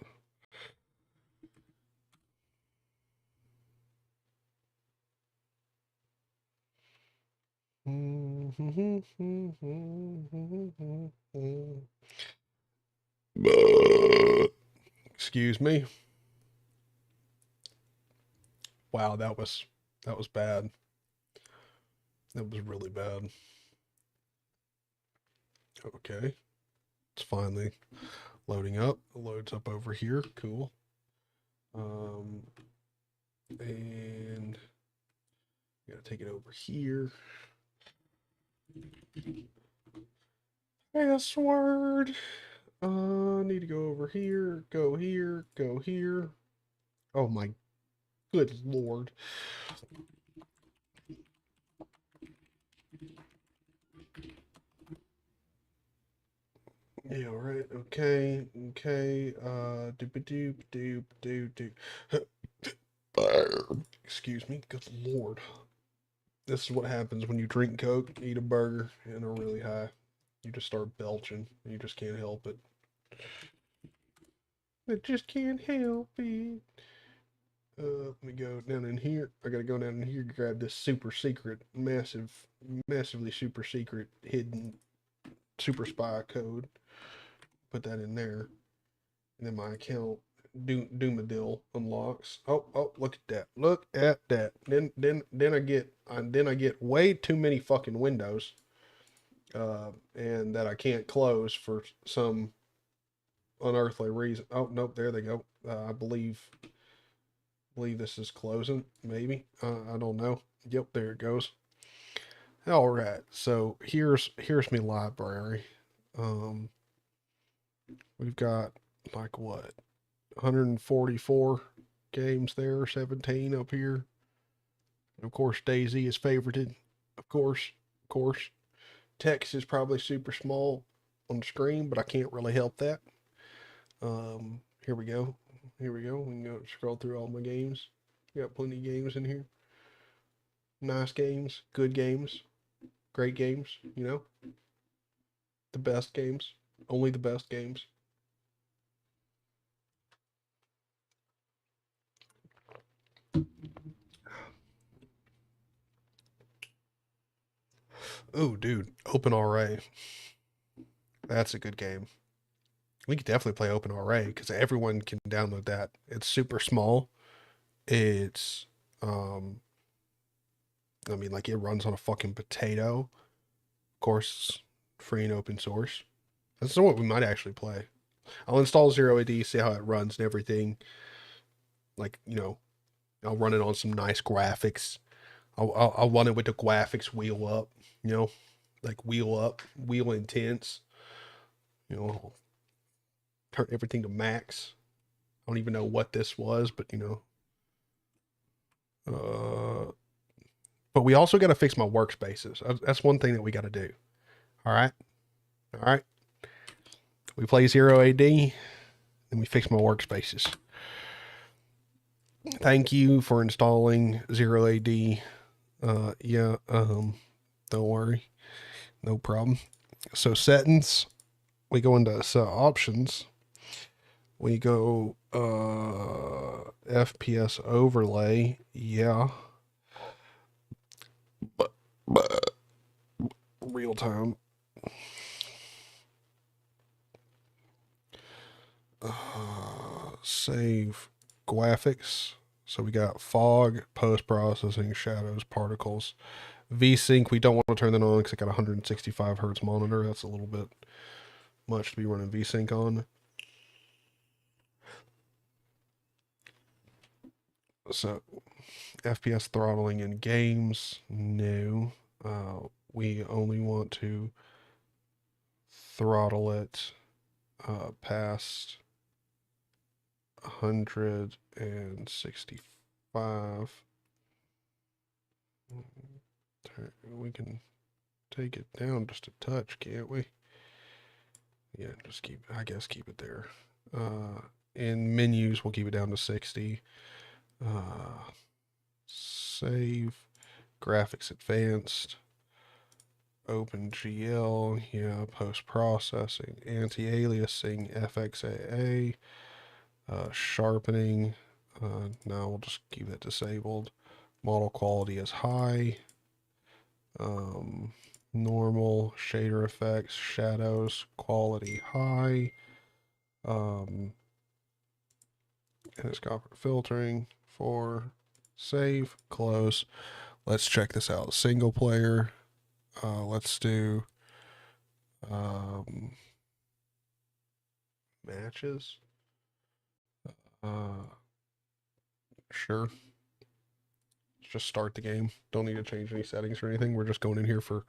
Excuse me. Wow, that was bad. That was really bad. Okay. It's finally loading up. It loads up over here. Cool. And gotta take it over here. Password. Need to go over here. Go here. Go here. Oh my good lord. Yeah, right. Okay. Okay. Doop doop doop doop. Excuse me. Good lord. This is what happens when you drink Coke, eat a burger, and are really high. You just start belching. You just can't help it. I just can't help it. Let me go down in here. I gotta go down in here, grab this super secret, massively super secret, hidden super spy code. Put that in there. And then my account, Doomadil, unlocks. Oh, look at that. Look at that. Then I get way too many fucking windows. And that I can't close for some unearthly reason. Oh, nope, there they go. I believe this is closing, maybe. I don't know. Yep, there it goes. All right, so here's my library. We've got like what, 144 games there, 17 up here. And of course, Daisy is favorited. Of course. Text is probably super small on the screen, but I can't really help that. Here we go. We can go scroll through all my games. Got plenty of games in here. Nice games, good games, great games, you know? The best games. Only the best games. Oh, dude, OpenRA. That's a good game. We could definitely play OpenRA because everyone can download that. It's super small. It's I mean, like, it runs on a fucking potato. Of course, free and open source. That's what we might actually play. I'll install Zero AD, see how it runs and everything. Like, you know, I'll run it on some nice graphics. I'll run it with the graphics wheel up, you know, like wheel up, wheel intense. You know, turn everything to max. I don't even know what this was, but you know. But we also got to fix my workspaces. That's one thing that we got to do. All right. All right. We play Zero AD and we fix my workspaces. Thank you for installing Zero AD. Yeah, don't worry. No problem. So settings, we go into options. We go FPS overlay. Yeah. But real time. Save graphics. So we got fog, post processing, shadows, particles. VSync, we don't want to turn that on because I got a 165 hertz monitor. That's a little bit much to be running VSync on. So FPS throttling in games, no. We only want to throttle it past 165. We can take it down just a touch, can't we? Yeah, just keep, I guess, keep it there. In menus, we'll keep it down to 60. Save, graphics advanced, OpenGL, yeah, post-processing, anti-aliasing, FXAA, sharpening, now we'll just keep that disabled. Model quality is high. Normal, shader effects, shadows, quality high. And it's got filtering for save, close. Let's check this out. Single player. Let's do matches. Sure. Just start the game. Don't need to change any settings or anything. We're just going in here for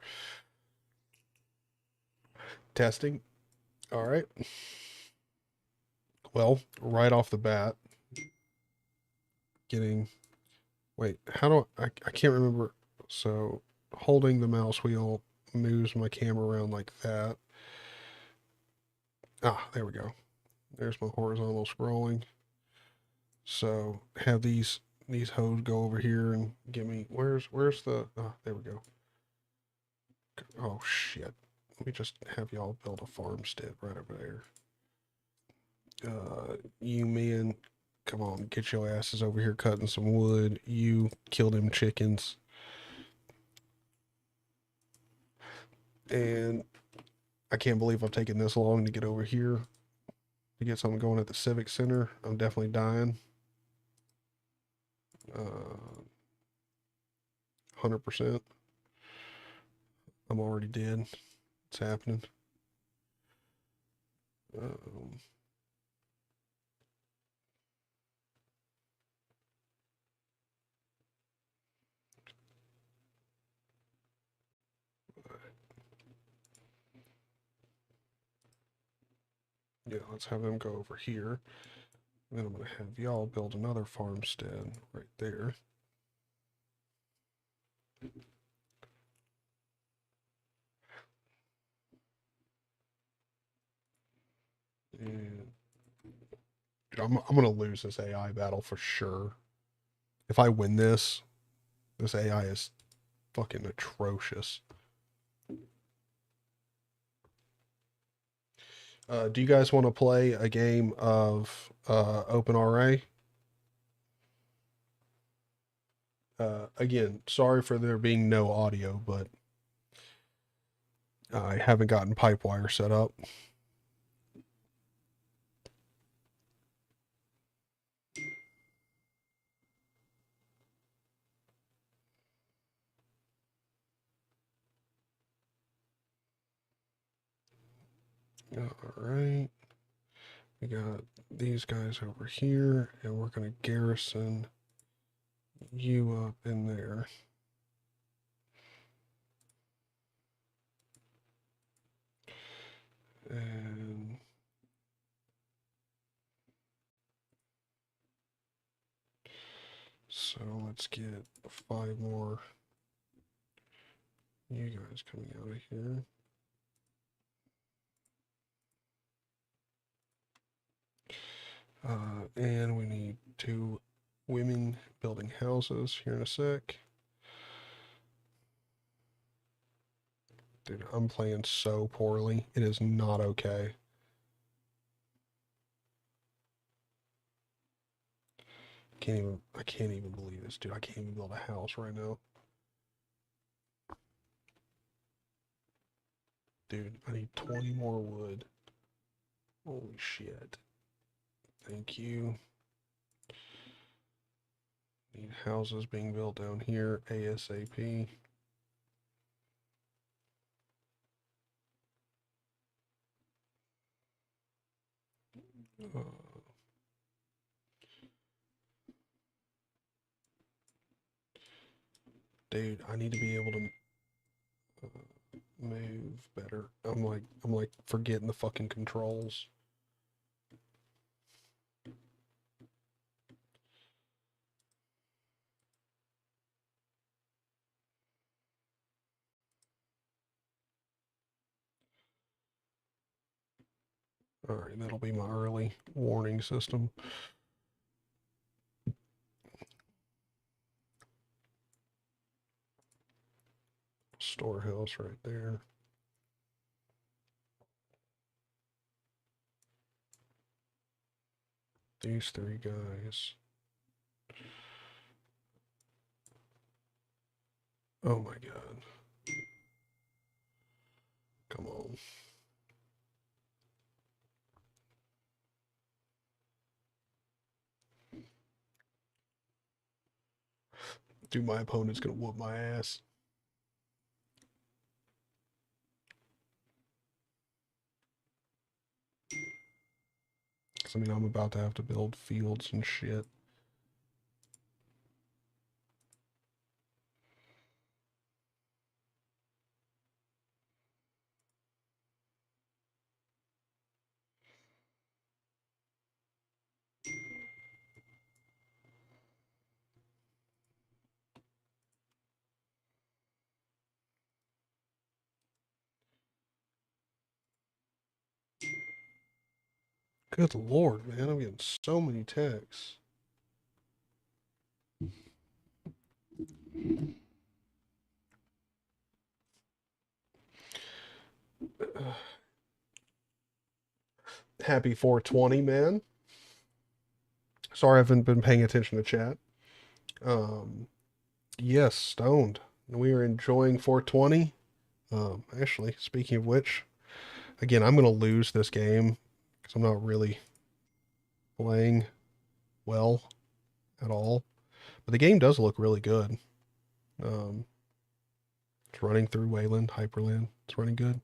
testing. All right. Well, right off the bat, getting, wait, how do I can't remember. So holding the mouse wheel moves my camera around like that. Ah, there we go. There's my horizontal scrolling. So have these hoes go over here and give me, where's the, there we go. Oh shit. Let me just have y'all build a farmstead right over there. You men, come on, get your asses over here cutting some wood. You kill them chickens. And I can't believe I've taken this long to get over here to get something going at the Civic Center. I'm definitely dying. 100%. I'm already dead. It's happening. Yeah, let's have them go over here. And then I'm going to have y'all build another farmstead right there. And dude, I'm going to lose this AI battle for sure. If I win this AI is fucking atrocious. Do you guys want to play a game of OpenRA? Again, sorry for there being no audio, but I haven't gotten Pipewire set up. All right. We got these guys over here, and we're going to garrison you up in there. And so let's get 5 more you guys coming out of here. And we need 2 women building houses here in a sec. Dude, I'm playing so poorly. It is not okay. I can't even believe this, dude. I can't even build a house right now. Dude, I need 20 more wood. Holy shit. Thank you. Need houses being built down here ASAP. Dude, I need to be able to move better. I'm like forgetting the fucking controls. All right, that'll be my early warning system. Storehouse right there. These 3 guys. Oh my god. Come on. Dude, my opponent's gonna whoop my ass. I mean, I'm about to have to build fields and shit. Good lord, man, I'm getting so many texts. Happy 420, man. Sorry I haven't been paying attention to chat. Yes, stoned. We are enjoying 420. Actually, speaking of which, again, I'm going to lose this game because I'm not really playing well at all. But the game does look really good. It's running through Wayland, Hyprland. It's running good.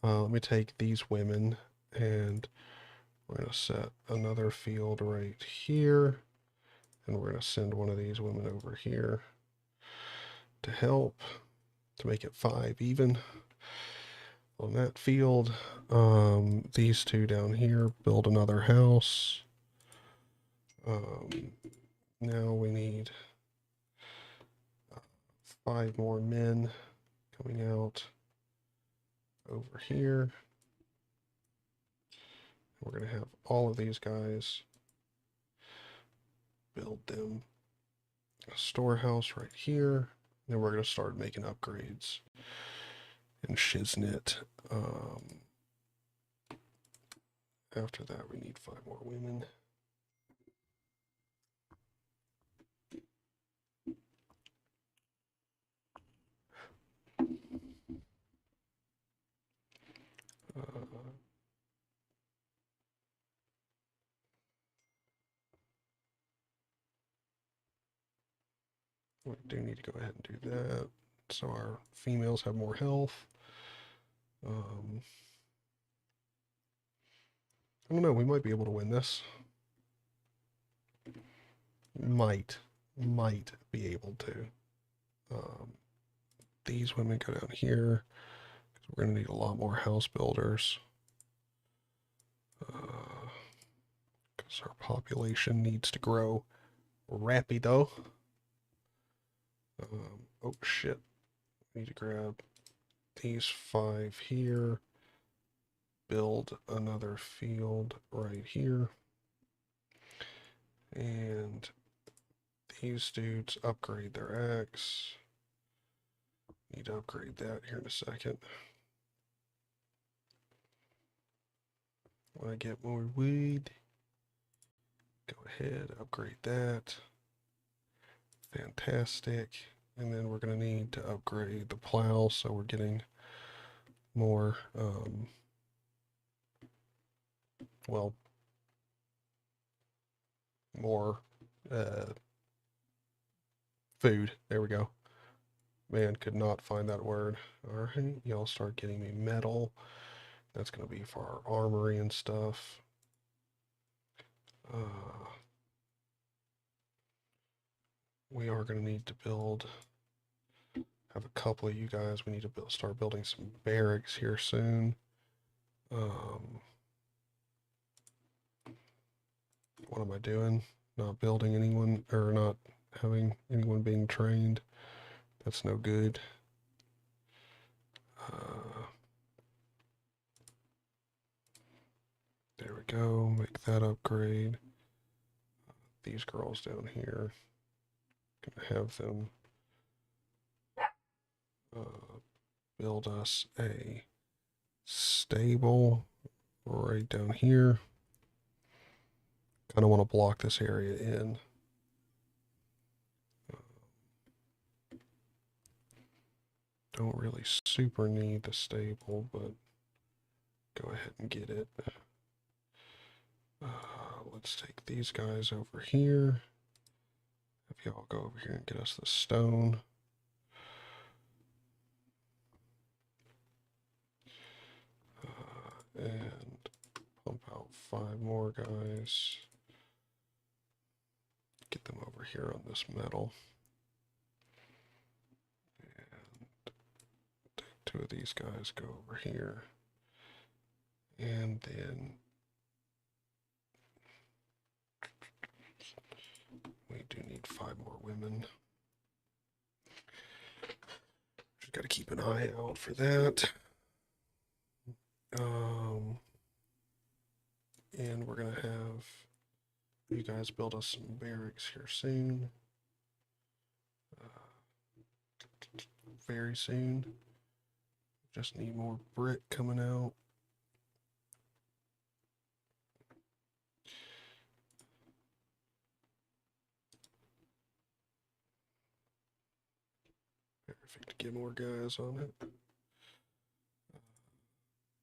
Let me take these women and we're going to set another field right here. And we're going to send one of these women over here to help to make it 5 even on that field. These 2 down here build another house. Now we need 5 more men coming out over here. We're going to have all of these guys build them a storehouse right here. Then we're going to start making upgrades and shiznit. After that, we need 5 more women. We do need to go ahead and do that so our females have more health. I don't know, we might be able to win this. Might be able to. These women go down here. We're going to need a lot more house builders. Because our population needs to grow rapido. Oh shit. Need to grab these 5 here. Build another field right here. And these dudes upgrade their axe. Need to upgrade that here in a second. When I get more wood, go ahead, upgrade that. Fantastic. And then we're going to need to upgrade the plow, so we're getting more, well, more food. There we go. Man, could not find that word. All right, y'all start getting me metal. That's going to be for our armory and stuff. We are going to need to build, have a couple of you guys. We need to start building some barracks here soon. What am I doing? Not building anyone, or not having anyone being trained. That's no good. There we go. Make that upgrade. These girls down here, gonna have them build us a stable right down here. Kind of want to block this area in. Don't really super need the stable, but go ahead and get it. Let's take these guys over here. Have y'all go over here and get us the stone. And pump out 5 more guys. Get them over here on this metal. And take 2 of these guys, go over here. And then we do need 5 more women. Just got to keep an eye out for that. And we're going to have you guys build us some barracks here soon. Very soon. Just need more brick coming out. Perfect. Get more guys on it.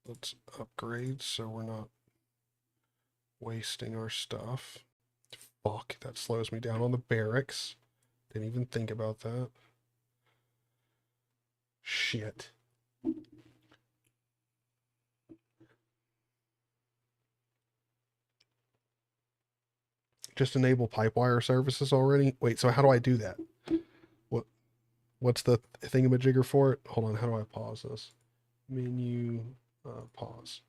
Let's upgrade so we're not wasting our stuff. Fuck, that slows me down on the barracks. Didn't even think about that. Shit. Just enable pipewire services already? Wait, so how do I do that? What's the thingamajigger for it? Hold on, how do I pause this? Menu, pause.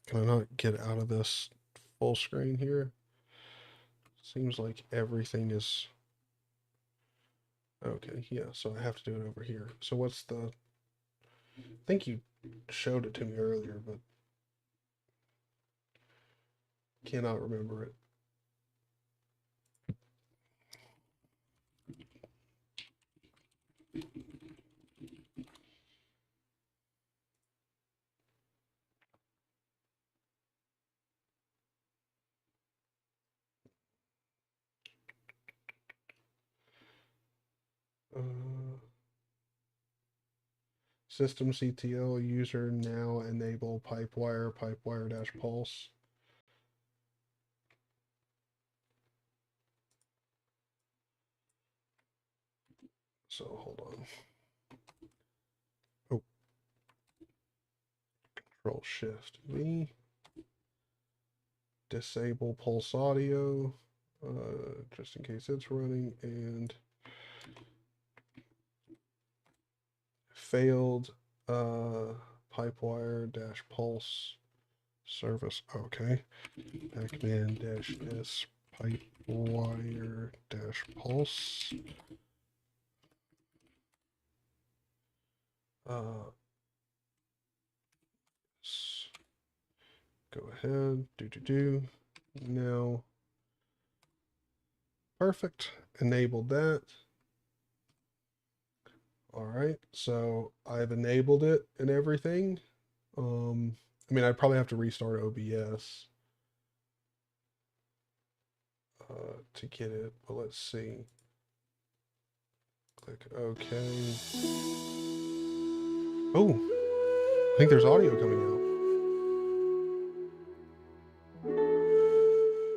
Can I not get out of this full screen here? Seems like everything is... Okay, yeah, so I have to do it over here. So what's the... I think you showed it to me earlier, but cannot remember it. System CTL user now enable pipewire pulse. So hold on. Oh, Control Shift V. Disable pulse audio, just in case it's running, and failed pipewire dash pulse service. Okay. Pacman dash S pipewire dash pulse. Go ahead. Do. Now. Perfect. Enabled that. All right. So I've enabled it and everything. I mean, I'd probably have to restart OBS to get it, but let's see. Click OK. Oh, I think there's audio coming out.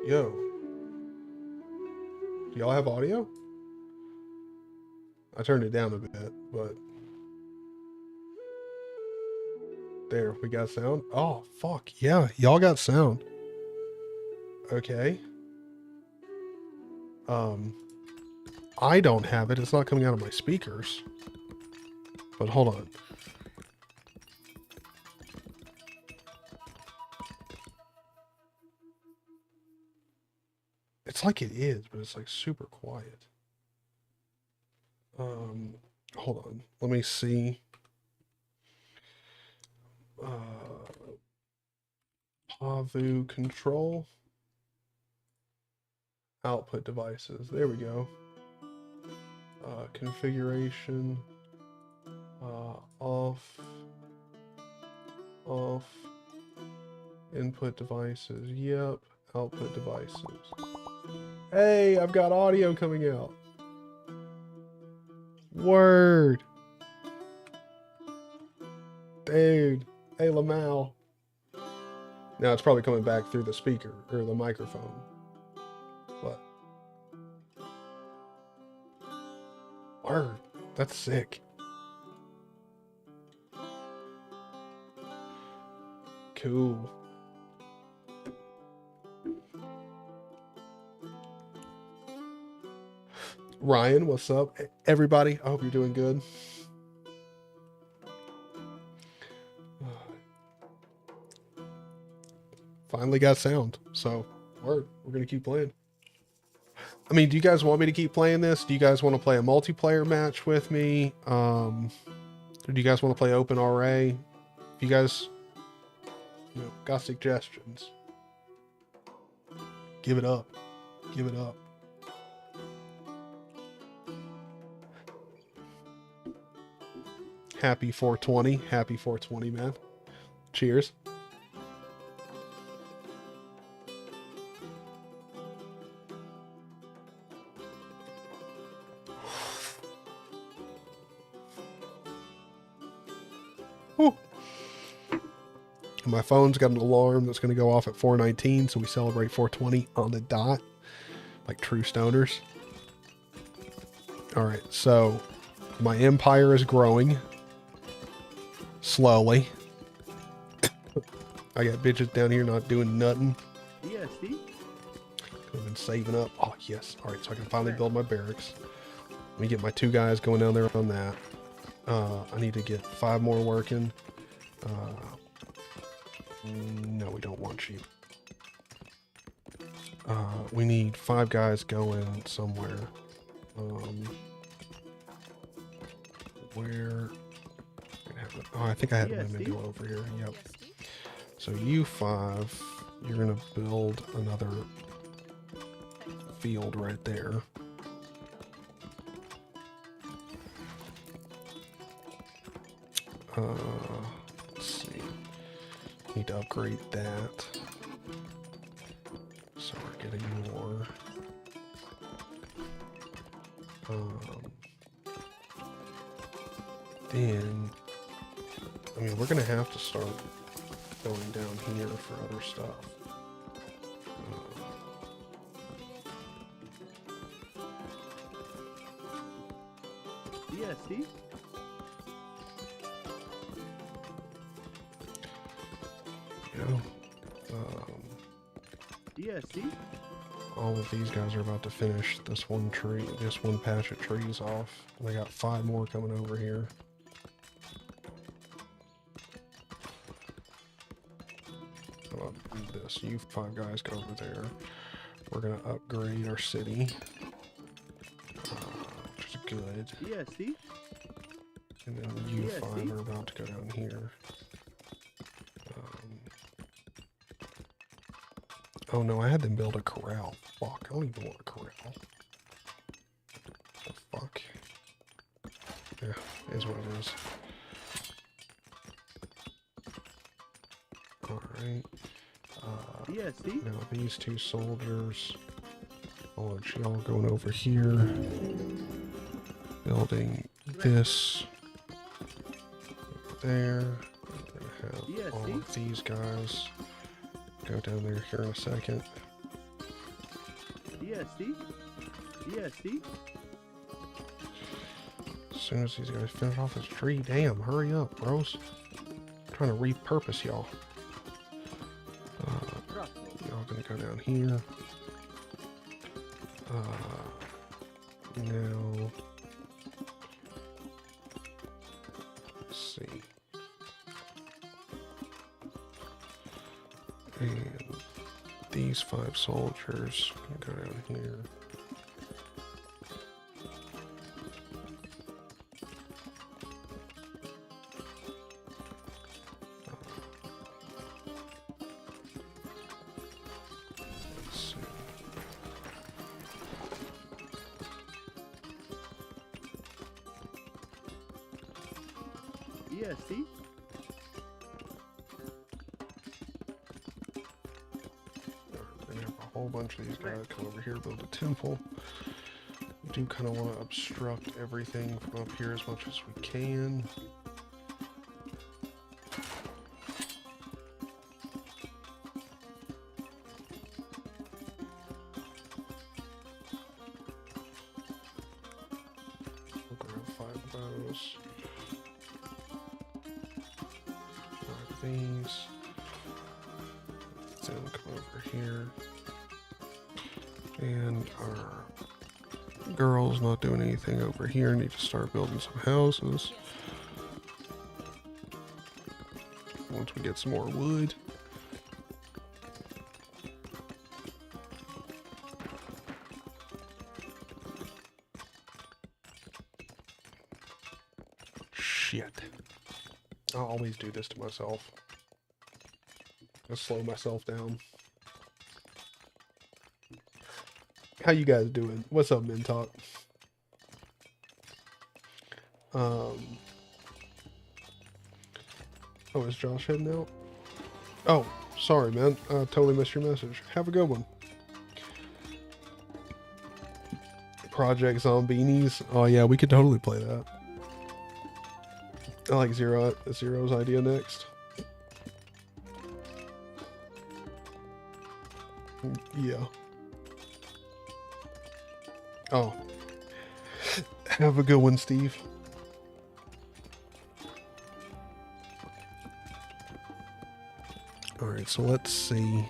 Yo. Do y'all have audio? I turned it down a bit, but there, we got sound. Oh, fuck. Yeah, y'all got sound. Okay. I don't have it. It's not coming out of my speakers. But hold on. It's like it is, but it's like super quiet. Hold on. Let me see. Pavu control. Output devices. There we go. Configuration. Off. Input devices. Yep. Output devices. Hey, I've got audio coming out. Word. Dude. Hey, Lamau. Now it's probably coming back through the speaker or the microphone. What? Word. That's sick. Cool. Ryan, what's up? Everybody, I hope you're doing good. Finally got sound, so we're gonna keep playing. I mean, do you guys want me to keep playing this? Do you guys want to play a multiplayer match with me? Or do you guys want to play open RA? If you guys got suggestions, give it up. Give it up. Happy 420. Happy 420, man. Cheers. Whew. My phone's got an alarm that's going to go off at 4:19, so we celebrate 420 on the dot, like true stoners. All right, so my empire is growing slowly. I got bitches down here not doing nothing. Yeah, see? I've been saving up. Oh, yes. All right, so I can finally build my barracks. Let me get my 2 guys going down there on that. I need to get 5 more working. No, we don't want sheep. We need 5 guys going somewhere. Where? Oh, I think I had women go over here. Yep. So you 5, you're gonna build another field right there. Let's see. Need to upgrade that. So we're getting more. Then, I mean, we're gonna have to start going down here for other stuff. ESC. Yeah. ESC. All of these guys are about to finish this one tree, this one patch of trees off. They got 5 more coming over here. How about this? You 5 guys go over there. We're gonna upgrade our city, which is good. ESC. And then you 5 are about to go down here. Oh no, I had them build a corral. Fuck, I don't even want a corral. The fuck? Yeah, is what it is. Alright. ESC. Now these 2 soldiers. I want you all going over here. Building this. There. I'm gonna have all of these guys go down there here in a second. ESC. ESC. As soon as these guys finish off this tree, damn, hurry up, bros. I'm trying to repurpose y'all. Y'all gonna go down here. Now, let's see. And these 5 soldiers can go down here. Let's see. ESC. Whole bunch of these guys come over here, build a temple. We do kind of want to obstruct everything from up here as much as we can. We'll grab 5 of those. 5 of these. Then come over here. And our girls not doing anything over here need to start building some houses. Once we get some more wood. Shit. I always do this to myself. I slow myself down. How you guys doing? What's up, Men Talk? Oh, is Josh heading out? Oh, sorry, man. I totally missed your message. Have a good one. Project Zombinis. Oh yeah, we could totally play that. I like Zero's idea next. Yeah. Oh. Have a good one, Steve. Alright, so let's see.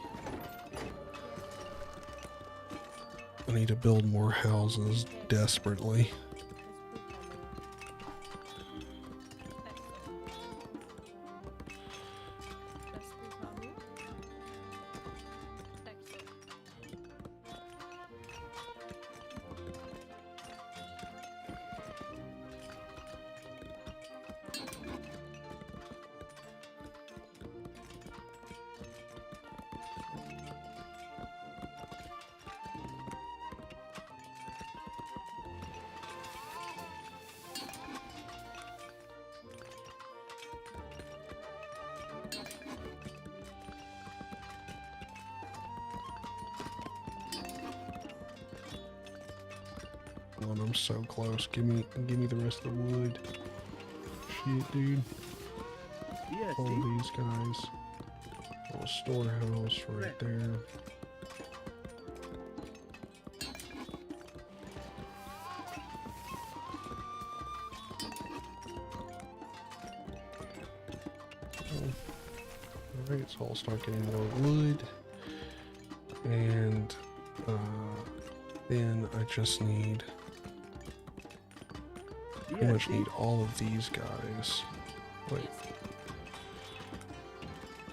I need to build more houses desperately. I'm so close. Give me the rest of the wood. Shit, dude. Yes, all these guys. Little storehouse right there. Alright, so I'll start getting more wood. And then I just need pretty much need all of these guys. Wait.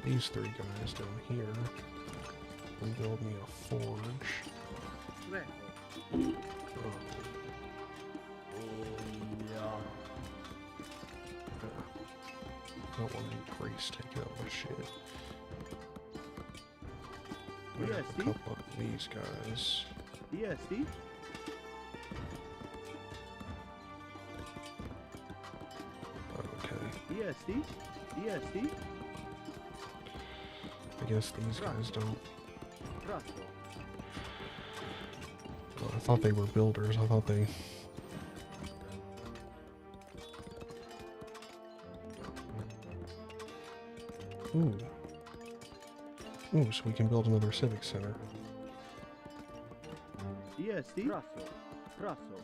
These three guys down here. And build me a forge. I don't want any priests taking out my shit. I have a couple of these guys. ESD. Okay. ESD. ESD. I guess these guys don't. Raso. Well, I thought they were builders. I thought they. Ooh. Ooh, so we can build another civic center. ESD. Raso. Raso.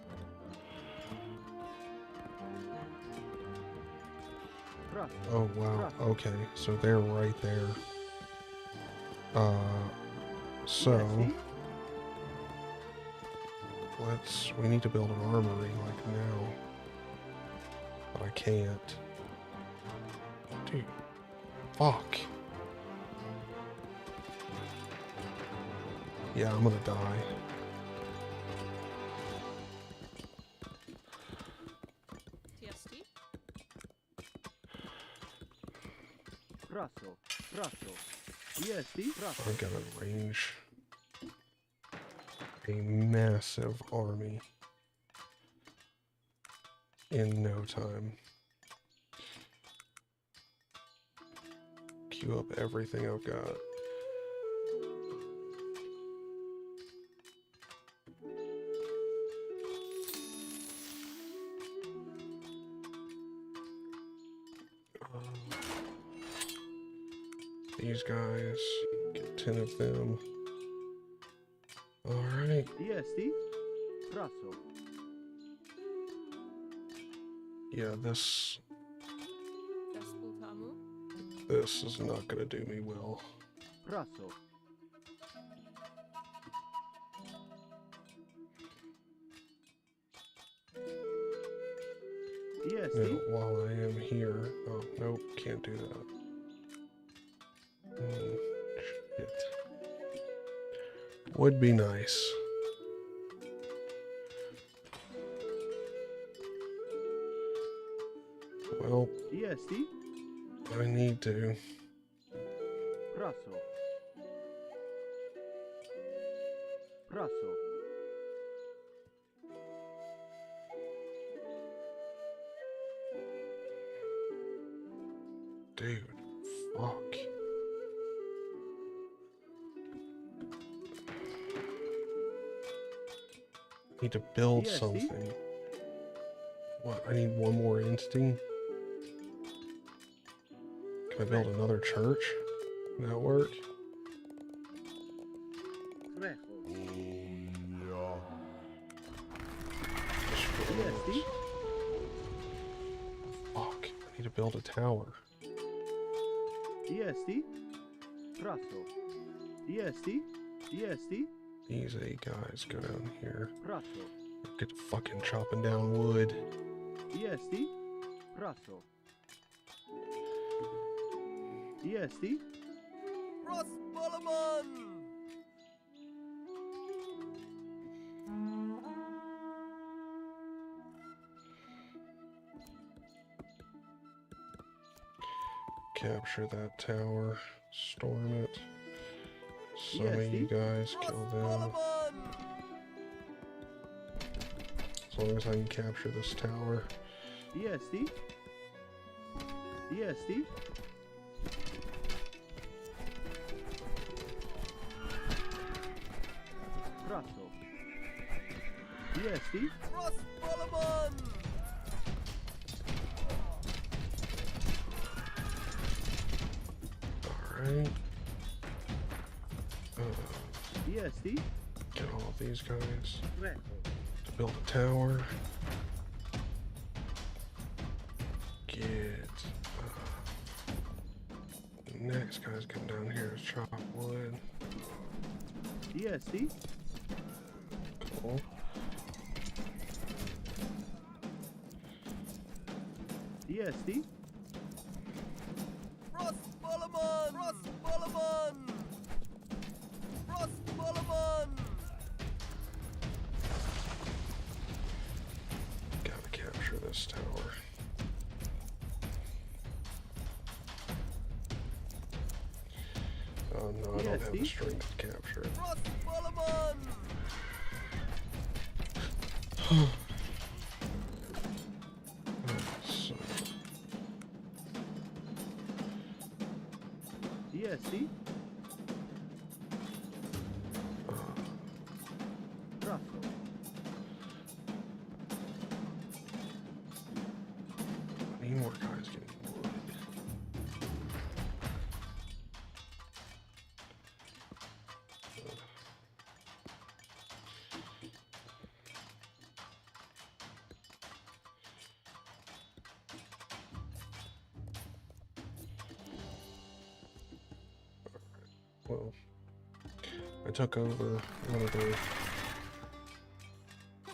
Raso. Oh wow. Okay, so they're right there. So we need to build an armory like now. But I can't. Dude. Fuck. Yeah, I'm gonna die. TSD? Raso. Raso. ESD. Raso. I gotta arrange a massive army in no time. Queue up everything I've got. These guys, get 10 of them. Alright. ESD. Raso. Yeah, this is not gonna do me well. Raso. ESD. Now, while I am here, oh, nope, can't do that. Shit. Would be nice. Well, ESD. I need to. Raso. Raso. Dude, fuck. Need to build ESD? something. What? I need one more entity? Can I build another church? Can that work? ESD. Fuck. I need to build a tower. ESD. Raso. ESD. ESD. These 8 guys go down here. Raso. Get to fucking chopping down wood. ESD. Raso. ESD. Capture that tower. Storm it. Some of you guys kill them. As long as I can capture this tower. ESD. ESD. Raso. ESD. Alright. ESD. Get all of these guys to build a tower. Get Next guy's getting down here to chop wood. EST? Cool. EST? Frost Bollerman! Frost Bollerman! Frost Bollerman! Gotta capture this tower. Oh no, I don't have the strength to capture it. Frost Bollerman! So, EST? Brasso. I need more guys getting wood. Well, I took over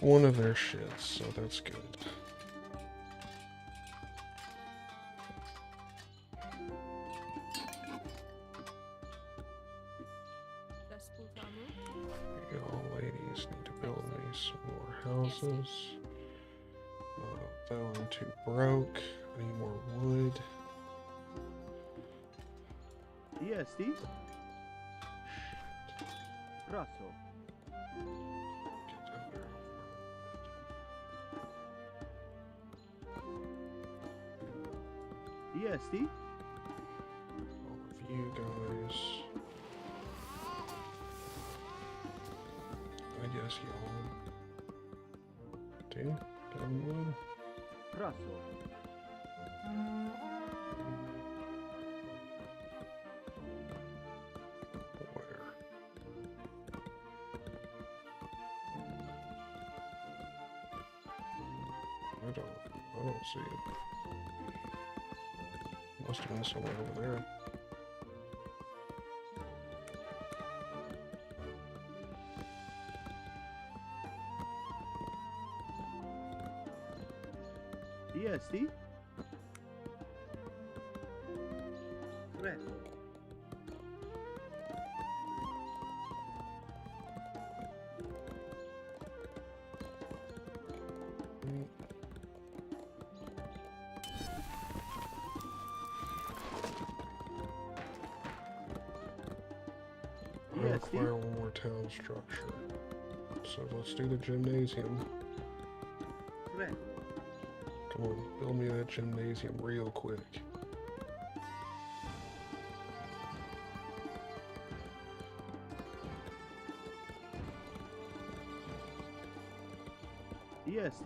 one of their shits, so that's good. Y'all ladies need to build me some more houses. Fell into broke. I need more wood. EST? Brasso. Get down there. EST? All of you guys. I guess y'all do down wood. Brasso. Where? I don't see it. Must have been somewhere over there. EST? Freddo. Mm. I require one more town structure. So let's do the gymnasium. Freddo. Come on, build me that gymnasium real quick. EST?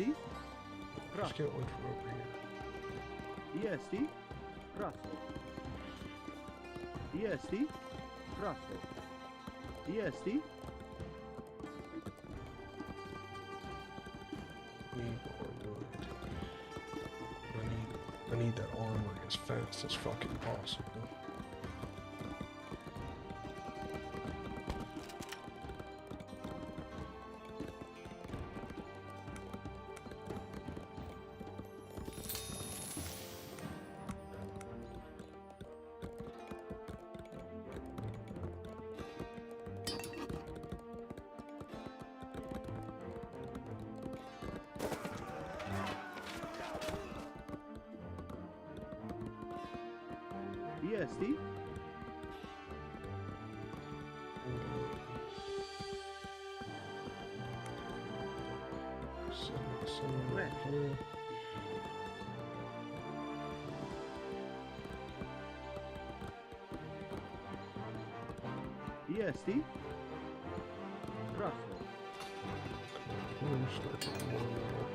Just Brasso. get one from over here. EST? Brasso. EST? Brasso. EST? Need more wood. I need that armory as fast as fucking possible. EST? Right here. EST? Brasso. Start getting more wood.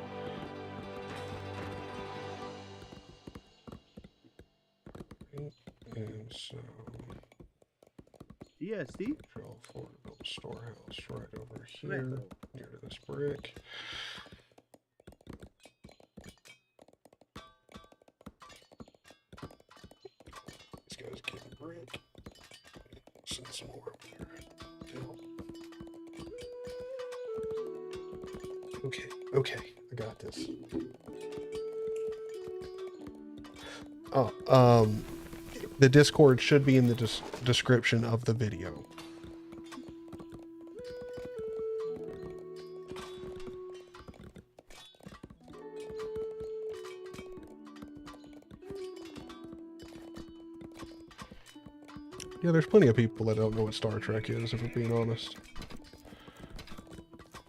And so, EST? draw forward to build a storehouse right over here, Freddo. near to this brick. These guys getting brick. Okay, okay, I got this. Oh, the Discord should be in the description of the video. Yeah, there's plenty of people that don't know what Star Trek is, if we're being honest.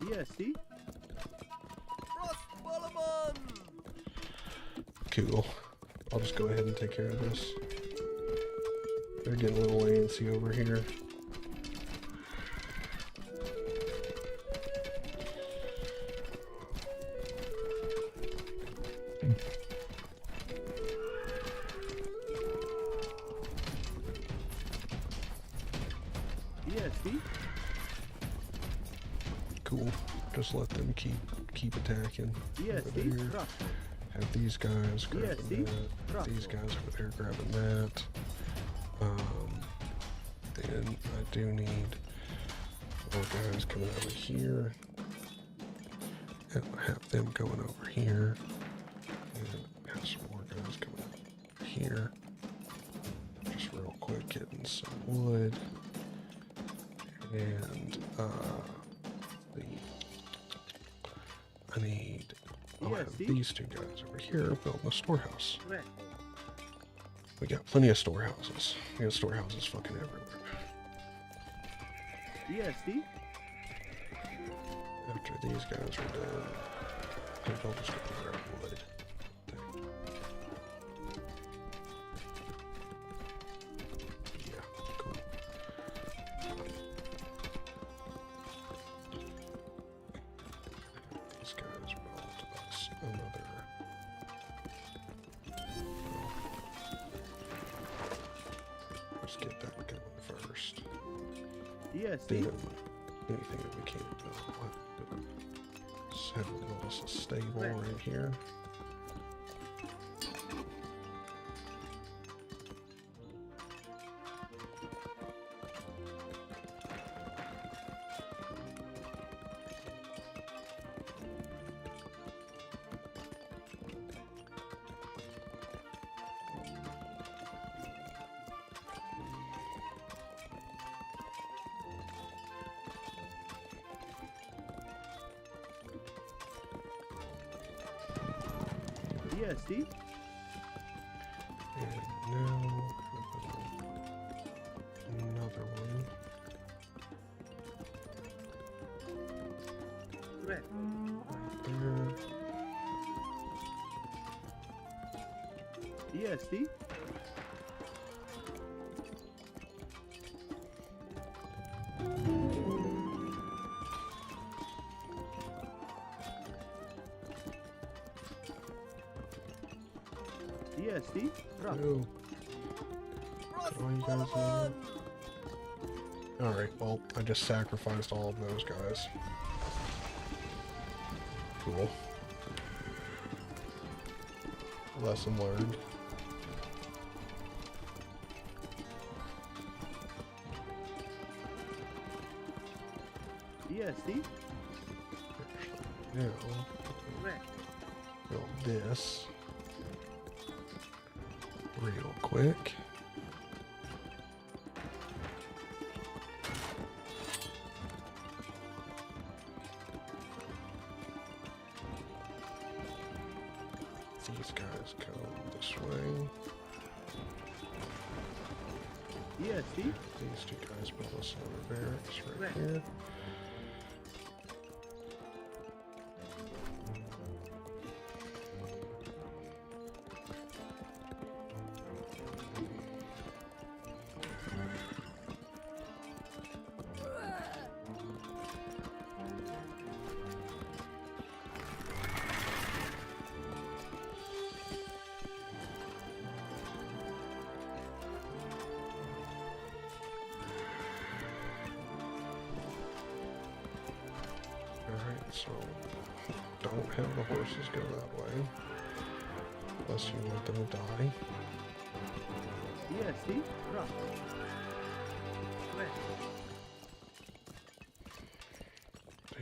EST. Frostballerman! Cool. I'll just go ahead and take care of this. They're getting a little antsy over here. EST. Cool. Just let them keep attacking. over EST. there. Crusher. Have these guys grabbing Yes, see? that. Have these guys over there grabbing that. Then I do need more guys coming over here. And I have them going over here. And have some more guys coming over here. Just real quick, getting some wood. And I need. I'll have EST. these two guys over here building a storehouse. Red. We got plenty of storehouses. We got storehouses fucking everywhere. EST. After these guys are done, I think I'll just go grab wood. Yeah, cool. These guys built us another. Let's get that going first. EST. Then anything that we can't build, we'll have to do. Just have a little bit of stable right here. EST. And now another one. Red. Right there. EST. EST. Rough. Oh, all you guys Frostballerman! in. Alright, well, I just sacrificed all of those guys. Cool. Lesson learned. EST. Now, Red. build this real quick. These guys go this way. EST. These two guys build us another barracks right Right. here. Alright, so don't have the horses go that way. Unless you want them to die. EST. Rough. Red.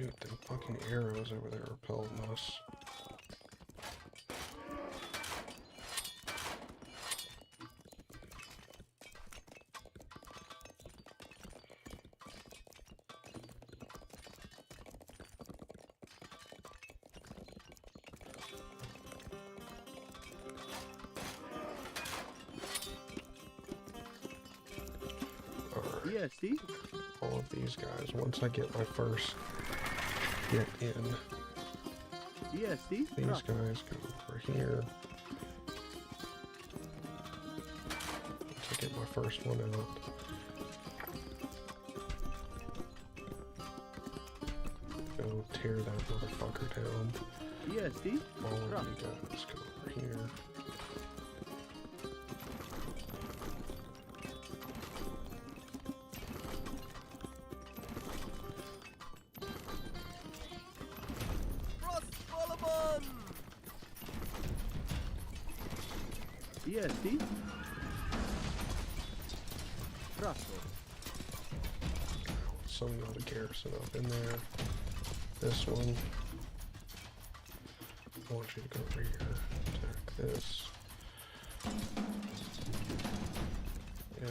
Dude, the fucking arrows over there repelled us. ESD. All of these guys, once I get my first hit in, ESD. these guys go over here. Once I get my first one out, go tear that motherfucker down. ESD. All of you guys go over here. ESD. Russell. Some of the garrison up in there. This one. I want you to go over here. Attack this. Yeah.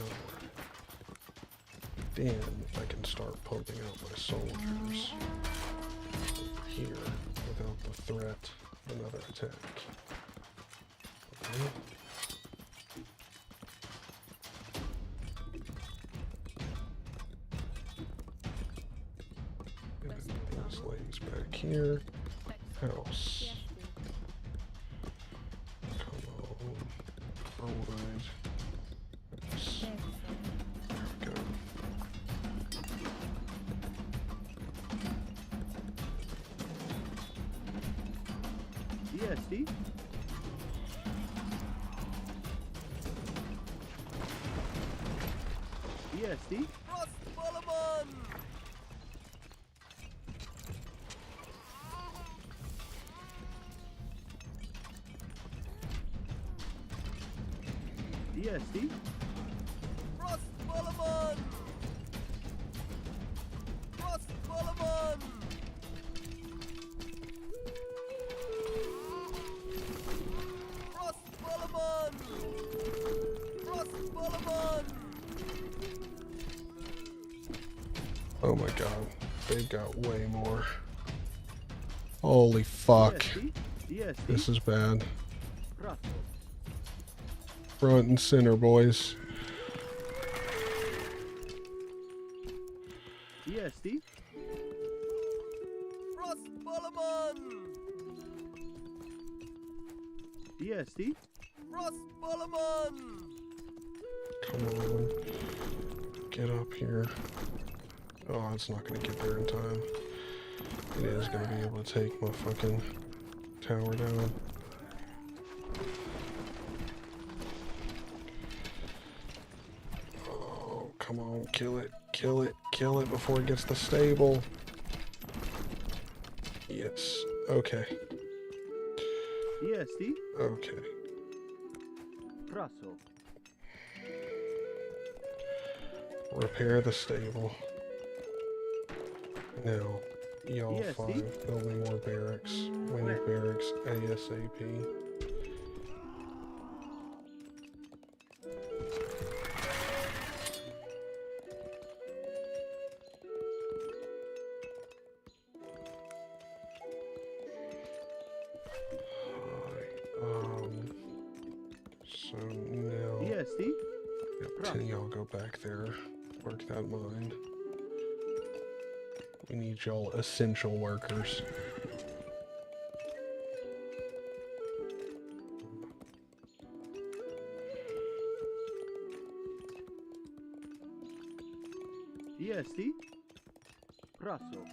Then I can start pumping out my soldiers over here without the threat of another attack. Okay. These ladies back here. House. Come on. Forward. Yes. There we go. ESD. ESD. ESD. Oh my god, they've got way more. Holy fuck. ESD. ESD. This is bad. Russell. Front and center, boys. ESD. ESD. Come on. Get up here. Oh, it's not going to get there in time. It is going to be able to take my fucking tower down. Oh, come on. Kill it. Kill it. Kill it before it gets the stable. Yes. Okay. ESD. Okay. Russell. Repair the stable. Now, y'all ESD? 5, build me more barracks. We need barracks ASAP. So now, ESD. yep, 10 of y'all go back there. Work that mine. We need y'all essential workers. ESD. Russell.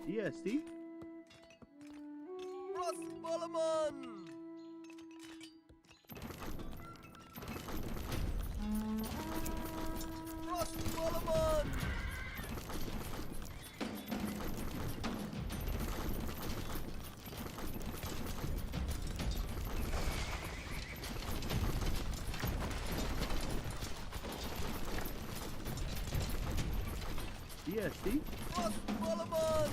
ESD. DST. Frostbolleman!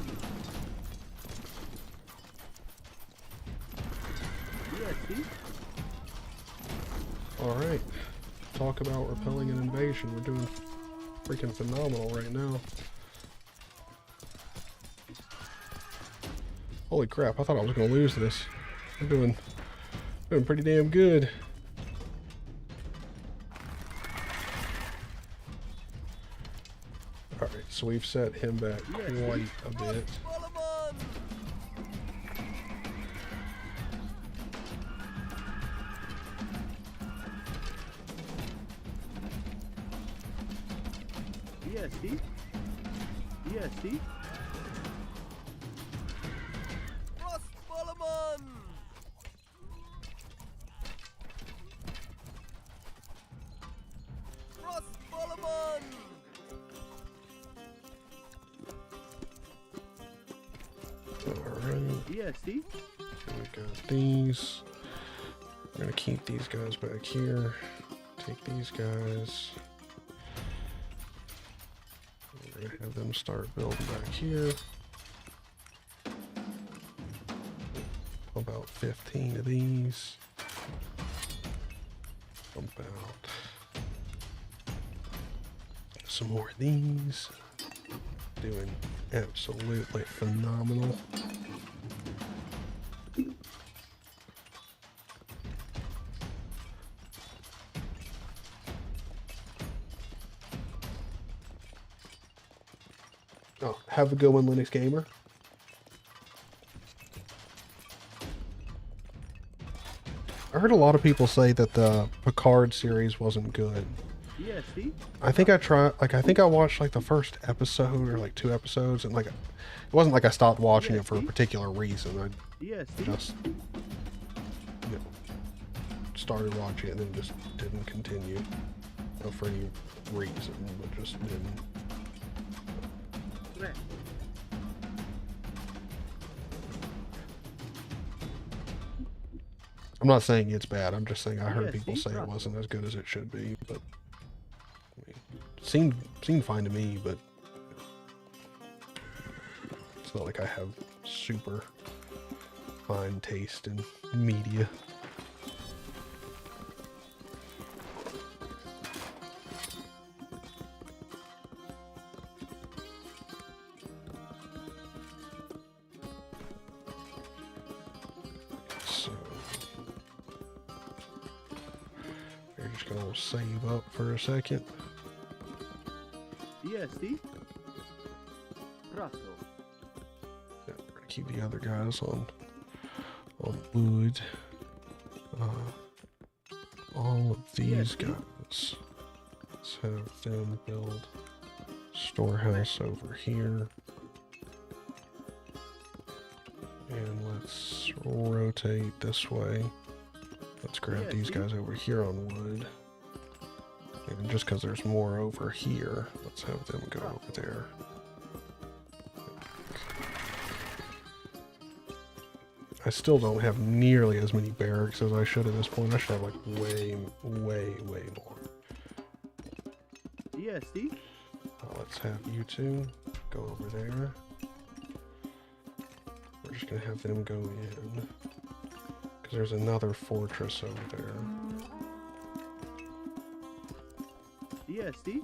DST. Alright. Talk about repelling an invasion. We're doing freaking phenomenal right now. Holy crap, I thought I was gonna lose this. I'm doing pretty damn good. Alright, so we've set him back quite a bit. Frostbolleman! DST. DST. Frostbolleman! Frostbolleman! Alright, DST. we got these. We're gonna keep these guys back here. Take these guys. We're gonna have them start building back here. About 15 of these. About some more of these. Doing absolutely phenomenal. Oh, have a good one, Linux Gamer. I heard a lot of people say that the Picard series wasn't good. DST. I think I tried, I think I watched like the first episode or like 2 episodes, and like it wasn't like I stopped watching it for a particular reason. I DST. just started watching it and then just didn't continue. Not for any reason, but just didn't. Threat. I'm not saying it's bad. I'm just saying I heard Yeah, people see, say it rough. wasn't as good as it should be, but I mean, seemed fine to me. But it's not like I have super fine taste in media. So we're just gonna save up for a second. DST. Praso. Yeah, we're gonna keep the other guys on wood. All of these guys. Let's have them build storehouse over here. And let's rotate this way. Let's grab these guys over here on wood. And just because there's more over here, let's have them go over there. I still don't have nearly as many barracks as I should at this point. I should have like way more. DST. Let's have you two go over there. We're just gonna have them go in. Because there's another fortress over there. DST.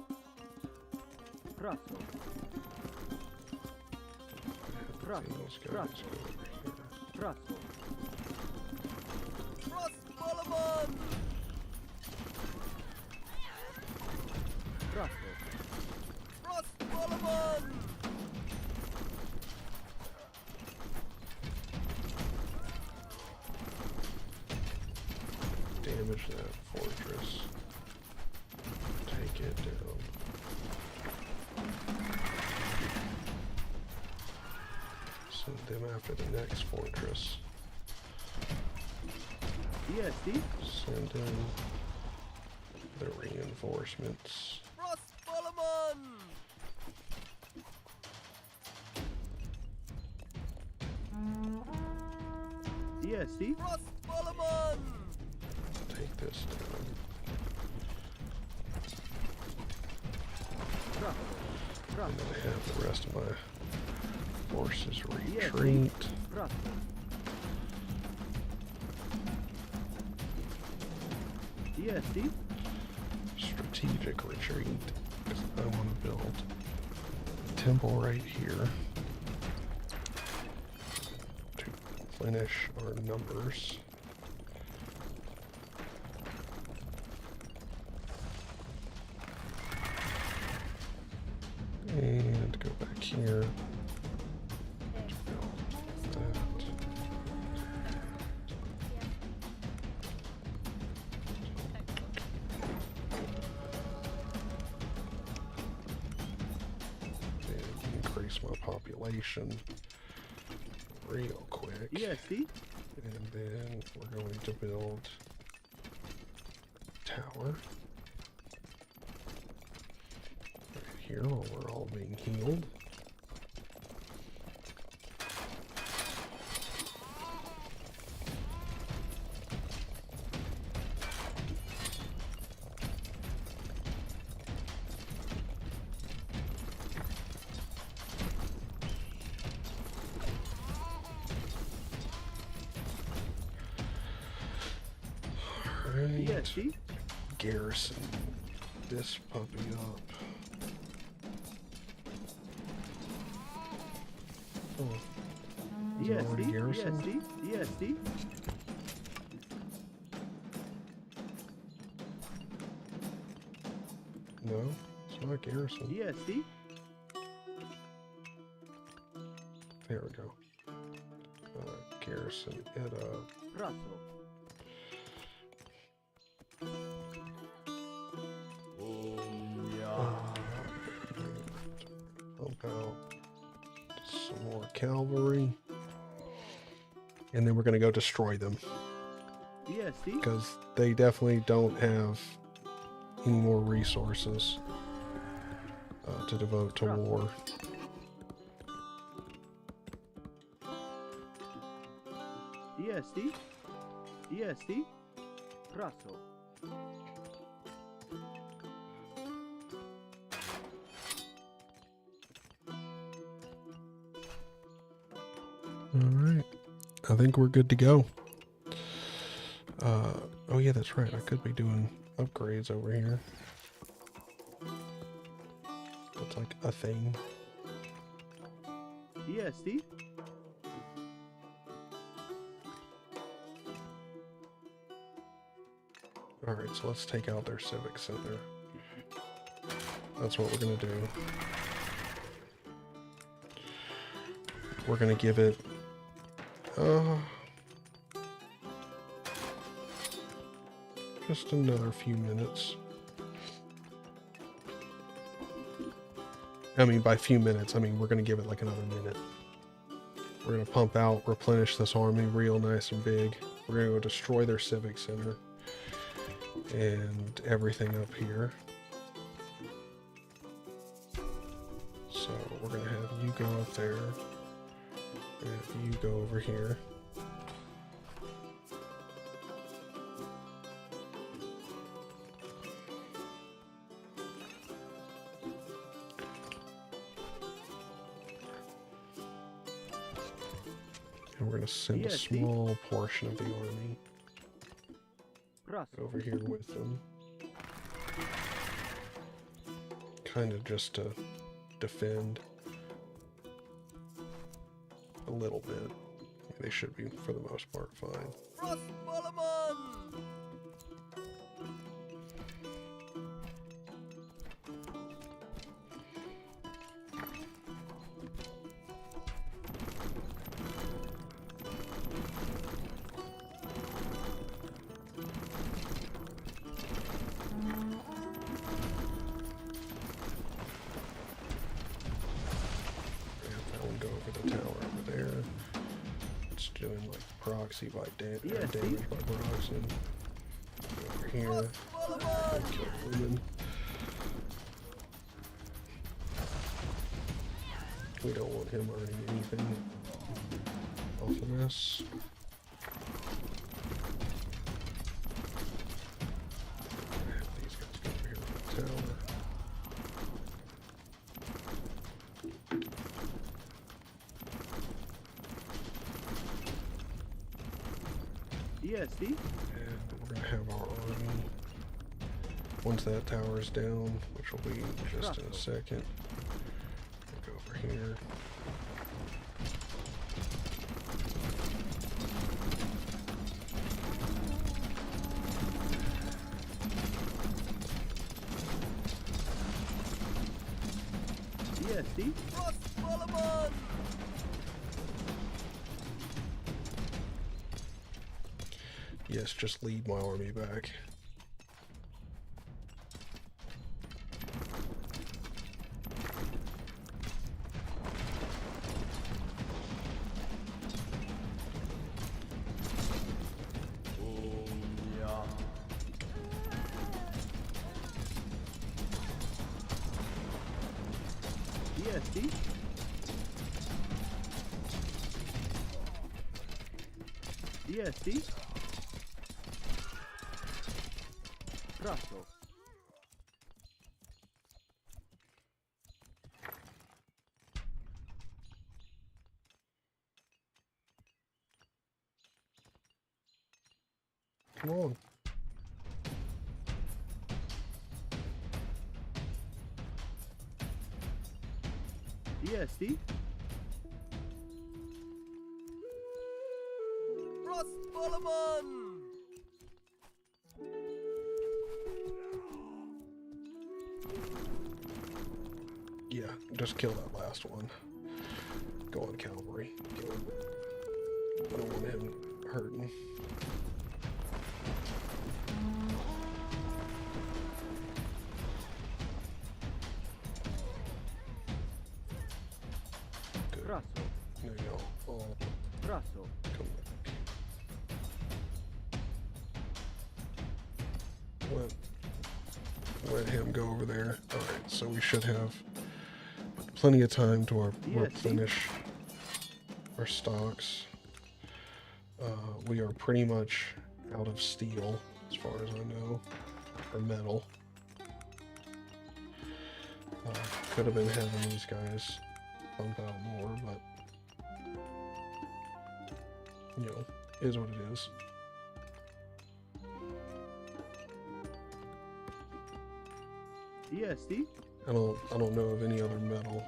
Praso. And those guys go over here. Praso. Frostbolleman! Praso. Frostbolleman! Damage that fortress. Take it down. Send them after the next fortress. DST. Send in the reinforcements. Frostbolleman! DST. Frostbolleman! Take this down. Praso. I'm gonna have the rest of my forces retreat. Prato. DST. Strategic retreat. Because I want to build a temple right here to replenish our numbers. And go back here to build that. And increase my population real quick. DST. And then we're going to build a tower right here while we're all being healed. Alright. DST. Garrison this puppy up. Oh, is it already DST. garrisoned? DST. No, it's not garrison. DST. There we go. Garrison it up. Prato. Pump out some more cavalry. And then we're going to go destroy them. DST. Because they definitely don't have any more resources to devote to war. DST. DST. Prato. Alright. I think we're good to go. Oh yeah, that's right. I could be doing upgrades over here. That's like a thing. DST. Alright, so let's take out their civic center. That's what we're gonna do. We're gonna give it just another few minutes. I mean, by few minutes, I mean we're gonna give it like another minute. We're gonna pump out, replenish this army real nice and big. We're gonna go destroy their civic center and everything up here. So we're gonna have you go up there, and have you go over here. And we're gonna send a small portion of the army over here with them. Kind of just to defend a little bit. They should be, for the most part, fine. Frost Bollerman! Proxy by damage by proxy. Over here. Kill women. We don't want him earning anything off of this. These guys go over here for the tower. EST. And we're going to have our army. Once that tower is down, which will be just in a second. Go over here. EST. Frostballermann! Yes, just lead my army back. EST. EST. Praso. Come on. EST. Frostballermann! Yeah, just kill that last one. Go on, cavalry. Kill him. I don't want him hurting. Good. Praso. There you go. Oh, Praso. come back. Let him go over there. Alright, so we should have plenty of time to replenish our stocks. We are pretty much out of steel, as far as I know, or metal. Could have been having these guys pump out more, but you know, is what it is. EST. I don't know of any other metal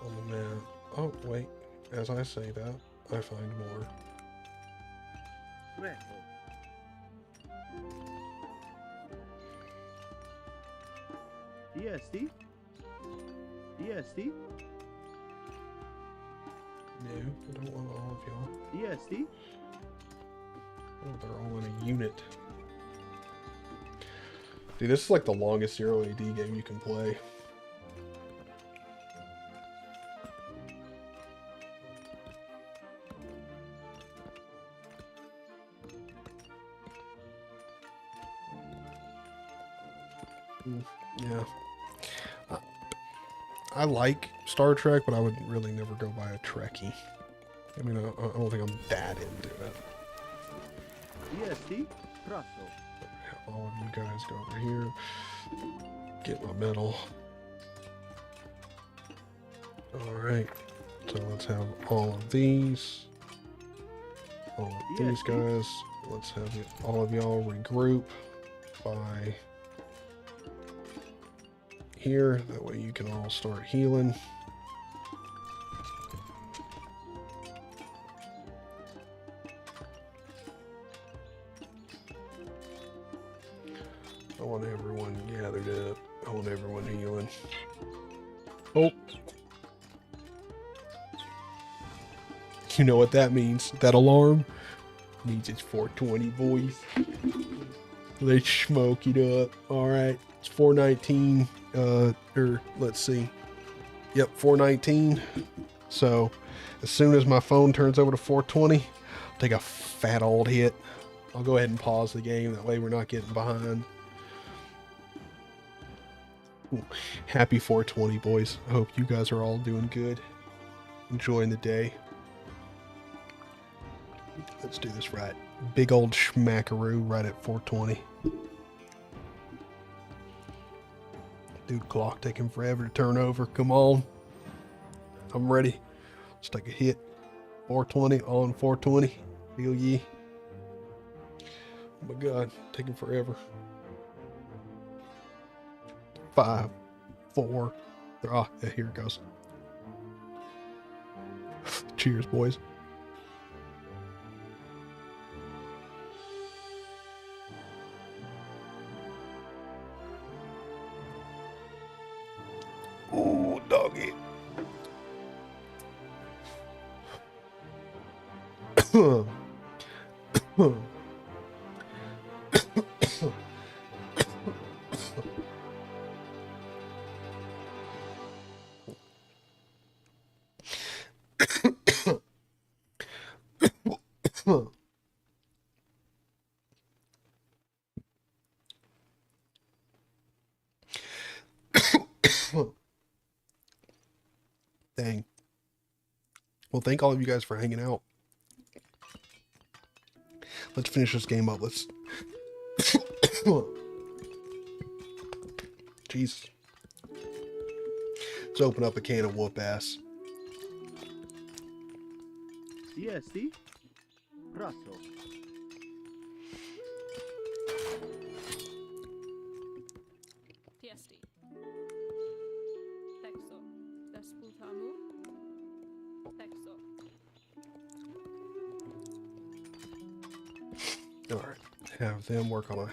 on the map. Oh wait, as I say that, I find more. Greco. EST. EST. No, I don't want all of y'all. EST. Oh, they're all in a unit. Dude, this is like the longest 0 AD game you can play. Yeah. I like Star Trek, but I would really never go by a Trekkie. I mean, I don't think I'm that into it. EST. Praso. All of you guys go over here. Get my medal. Alright. So let's have all of these. All of these guys. Let's have all of y'all regroup by here. That way you can all start healing. I want everyone gathered up. I want everyone healing. Oh. You know what that means? That alarm means it's 420, boys. Let's smoke it up. Alright. It's 419. Or let's see. Yep, 419. So as soon as my phone turns over to 420, I'll take a fat old hit. I'll go ahead and pause the game. That way we're not getting behind. Happy 420, boys. I hope you guys are all doing good. Enjoying the day. Let's do this right. Big old schmackaroo right at 420. Dude, clock taking forever to turn over. Come on. I'm ready. Let's take a hit. 420 on 420. Feel ye. Oh my god, taking forever. 5, 4. Ah, yeah, here it goes. Cheers, boys. Ooh, doggy. Dang. Well, thank all of you guys for hanging out. Let's finish this game up. Let's... Jesus. Let's open up a can of whoop ass. CST. Praso. TSD. Texo. Desputamu. Texo. All right. Have them work on a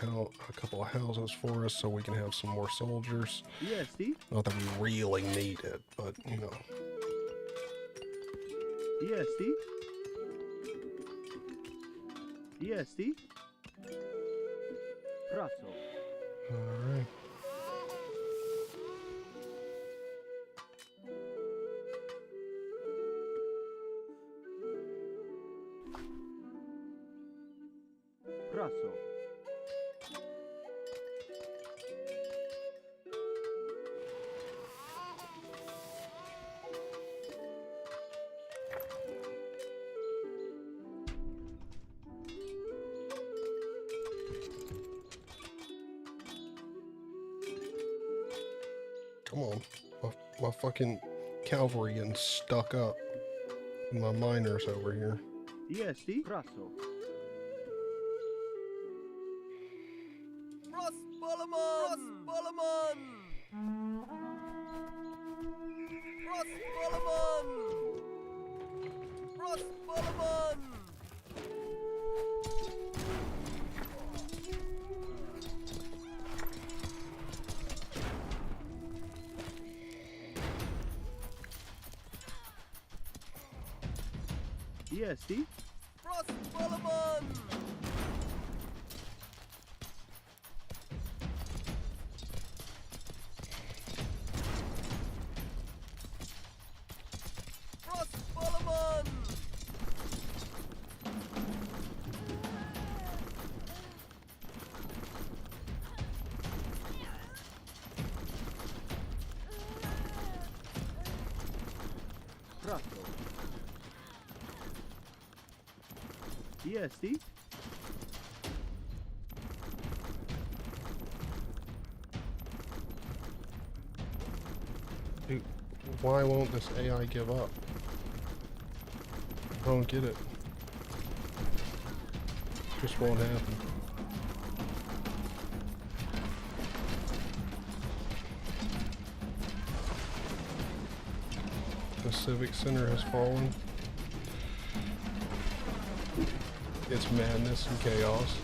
couple of houses for us so we can have some more soldiers. EST. Not that we really need it, but, you know. EST. EST. Praso. All right. Praso. Come on. My fucking cavalry getting stuck up. My miners over here. EST. Praso. Prosbalaman! Prosbalaman! Prosbalaman! Prosbalaman! EST. Prosbalaman! Prosbalaman! Praso. EST. Dude, why won't this AI give up? I don't get it. Just won't happen. The Civic Center has fallen. It's madness and chaos.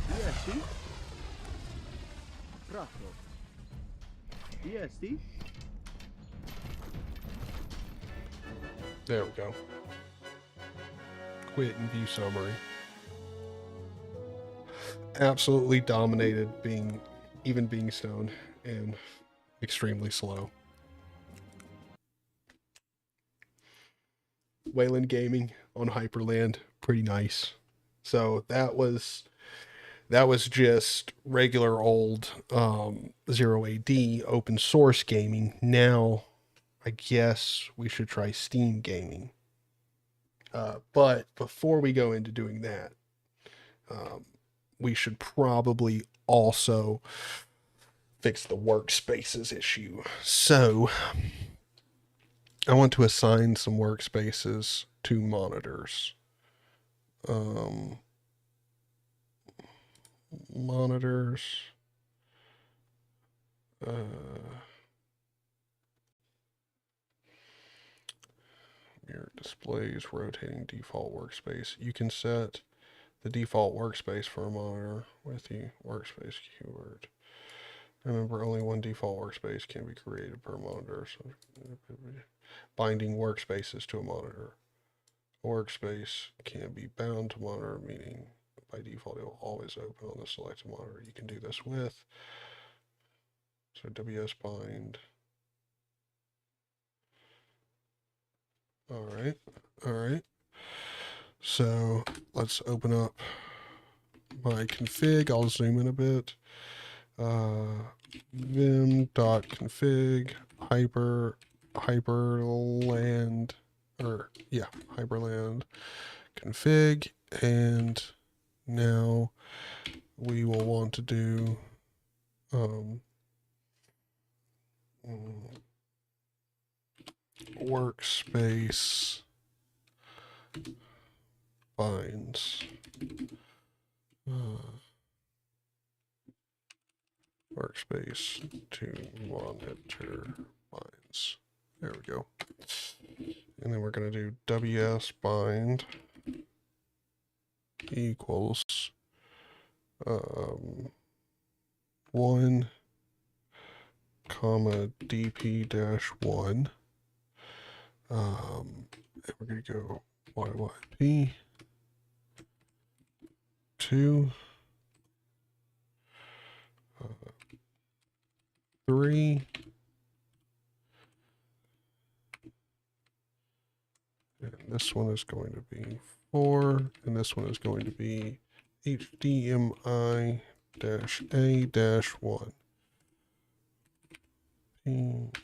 EST. Praso. EST. There we go. Quit and view summary. Absolutely dominated being stone and extremely slow. Wayland Gaming on Hyprland, pretty nice. So that was just regular old 0AD open source gaming. Now I guess we should try Steam gaming. But before we go into doing that, we should probably also fix the workspaces issue. So I want to assign some workspaces to monitors. monitors, mirror displays, rotating default workspace. You can set the default workspace for a monitor with the workspace keyword. Remember, only one default workspace can be created per monitor. So, binding workspaces to a monitor. A workspace can be bound to monitor, meaning by default it will always open on the selected monitor. You can do this with, so WS bind. All right. So let's open up my config. I'll zoom in a bit. Vim.config Hyprland Hyprland config, and now we will want to do workspace binds. Workspace to monitor binds. There we go. And then we're going to do ws bind equals 1 comma dp dash 1. And we're going to go yyp 2 3 and this one is going to be 4, and this one is going to be HDMI -A -1. And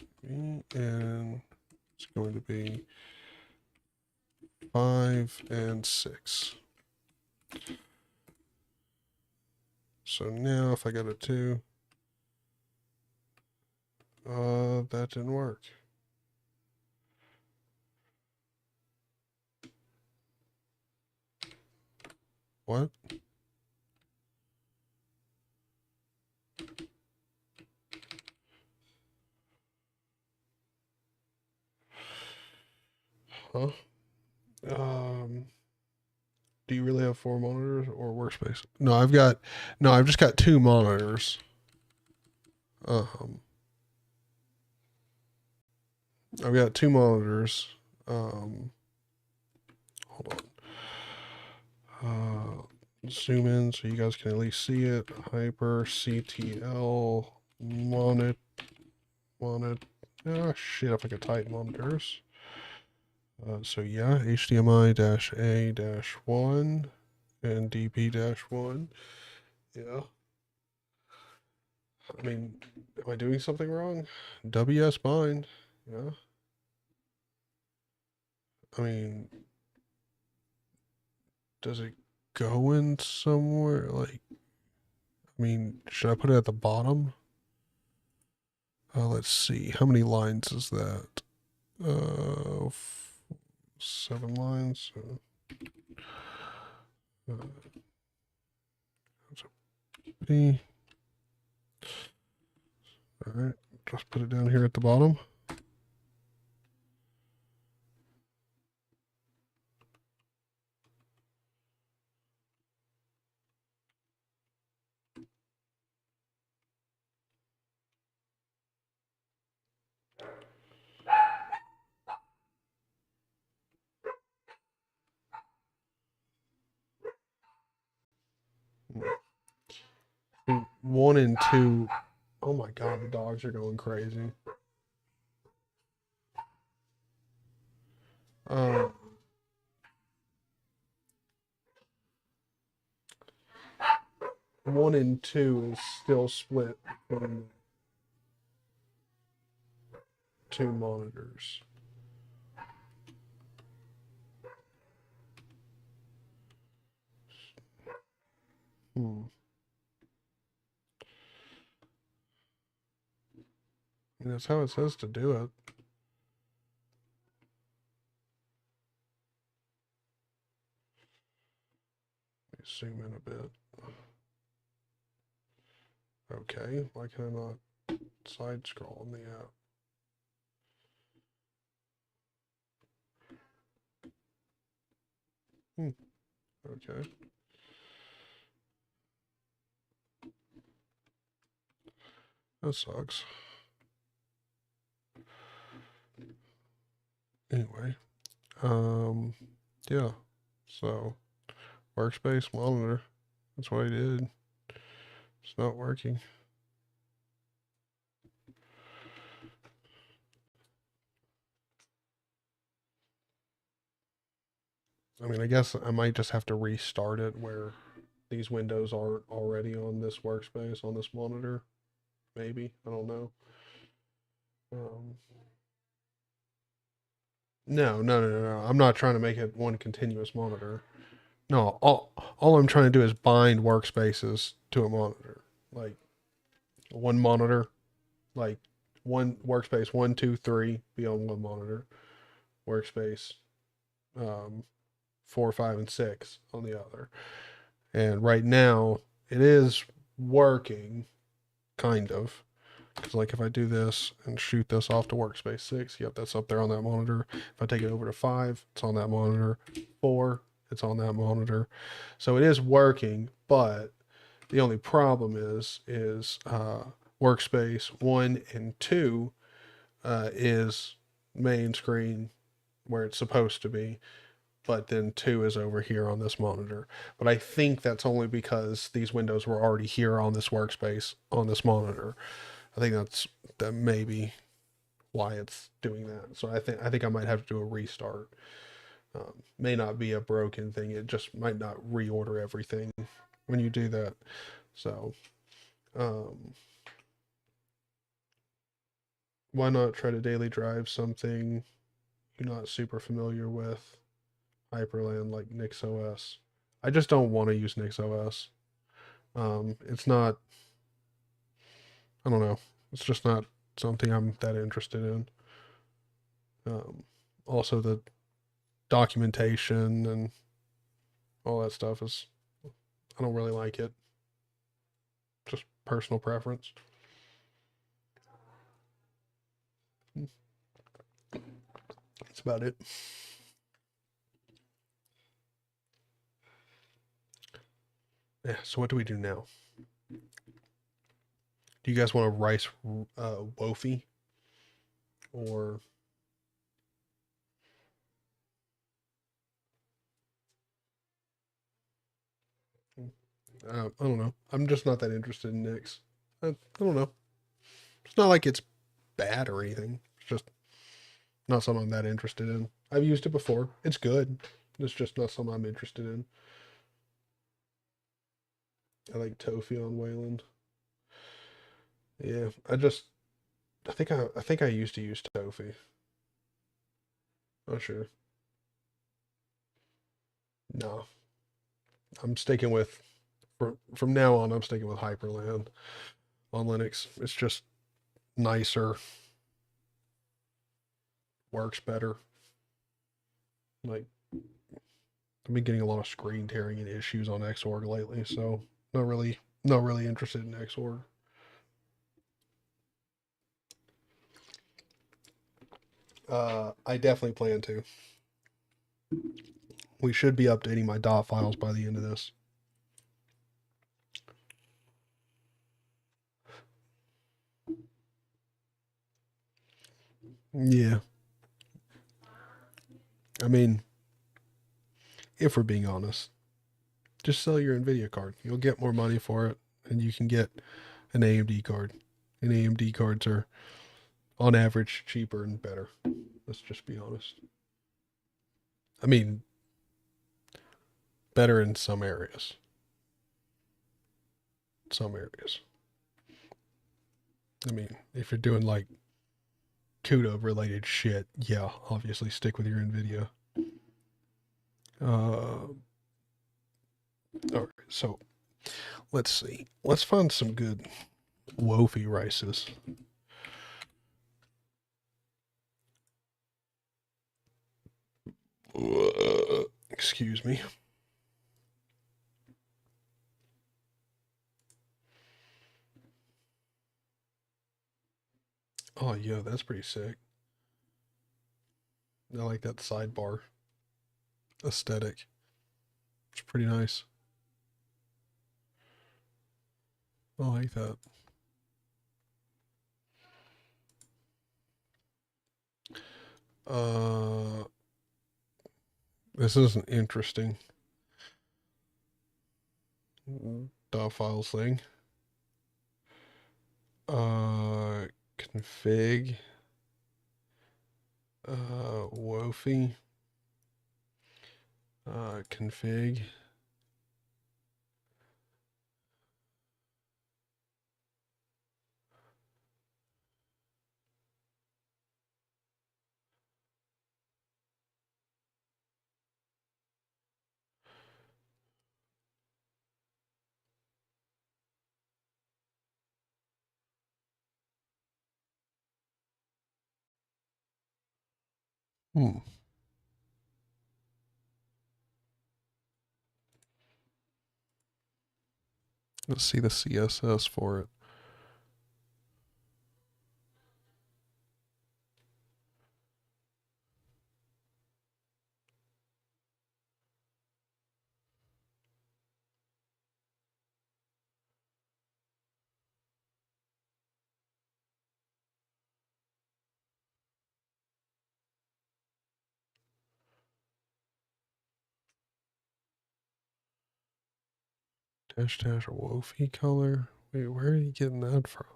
it's going to be 5 and 6. So now if I go to 2, that didn't work. What? Huh? Do you really have 4 monitors or workspace? No, I've just got 2 monitors. I've got 2 monitors. Hold on. Zoom in so you guys can at least see it. Hyper CTL monet. Oh shit! If I could type monitors. So yeah, HDMI -A -1 and DP -1. Yeah. I mean, am I doing something wrong? WS bind. Yeah. I mean, does it go in somewhere? Like, I mean, should I put it at the bottom? Let's see. How many lines is that? 7 lines. That's a P. All right. Just put it down here at the bottom. And 1 and 2. Oh my god, the dogs are going crazy. 1 and 2 is still split between 2 monitors. And that's how it says to do it. bit. Okay, why can I not side scroll in the app? Okay. That sucks. Anyway, yeah. So, workspace monitor. That's what I did. It's not working. I mean, I guess I might just have to restart it where these windows aren't already on this workspace, on this monitor. Maybe. I don't know. No. I'm not trying to make it one continuous monitor. No, all I'm trying to do is bind workspaces to a monitor. Like one monitor, like one workspace 1, 2, 3 be on one monitor. Workspace 4, 5, and 6 on the other. And right now it is working, kind of. Because like if I do this and shoot this off to workspace 6, yep, that's up there on that monitor. If I take it over to 5, it's on that monitor. 4, it's on that monitor. So it is working, but the only problem is workspace 1 and 2 is main screen where it's supposed to be, but then 2 is over here on this monitor. But I think that's only because these windows were already here on this workspace on this monitor. I think that may be why it's doing that. So I think I might have to do a restart. May not be a broken thing. It just might not reorder everything when you do that. So why not try to daily drive something you're not super familiar with? Hyprland like NixOS. I just don't want to use NixOS. It's not, I don't know. It's just not something I'm that interested in. Also, the documentation and all that stuff is, I don't really like it. Just personal preference. That's about it. Yeah, so what do we do now? Do you guys want a rice wofi? Or I don't know. I'm just not that interested in Nix. I don't know. It's not like it's bad or anything. It's just not something I'm that interested in. I've used it before. It's good. It's just not something I'm interested in. I like Tofi on Wayland. Yeah, I think I used to use Tofi. Not sure. No. I'm sticking with from now on I'm sticking with Hyprland on Linux. It's just nicer. Works better. Like I've been getting a lot of screen tearing and issues on Xorg lately, so not really interested in Xorg. I definitely plan to. We should be updating my dot files by the end of this. Yeah. I mean, if we're being honest, just sell your NVIDIA card. You'll get more money for it, and you can get an AMD card. And AMD cards are, on average, cheaper and better. Let's just be honest. I mean, better in some areas. Some areas. I mean, if you're doing like CUDA related shit, yeah, obviously stick with your NVIDIA. All right, so let's see. Let's find some good wofi rices. Excuse me. Oh, yeah, that's pretty sick. I like that sidebar aesthetic. It's pretty nice. I like that. This is an interesting files thing. Config. Wofi. Config. Hmm. Let's see the CSS for it. Dash Wofi color. Wait, where are you getting that from?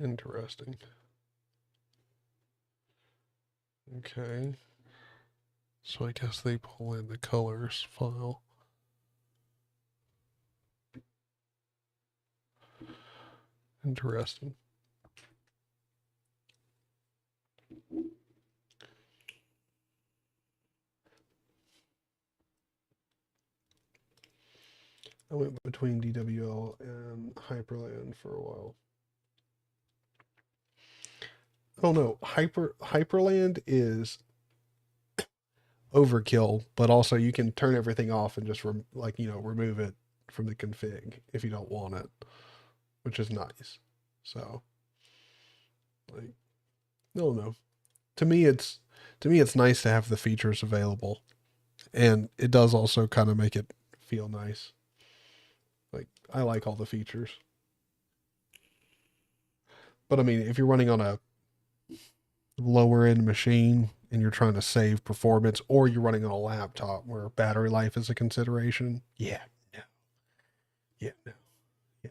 Interesting. Okay. So I guess they pull in the colors file. Interesting. I went between DWL and Hyprland for a while. I don't know. Hyprland is overkill, but also you can turn everything off and just remove it from the config if you don't want it, which is nice. So, like, I don't know. To me it's nice to have the features available, and it does also kind of make it feel nice. Like, I like all the features. But I mean, if you're running on a lower end machine and you're trying to save performance, or you're running on a laptop where battery life is a consideration, yeah, no. Yeah, no. Yeah.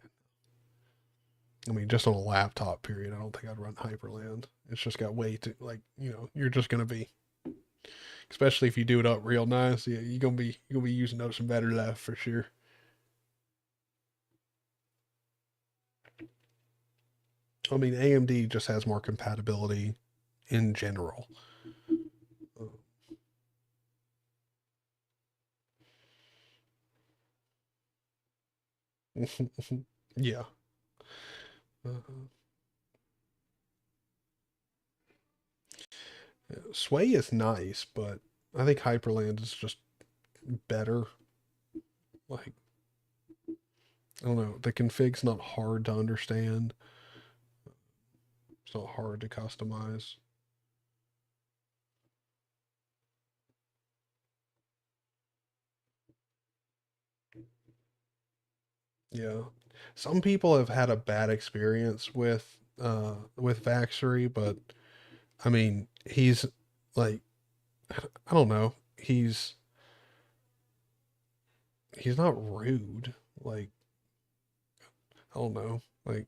I mean, just on a laptop, period, I don't think I'd run Hyprland. It's just got way too, you're just going to be, especially if you do it up real nice, yeah, you're gonna be using up some battery life for sure. I mean, AMD just has more compatibility in general. Yeah. Uh, Sway is nice, but I think Hyperland is just better. Like, I don't know, the config's not hard to understand. It's not hard to customize. Yeah. Some people have had a bad experience with Vaxery, but I mean, he's like, I don't know. He's not rude. Like, I don't know. Like,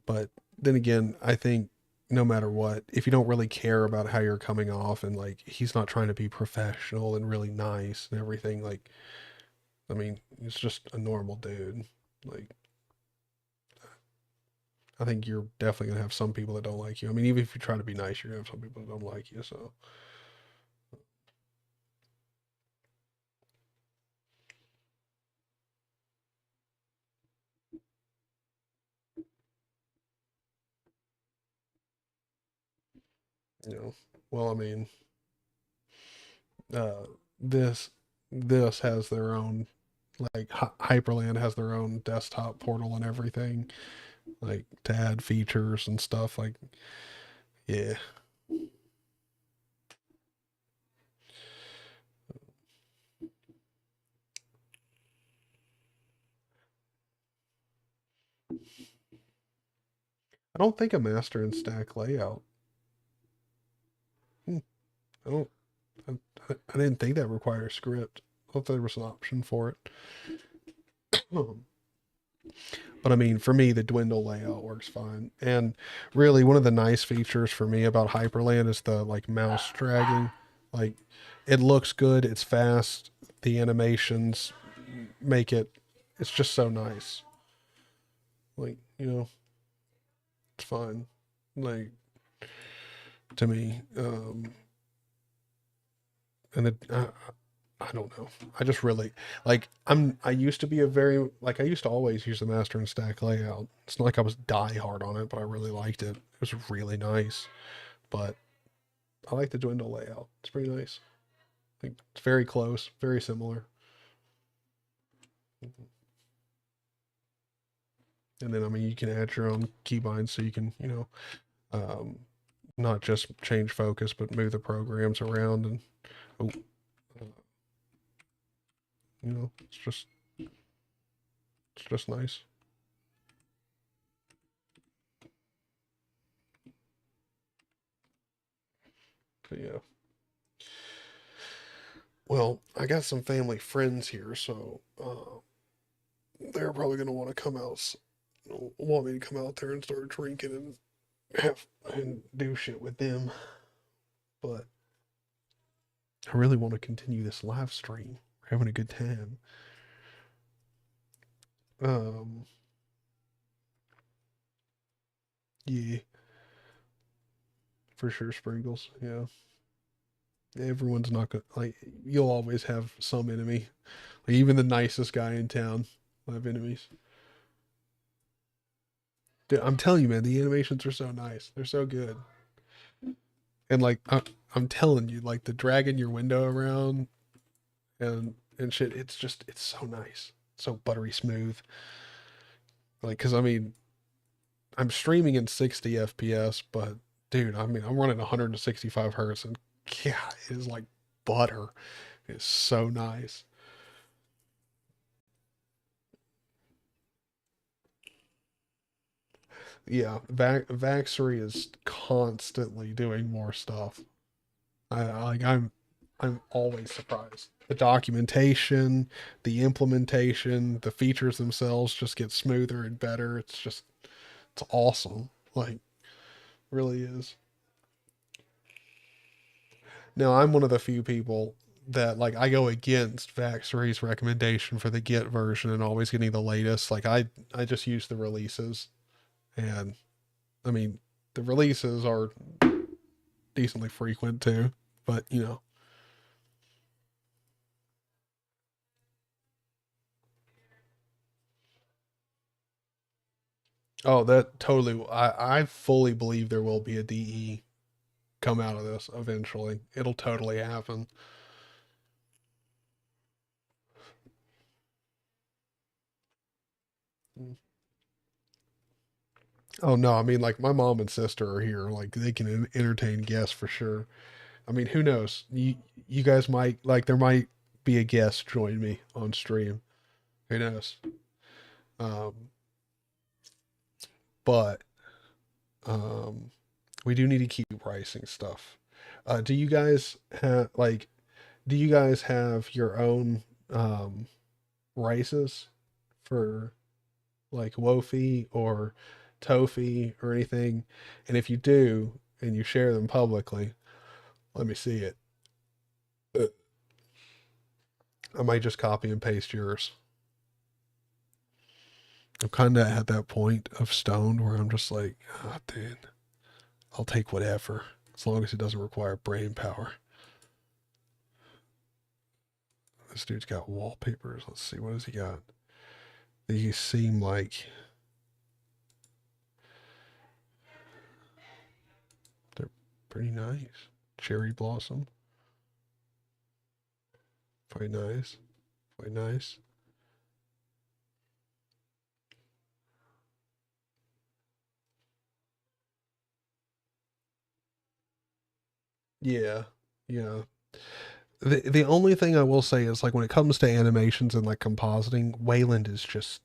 but then again, I think no matter what, if you don't really care about how you're coming off, and like he's not trying to be professional and really nice and everything, like, I mean, he's just a normal dude. Like, I think you're definitely gonna have some people that don't like you. I mean, even if you try to be nice, you're gonna have some people that don't like you. So, you know, well, I mean, uh, this this has their own, like Hyperland has their own desktop portal and everything, like to add features and stuff. Like, yeah. I don't think a master and stack layout. Hmm, I don't. I didn't think that required a script. I thought there was an option for it. But I mean, for me, the dwindle layout works fine. And really, one of the nice features for me about Hyperland is the like mouse dragging. Like, it looks good. It's fast. The animations make it. It's just so nice. Like, it's fine. Like, to me. And I don't know. I just really like I used to be a very like I used to always use the master and stack layout. It's not like I was die hard on it, but I really liked it. It was really nice. But I like the dwindle layout. It's pretty nice. Like it's very close, very similar. And then I mean you can add your own keybinds so you can, um not just change focus but move the programs around and oh, uh, it's just nice. But yeah. Well, I got some family friends here, so they're probably gonna want to want me to come out there and start drinking and have and do shit with them. But I really want to continue this live stream. We're having a good time. Um, yeah, for sure, Sprinkles. Yeah, everyone's not gonna like. You'll always have some enemy. Like even the nicest guy in town will have enemies. Dude, I'm telling you, man, the animations are so nice. They're so good. And like I'm telling you, like the dragging your window around and shit, it's so nice. So buttery smooth. Like cuz I mean, I'm streaming in 60 FPS, but dude, I mean, I'm running 165 hertz and yeah, it is like butter. It's so nice. Yeah, Vaxery is constantly doing more stuff. I'm always surprised. The documentation, the implementation, the features themselves just get smoother and better. It's awesome. Like really is. Now I'm one of the few people that like I go against Vaxery's recommendation for the Git version and always getting the latest. Like I just use the releases and I mean the releases are decently frequent too, but oh, that totally. I fully believe there will be a DE come out of this eventually. It'll totally happen. Mm. Oh no, I mean like my mom and sister are here. Like they can entertain guests for sure. I mean, who knows? You guys might like there might be a guest join me on stream. Who knows? Um, but um, we do need to keep pricing stuff. Do you guys have like? Do you guys have your own rices for like Wofi or Tofi or anything? And if you do, and you share them publicly, let me see it. I might just copy and paste yours. I'm kind of at that point of stoned where I'm just like, oh, dude, I'll take whatever as long as it doesn't require brain power. This dude's got wallpapers. Let's see, what has he got? These seem like they're Pretty nice. Cherry blossom. Quite nice. Quite nice. Yeah. Yeah. The only thing I will say is like when it comes to animations and like compositing, Wayland is just,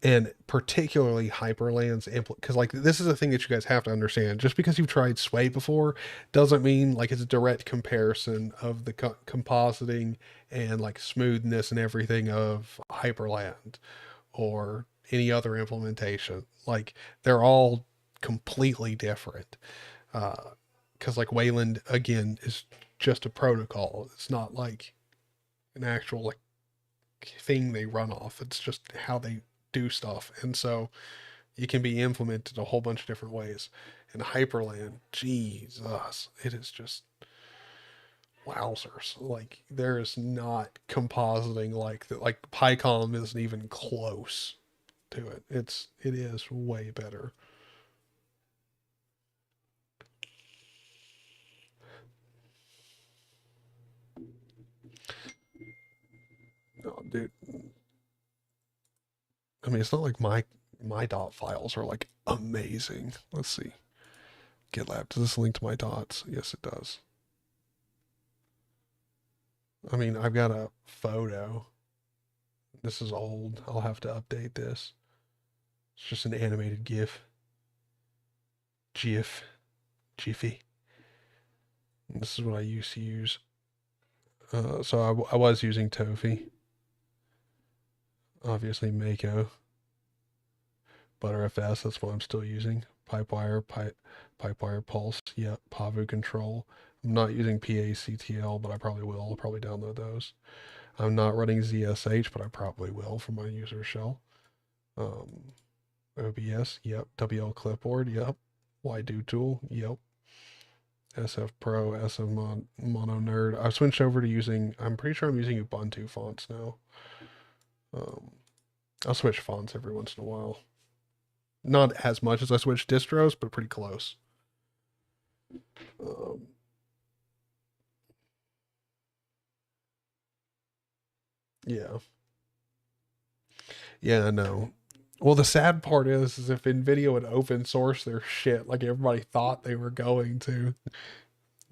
and particularly Hyperland's because like this is a thing that you guys have to understand. Just because you've tried Sway before doesn't mean like it's a direct comparison of the compositing and like smoothness and everything of Hyperland or any other implementation. Like they're all completely different. Because like Wayland again is just a protocol. It's not like an actual like thing they run off. It's just how they do stuff. And so it can be implemented a whole bunch of different ways. And Hyperland, Jesus, it is just wowzers. Like there is not compositing like that. Like PyCom isn't even close to it. It is way better. Oh, dude. I mean, it's not like my dot files are like amazing. Let's see. GitLab, does this link to my dots? Yes, it does. I mean, I've got a photo. This is old. I'll have to update this. It's just an animated GIF. GIF. Jiffy. And this is what I used to use. So I was using Tofi. Obviously, Mako. ButterFS, that's what I'm still using. Pipewire, Pipewire Pulse, yep, Pavu Control. I'm not using PACTL, but I probably will. I'll probably download those. I'm not running ZSH, but I probably will for my user shell. OBS, yep. WL Clipboard, yep. YDo Tool, yep. SF Pro, SF Mono Nerd. I've switched over to using, I'm pretty sure I'm using Ubuntu fonts now. I'll switch fonts every once in a while. Not as much as I switch distros, but pretty close. Yeah. Yeah, I know. Well, the sad part is if NVIDIA would open source their shit like everybody thought they were going to,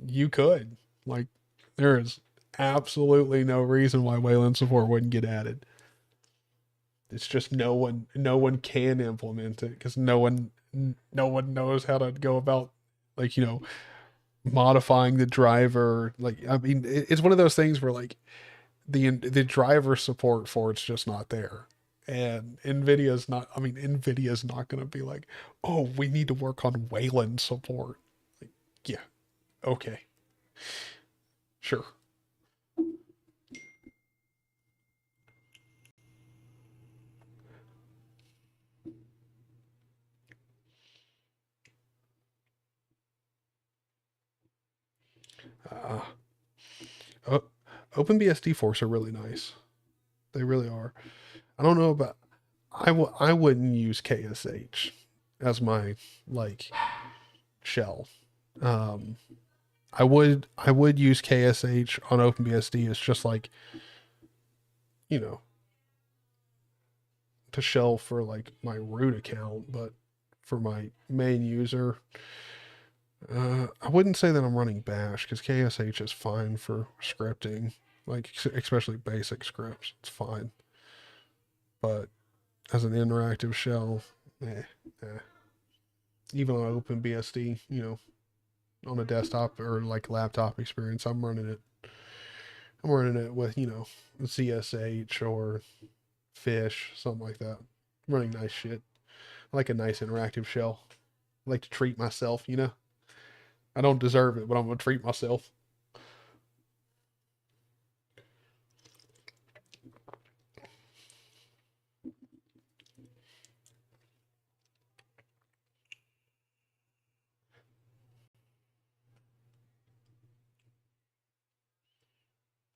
you could. Like, there is absolutely no reason why Wayland support wouldn't get added. It's just no one can implement it because no one knows how to go about, like, modifying the driver. Like, I mean, it's one of those things where like the driver support for it's just not there. And NVIDIA's not going to be like, oh, we need to work on Wayland support. Like, yeah, okay, sure. Uh, oh, OpenBSD forks are really nice. They really are. I don't know about, I wouldn't use KSH as my like shell. Um, I would use KSH on OpenBSD. It's just like, you know, to shell for like my root account, but for my main user, I wouldn't say that I'm running Bash because KSH is fine for scripting, like especially basic scripts. It's fine, but as an interactive shell, eh. Even on OpenBSD, on a desktop or like laptop experience, I'm running it. I'm running it with CSH or Fish, something like that. I'm running nice shit. I like a nice interactive shell. I like to treat myself. I don't deserve it, but I'm gonna treat myself.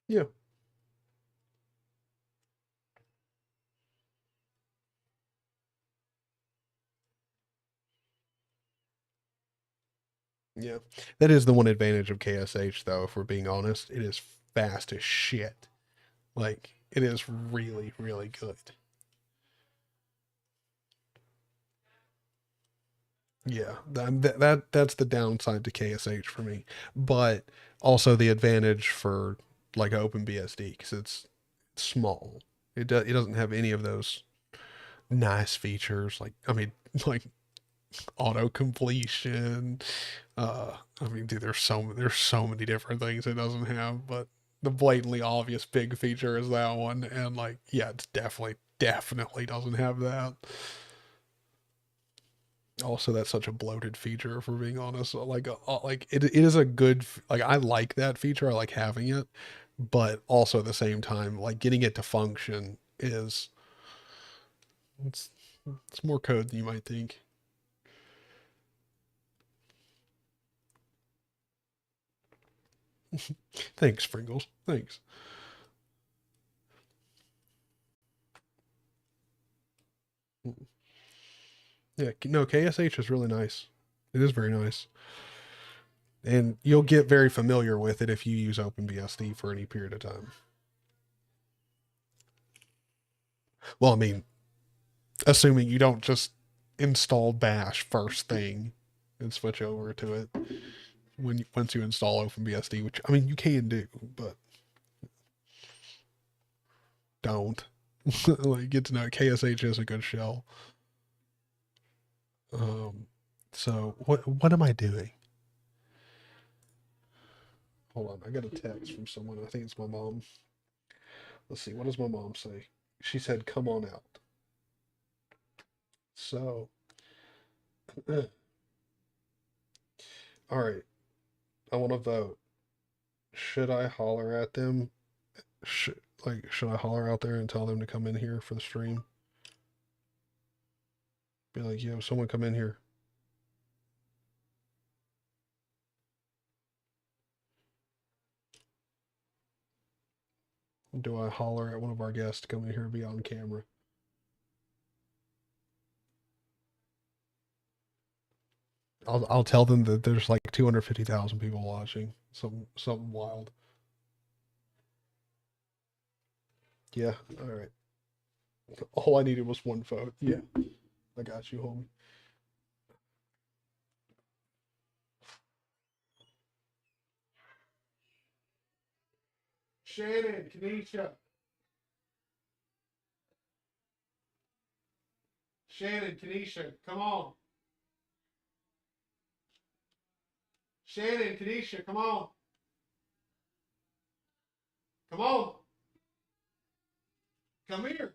Yeah. Yeah, that is the one advantage of KSH, though. If we're being honest, it is fast as shit. Like, it is really, really good. Yeah, that's the downside to KSH for me, but also the advantage for like OpenBSD because it's small. It doesn't have any of those nice features like like auto completion. I mean, dude, there's so many different things it doesn't have, but the blatantly obvious big feature is that one, and like yeah, it's definitely doesn't have that. Also, that's such a bloated feature, if we're being honest. Like it is a good like I like that feature. I like having it, but also at the same time, like getting it to function is it's it's more code than you might think. Thanks, Sprinkles. Thanks. Yeah, no, KSH is really nice. It is very nice. And you'll get very familiar with it if you use OpenBSD for any period of time. Well, I mean, assuming you don't just install Bash first thing and switch over to it once you install OpenBSD, which I mean you can do, but don't. Like get to know KSH is a good shell. So what am I doing? Hold on, I got a text from someone. I think it's my mom. Let's see, what does my mom say? She said, "Come on out." So, all right, I want to vote. Should I holler at them? Should I holler out there and tell them to come in here for the stream? Be like, yo, someone come in here. Do I holler at one of our guests to come in here and be on camera? I'll tell them that there's like 250,000 people watching. Something wild. Yeah, all right. All I needed was one vote. Yeah, I got you, homie. Shannon, Kanisha. Shannon, Kanisha, come on. Shannon, Kanisha, come on. Come on. Come here.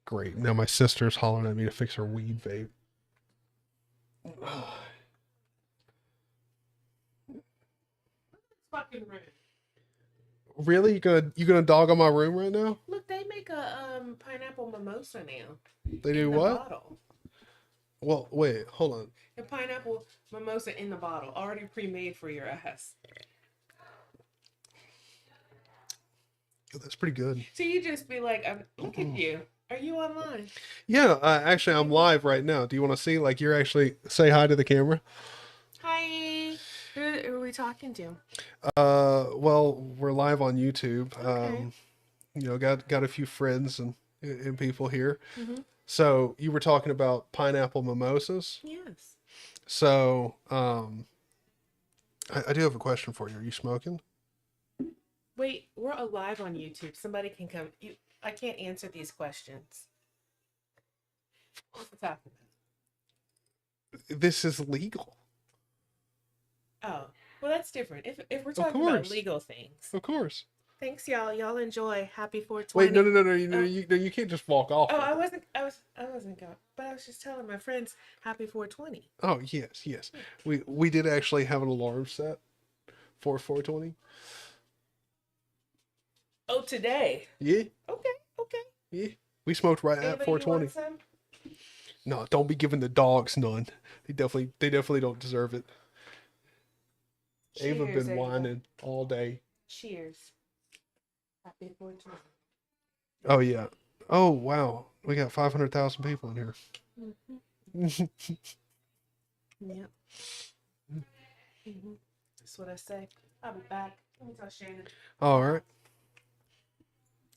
Great. Now my sister's hollering at me to fix her weed vape. Fucking red. Really? You gonna dog on my room right now? Look, they make a pineapple mimosa now. They do in the what? Bottle. Well, wait, hold on. A pineapple mimosa in the bottle, already pre-made for your ass. That's pretty good. So you just be like, look at you. Are you online? Yeah, actually, I'm live right now. Do you want to see? Like, you're actually say hi to the camera. Hi. Who are we talking to? Well, we're live on YouTube. Okay. You know, got a few friends and people here. Mm-hmm. So you were talking about pineapple mimosas. Yes. So, I do have a question for you. Are you smoking? Wait, we're alive on YouTube. Somebody can come. I can't answer these questions. What's the talking about? This is legal. Oh, well, that's different. If we're talking about legal things. Of course. Thanks, y'all. Y'all enjoy. Happy 420. Wait, no. You can't just walk off. Oh, I wasn't going. But I was just telling my friends happy 420. Oh, yes. We did actually have an alarm set for 420. Oh, today. Yeah. Okay. Yeah. We smoked right at 420. No, don't be giving the dogs none. They definitely don't deserve it. Ava Cheers, been whining all day. Cheers. Happy 420. Oh yeah. Oh, wow. We got 500,000 people in here. Yep. That's what I say. I'll be back. Let me tell Shannon. All right.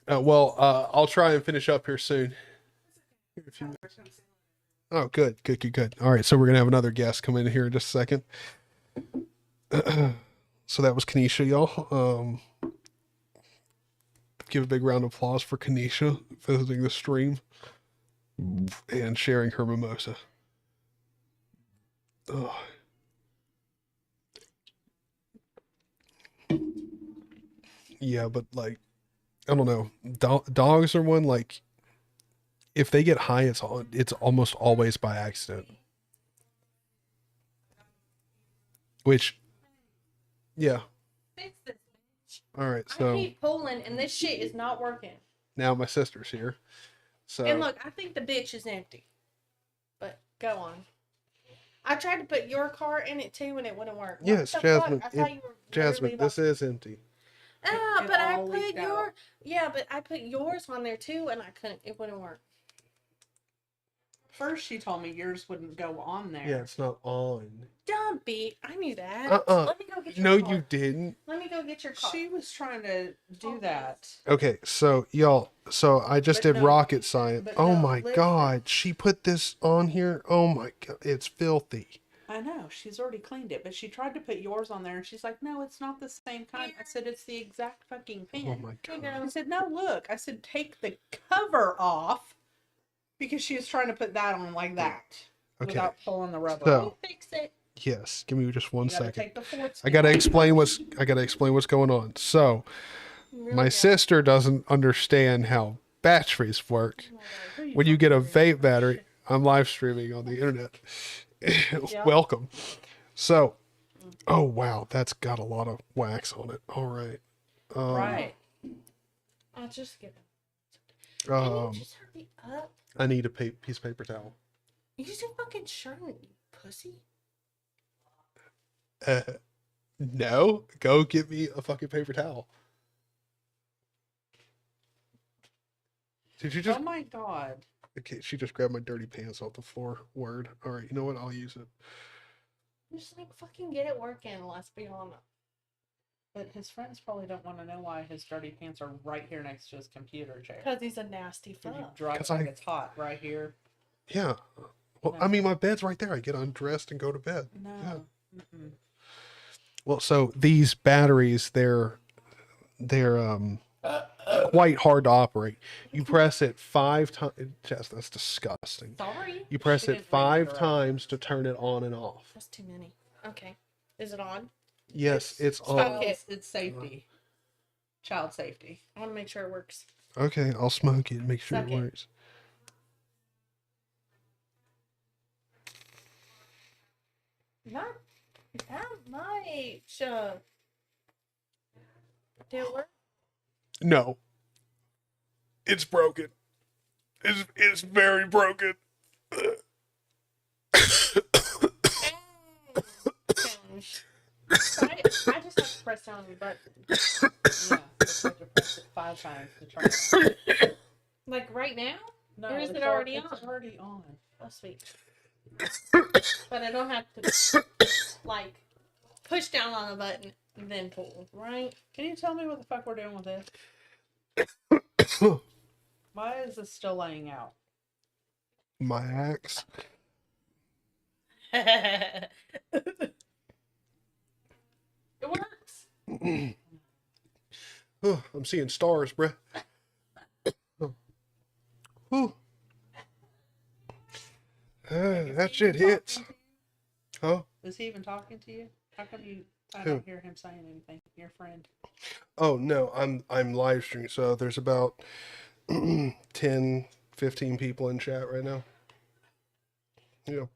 Well, I'll try and finish up here soon. Oh, good. All right, so we're gonna have another guest come in here in just a second. So that was Kanisha, y'all. Give a big round of applause for Kanisha visiting the stream and sharing her mimosa. Oh. Yeah, but like, I don't know. Dogs are one, like, if they get high, it's almost always by accident. Which, yeah. Fix this. All right, I so keep pulling and this shit is not working. now my sister's here. So And look, I think the bitch is empty. But go on. I tried to put your car in it too and it wouldn't work. What yes, the Jasmine. fuck? I thought you were Jasmine, literally this about- is empty. Ah, It but I all put leaked your out. yeah, but I put yours on there too and I couldn't. It wouldn't work. First, she told me yours wouldn't go on there. Yeah, it's not on. Dumb beat. I knew that. Let me go get your No, car. you didn't. Let me go get your car. She was trying to do that. Okay, so y'all, so I just But did no, rocket science. but Oh no, my listen. god, she put this on here. Oh my god, it's filthy. I know, she's already cleaned it, but she tried to put yours on there and she's like, no, it's not the same kind. I said, it's the exact fucking Oh pen. my Hey, god. girl. I said, no, look. I said, take the cover off because she was trying to put that on like that Okay. without pulling the rubber So- off. Fix it. Yes, give me just one You gotta second. take the fourth I gotta skin explain what's going on. So Really my good. sister doesn't understand how batteries work. Oh my God. Who you When you get a talking to? vape battery, I'm live streaming on the internet. Welcome. So, oh wow, that's got a lot of wax on it. All right. Right. I'll just get it. Can Um, you just hurry up? I need a piece of paper towel. Use your fucking shirt, you pussy. No, go get me a fucking paper towel. Did you just? Oh my god. Okay, she just grabbed my dirty pants off the floor. Word. All right, you know what? I'll use it. Just like fucking get it working, let's be honest. But his friends probably don't want to know why his dirty pants are right here next to his computer chair. Because he's a nasty Did you fuck. drop 'Cause like I- it's hot right here? Yeah. Well, No. I mean, my bed's right there. I get undressed and go to bed. No. Mm-mm. Well, so these batteries, they're quite hard to operate. You press it 5 times. Jess, that's disgusting. Sorry. You press She it didn't make 5 it right. times to turn it on and off. That's too many. Okay. Is it on? Yes, it's on. Fuck it. It's safety. Child safety. I want to make sure it works. Okay, I'll smoke it and make sure Suck it it. works. Not that much. Did it work? No. It's broken. It's very broken. Challenge. I just have to press down on the button. Yeah. Just have to press it 5 times to turn it on. Like right now? No, Or is it's it already it's on? already on. Oh, sweet. But I don't have to, like, push down on the button and then pull, right? Can you tell me what the fuck we're doing with this? Why is this still laying out? My axe. It works. Oh, I'm seeing stars, bruh. Whew. That shit hits. Huh? Is he even talking to you? How come I Who? don't hear him saying anything? Your friend. Oh no, I'm live streaming, so there's about 10, 15 people in chat right now. Yeah.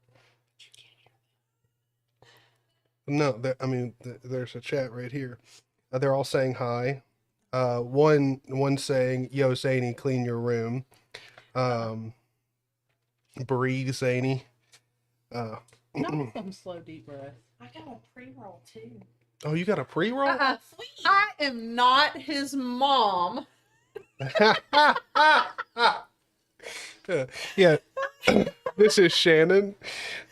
No, I mean, there's a chat right here. They're all saying hi. One saying, "Yo, Zany, clean your room." Breathe, Zany. No, some slow deep breath. I got a pre-roll too. Oh, you got a pre-roll? Sweet. I am not his mom. Yeah. This is Shannon.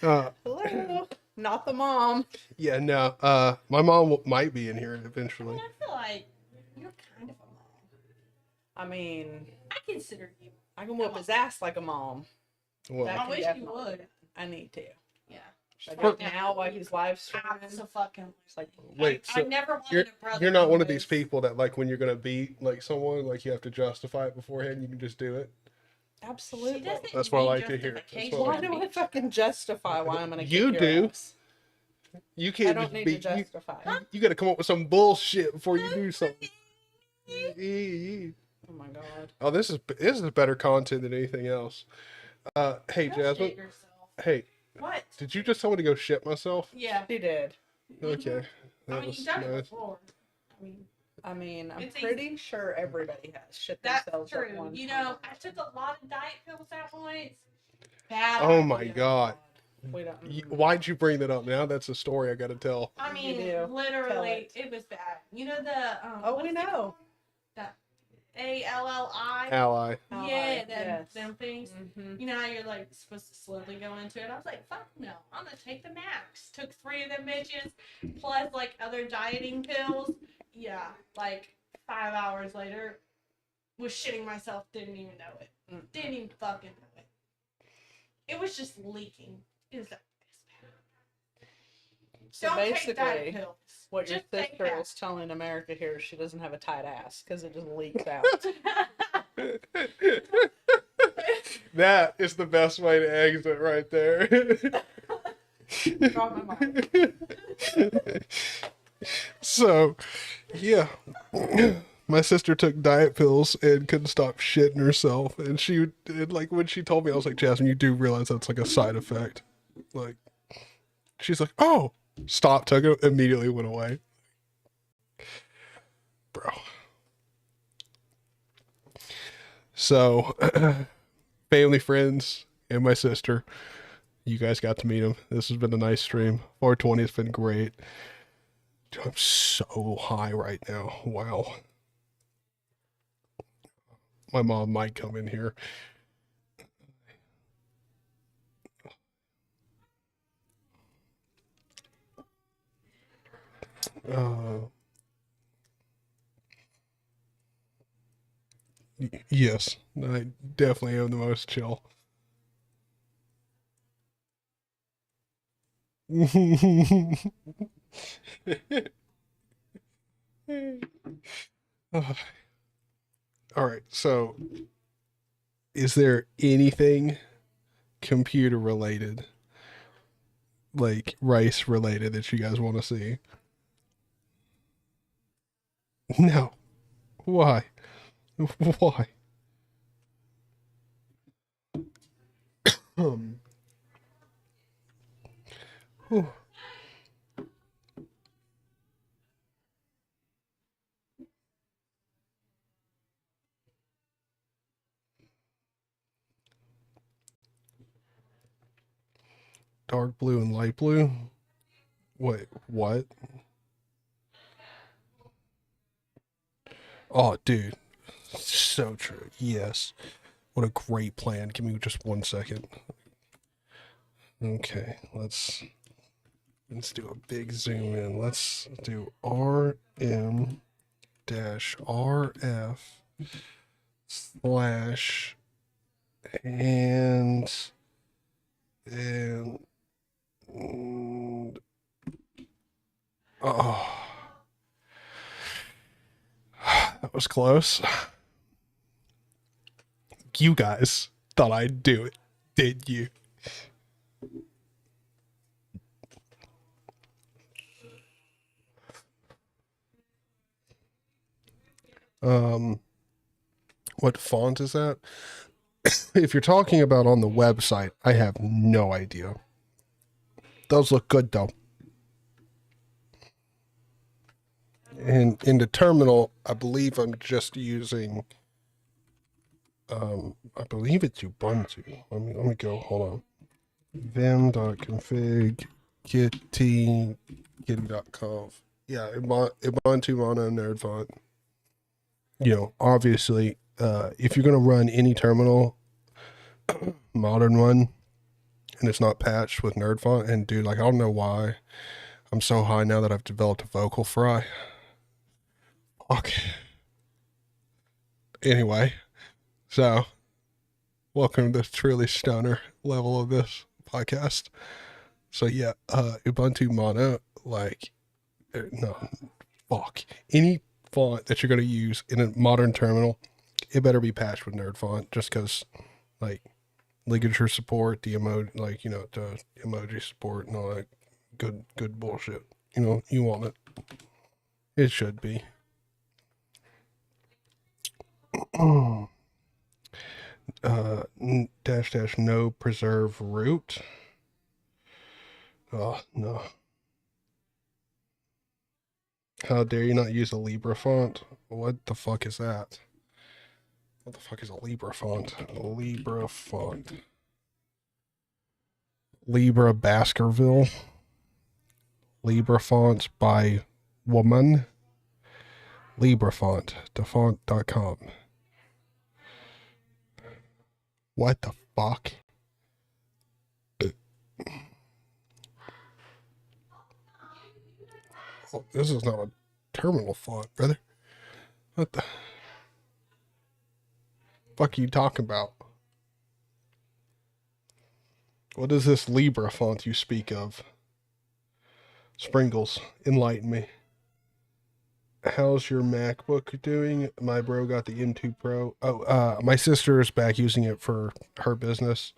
Hello. Not the mom. Yeah, no. My mom might be in here eventually. I feel like you're kind of a mom. I mean, I consider you. I can whoop his ass like a mom. Well, That I can wish you definitely would. happen. I need to. Yeah. Like now, while he's live streaming, So fucking. it's like, wait, I so never you're, wanted a brother. you're not one of these anyways. people that like when you're gonna beat like someone, like you have to justify it beforehand. You can just do it. absolutely. She doesn't That's what I need like to hear. That's justification. what I Why like do I fucking justify why I'm gonna kick You your do. ass? You I can't don't just need be. to justify. You got to come up with some bullshit before you do something. Oh my god. Oh, this is better content than anything else. Hey Go Jasmine. shit yourself. Hey, What? did you just tell me to go shit myself? Yeah. She did. Okay, I that mean, was you've done it nice. before. I mean, I'm It's pretty sure everybody has shit that's themselves true. at one You time. know, I took a lot of diet pills at once. Bad. Oh my idea. god. We don't. Why'd you bring that up? Now that's a story I got to tell. I You mean, do. Tell literally, it. it was bad. You know the Oh, what we is it know. called? That ALLI. Ally. Yeah, them, yes. them things. Mm-hmm. You know how you're like supposed to slowly go into it? I was like, fuck no, I'm gonna take the max. Took 3 of them bitches, plus like other dieting pills. Yeah, like 5 hours later, was shitting myself, didn't even know it. Didn't even fucking know it. It was just leaking. It was that bad. So Don't take diet basically, pills. what your Just take sister that. is telling America here is she doesn't have a tight ass because it just leaks out. That is the best way to exit right there. Drop my mind. So, yeah. My sister took diet pills and couldn't stop shitting herself. And like, when she told me, I was like, Jasmine, you do realize that's like a side effect. Like, she's like, oh, stop, took it, immediately went away. Bro. So, family, friends, and my sister, you guys got to meet them. This has been a nice stream. 420 has been great. Dude, I'm so high right now. Wow. My mom might come in here. Yes, I definitely am the most chill. All right, so is there anything computer related, like rice related, that you guys want to see? No. Why? Why? Whew. Dark blue and light blue? Wait, what? Oh, dude. So true. Yes. What a great plan. Give me just 1 second. Okay, let's do a big zoom in. Let's do RM-RF slash and oh, that was close. You guys thought I'd do it, did you? What font is that? If you're talking about on the website, I have no idea. Those look good though. And in the terminal, I believe I'm just using, I believe it's Ubuntu. Let me go, hold on. vim.config kitty.conf. Yeah, Ubuntu mono nerd font. You know, obviously if you're going to run any terminal, modern one, and it's not patched with nerd font, and dude, like, I don't know why I'm so high now that I've developed a vocal fry. Okay. Anyway, so welcome to the truly stoner level of this podcast. So yeah, Ubuntu Mono, like, no, fuck. Any font that you're going to use in a modern terminal, it better be patched with nerd font, just because, like, ligature support, the emoji, like, you know, the emoji support and all that good bullshit. You know, you want it. It should be. Dash no preserve root. Oh, no. How dare you not use a Libra font? What the fuck is that? What the fuck is a Libra font? A Libra font. Libra Baskerville. Libra fonts by woman. Libra font. Defont.com. What the fuck? Oh, this is not a terminal font, brother. What the fuck are you talking about? What is this Libra font you speak of? Sprinkles, enlighten me. How's your MacBook doing? My bro got the M2 Pro. Oh, my sister is back using it for her business,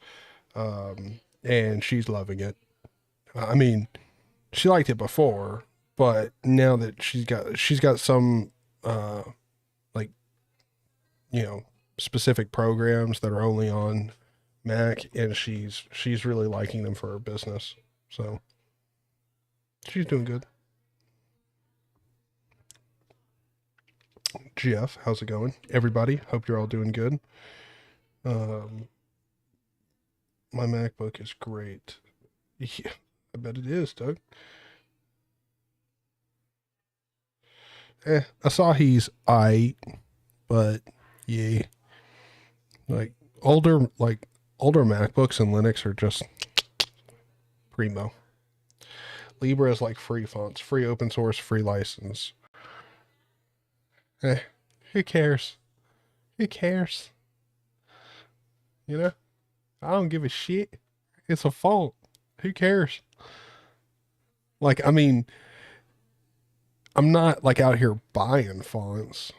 and she's loving it. I mean, she liked it before, but now that she's got some, like, you know, specific programs that are only on Mac, and she's really liking them for her business. So she's doing good. Jeff, how's it going? Everybody, hope you're all doing good. My MacBook is great. Yeah, I bet it is, Doug. Asahi's aight, but yeah, like older MacBooks and Linux are just primo. Libra is like free fonts, free open source, free license. Who cares? Who cares? You know, I don't give a shit. It's a font. Who cares? Like, I mean, I'm not like out here buying fonts,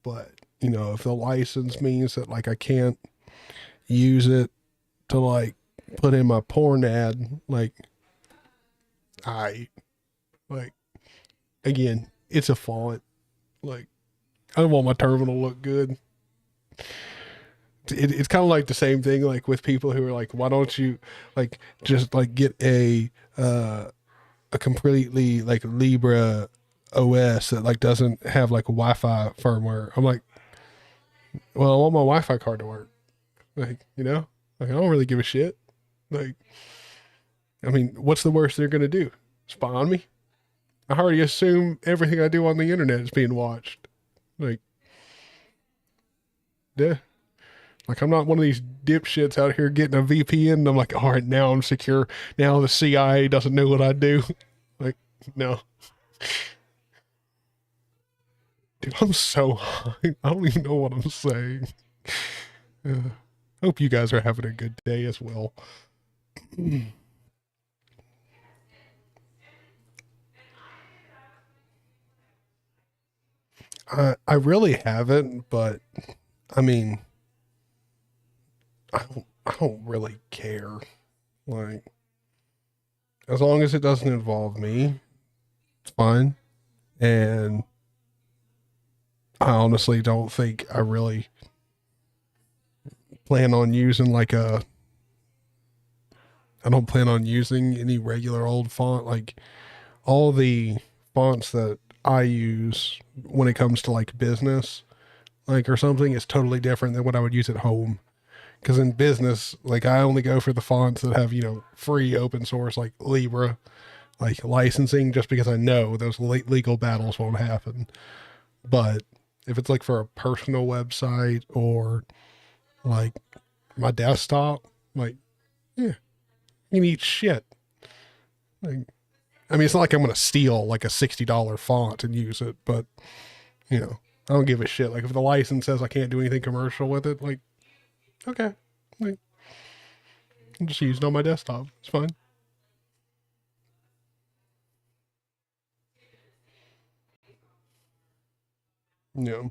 but you know, if the license means that like I can't use it to like put in my porn ad, like, like, again, it's a font. Like, I don't want my terminal to look good. It's kind of like the same thing, like with people who are like, why don't you like just like get a completely like Libra OS that like doesn't have like Wi-Fi firmware. I'm like, well, I want my Wi-Fi card to work. Like, you know, like I don't really give a shit. Like, I mean, what's the worst they're gonna do? Spy on me? I already assume everything I do on the internet is being watched. Like, yeah. Like, I'm not one of these dipshits out here getting a VPN and I'm like, all right, now I'm secure. Now the CIA doesn't know what I do. Like, no. Dude, I'm so high. I don't even know what I'm saying. Hope you guys are having a good day as well. I really haven't, but I mean, I don't really care. Like, as long as it doesn't involve me, it's fine. And I honestly don't think I really plan on using like I don't plan on using any regular old font. Like, all the fonts that I use when it comes to like business, like, or something, is totally different than what I would use at home. Because in business, like, I only go for the fonts that have, you know, free open source, like Libra, like licensing, just because I know those legal battles won't happen. But If it's like for a personal website or like my desktop, like, yeah, you can eat shit. Like, I mean, it's not like I'm going to steal like a $60 font and use it, but you know, I don't give a shit. Like if the license says I can't do anything commercial with it, like, okay, like, I'll just use it on my desktop. It's fine. Yeah.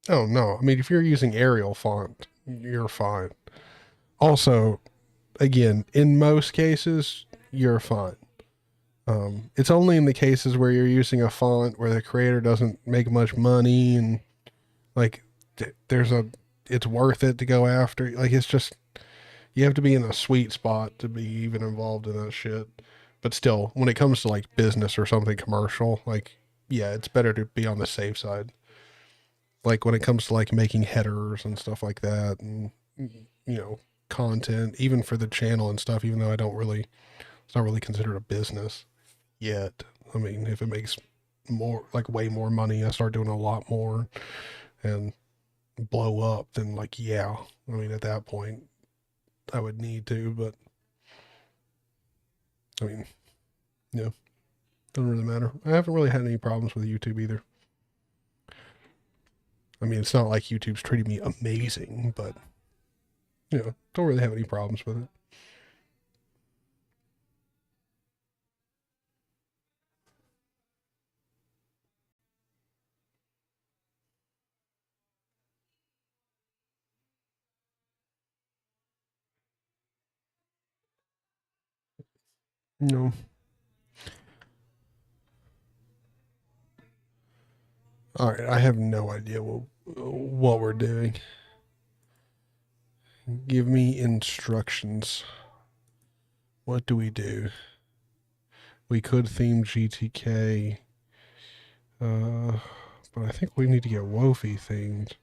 Oh no. I mean, if you're using Arial font, you're fine. Also, again, in most cases, you're fine. It's only in the cases where you're using a font where the creator doesn't make much money and like it's worth it to go after. Like it's just, you have to be in a sweet spot to be even involved in that shit. But still, when it comes to like business or something commercial, like, yeah, it's better to be on the safe side. Like when it comes to like making headers and stuff like that and, you know, content, even for the channel and stuff, even though it's not really considered a business yet. I mean, if it makes more, like way more money, I start doing a lot more and blow up, then like, yeah, I mean, at that point I would need to, but I mean, yeah, doesn't really matter. I haven't really had any problems with YouTube either. I mean, it's not like YouTube's treating me amazing, but you know, don't really have any problems with it. No. All right, I have no idea what we're doing. Give me instructions. What do we do? We could theme GTK, but I think we need to get Wofi themed.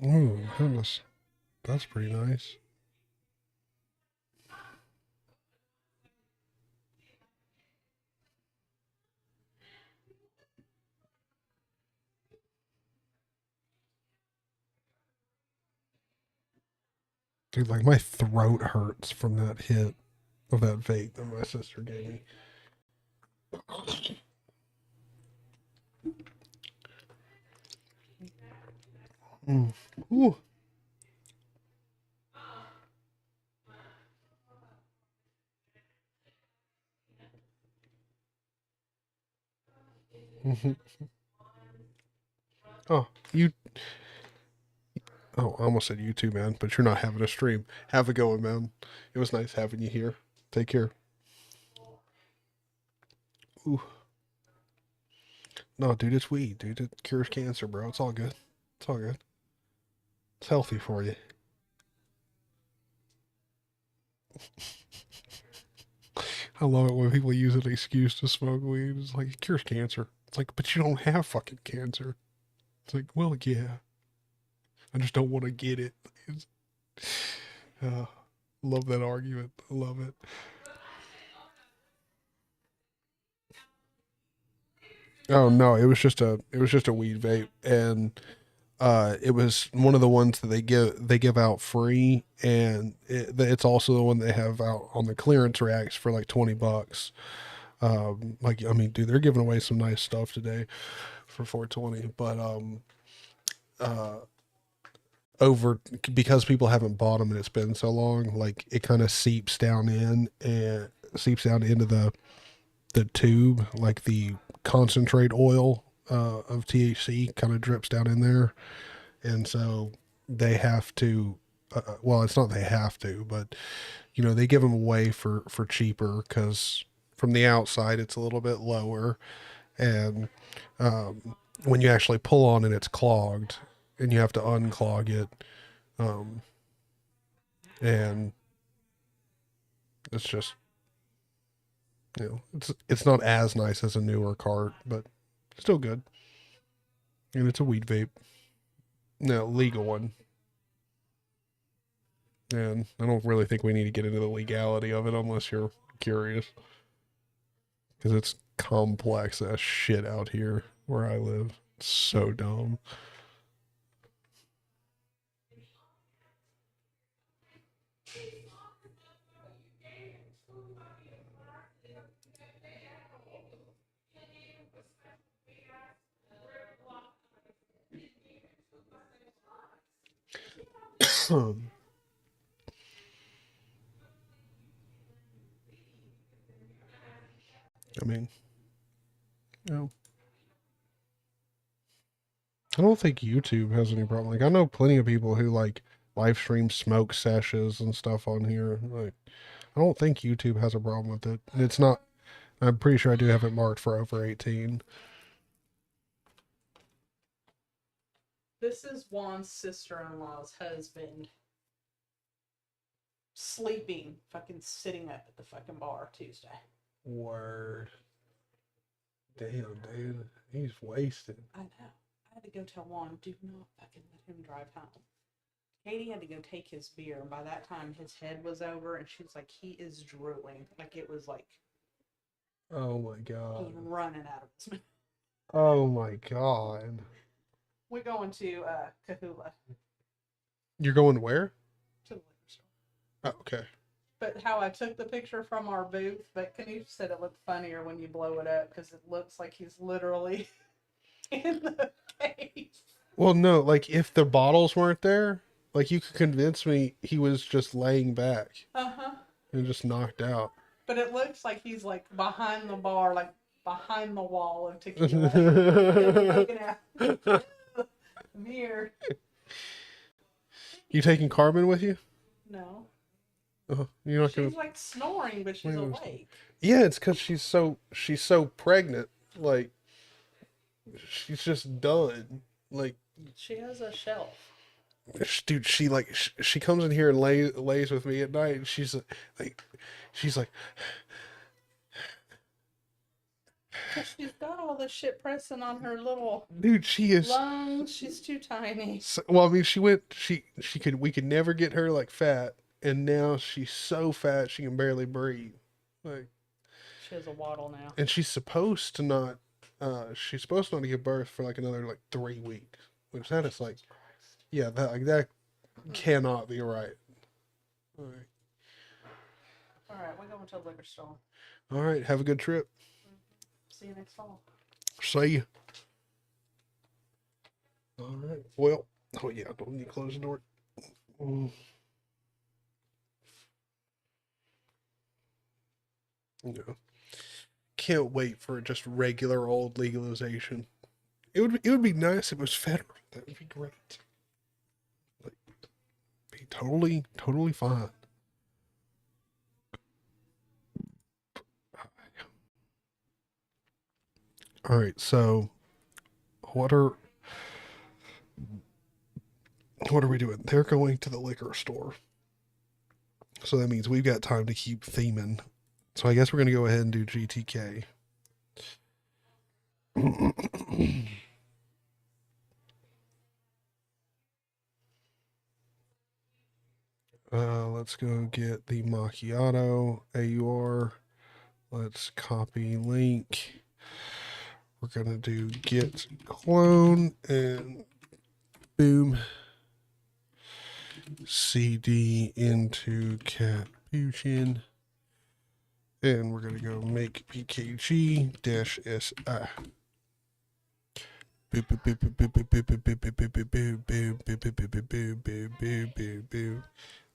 Ooh, that's pretty nice. Dude, like my throat hurts from that hit of that vape that my sister gave me. Ooh. Oh, you. Oh, I almost said you too, man, but you're not having a stream. Have a go, man. It was nice having you here. Take care. Ooh. No, dude, it's weed, dude. It cures cancer, bro. It's all good. It's all good. It's healthy for you. I love it when people use an excuse to smoke weed. It's like, it cures cancer. It's like, but you don't have fucking cancer. It's like, well, yeah. I just don't want to get it. Love that argument. I love it. Oh no, it was just a weed vape, and it was one of the ones that they give out free, and it's also the one they have out on the clearance racks for like $20. Like, I mean, dude, they're giving away some nice stuff today for 420, but over, because people haven't bought them and it's been so long, like it kind of seeps down into the tube, like the concentrate oil of THC kind of drips down in there, and so they have to. Well, it's not they have to, but you know, they give them away for cheaper because from the outside it's a little bit lower, And when you actually pull on it, it's clogged, and you have to unclog it. And it's just, it's not as nice as a newer cart, but still good. And it's a weed vape. No, legal one. And I don't really think we need to get into the legality of it unless you're curious. Because it's complex as shit out here where I live. It's so dumb. I mean, I don't think YouTube has any problem. Like, I know plenty of people who like live stream smoke sessions and stuff on here. Like, I don't think YouTube has a problem with it. It's not. I'm pretty sure I do have it marked for over 18. This is Juan's sister-in-law's husband sleeping, fucking sitting up at the fucking bar Tuesday. Word. Damn, dude. He's wasted. I know. I had to go tell Juan, do not fucking let him drive home. Katie had to go take his beer, and by that time his head was over, and she was like, he is drooling. Like, it was like, Oh my he was god. running out of his mouth. Oh my god. We're going to Kahula, You're going where? to the liquor store. Oh, okay. But how I took the picture from our booth, but Kanish said it looked funnier when you blow it up, because it looks like he's literally in the case. Well, no, like if the bottles weren't there, like you could convince me he was just laying back Uh-huh. and just knocked out. But it looks like he's like behind the bar, like behind the wall of tequila. Looking at mirror. You taking Carmen with you? No. You're not She's gonna. like snoring, but she's Wait, awake. Yeah, it's because she's so pregnant. Like she's just done. Like, She has a shelf. dude, she comes in here and lays with me at night. And she's like. She's got all this shit pressing on her little Dude, she is. lungs. She's too tiny. Well, I mean, we could never get her like fat, and now she's so fat she can barely breathe. Like, She has a waddle now. and she's supposed to not give birth for like another like 3 weeks, which that is like, yeah, that cannot be right. All right, Alright, we're going to the liquor store. all right, have a good trip. See you next fall. See ya. All right. Well, oh yeah, don't need to close the door. No. Can't wait for just regular old legalization. It would be nice if it was federal. That would be great. Like, be totally fine. All right, so what are we doing? They're going to the liquor store. So that means we've got time to keep theming. So I guess we're going to go ahead and do GTK. Let's go get the macchiato AUR. Let's copy link. We're going to do git clone and boom. CD into Capuchin. And we're going to go make PKG dash SI. Boop, boop, boop, boop, boop, boop, boop, boop, boop, boop, boop, boop, boop, boop, boop, boop, boop, boop, boop, boop.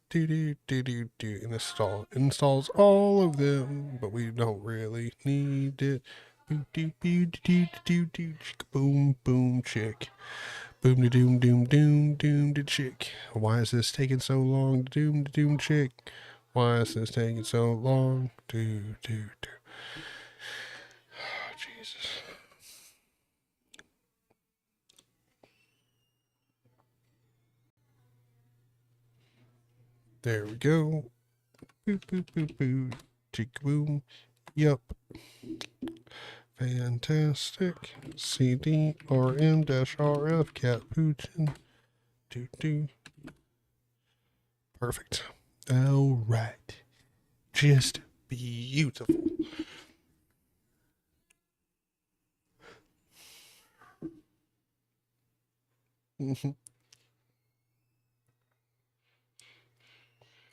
Do do do do do. And installs all of them, but we don't really need it. Boop do do do do do. Boom boom chick. Boom da doom doom doom doom da chick. Why is this taking so long? Doom da doom chick. Why is this taking so long? Do do do. Oh, Jesus. There we go. Boop, boop, boop, boop. Chick boom. Yep. Fantastic. CDRM-RF cat poochin. Do do. Perfect. All right. Just beautiful.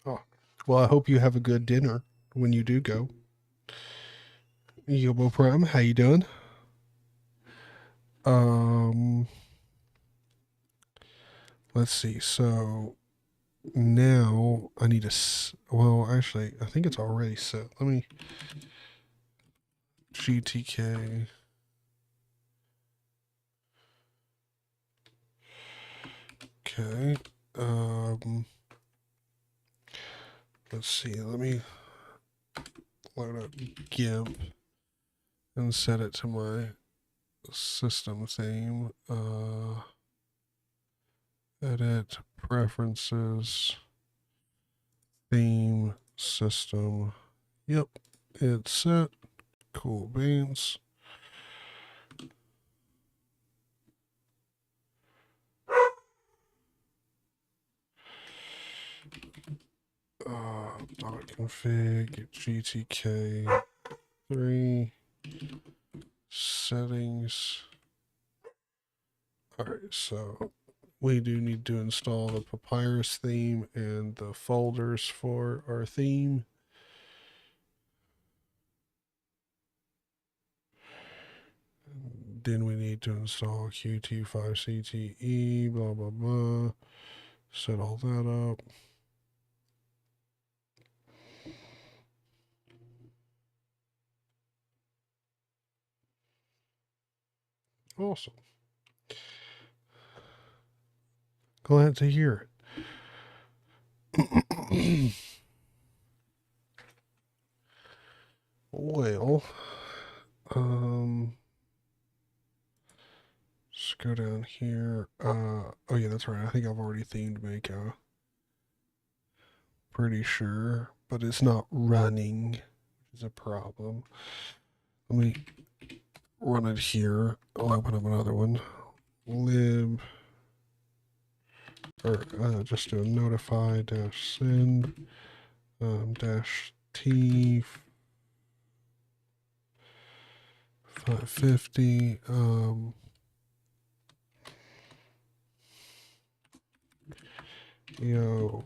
Oh, well, I hope you have a good dinner when you do go. Yobo Prime, how you doing? Let's see. So now I need to. Well, actually, I think it's already set. Let me. GTK. Okay. Let's see. Let me load up GIMP and set it to my system theme. Edit preferences, theme, system. Yep, it's set. Cool beans. Config GTK 3 settings. All right, so we do need to install the Papyrus theme and the folders for our theme. Then we need to install Qt5CTE, blah, blah, blah. Set all that up. Awesome. Glad to hear it. Well, let's go down here. Oh yeah, that's right. I think I've already themed Mako. Pretty sure, but it's not running, which is a problem. Let me run it here. I'll open up another one. Lib, or just do a notify dash send dash T 550. Yo,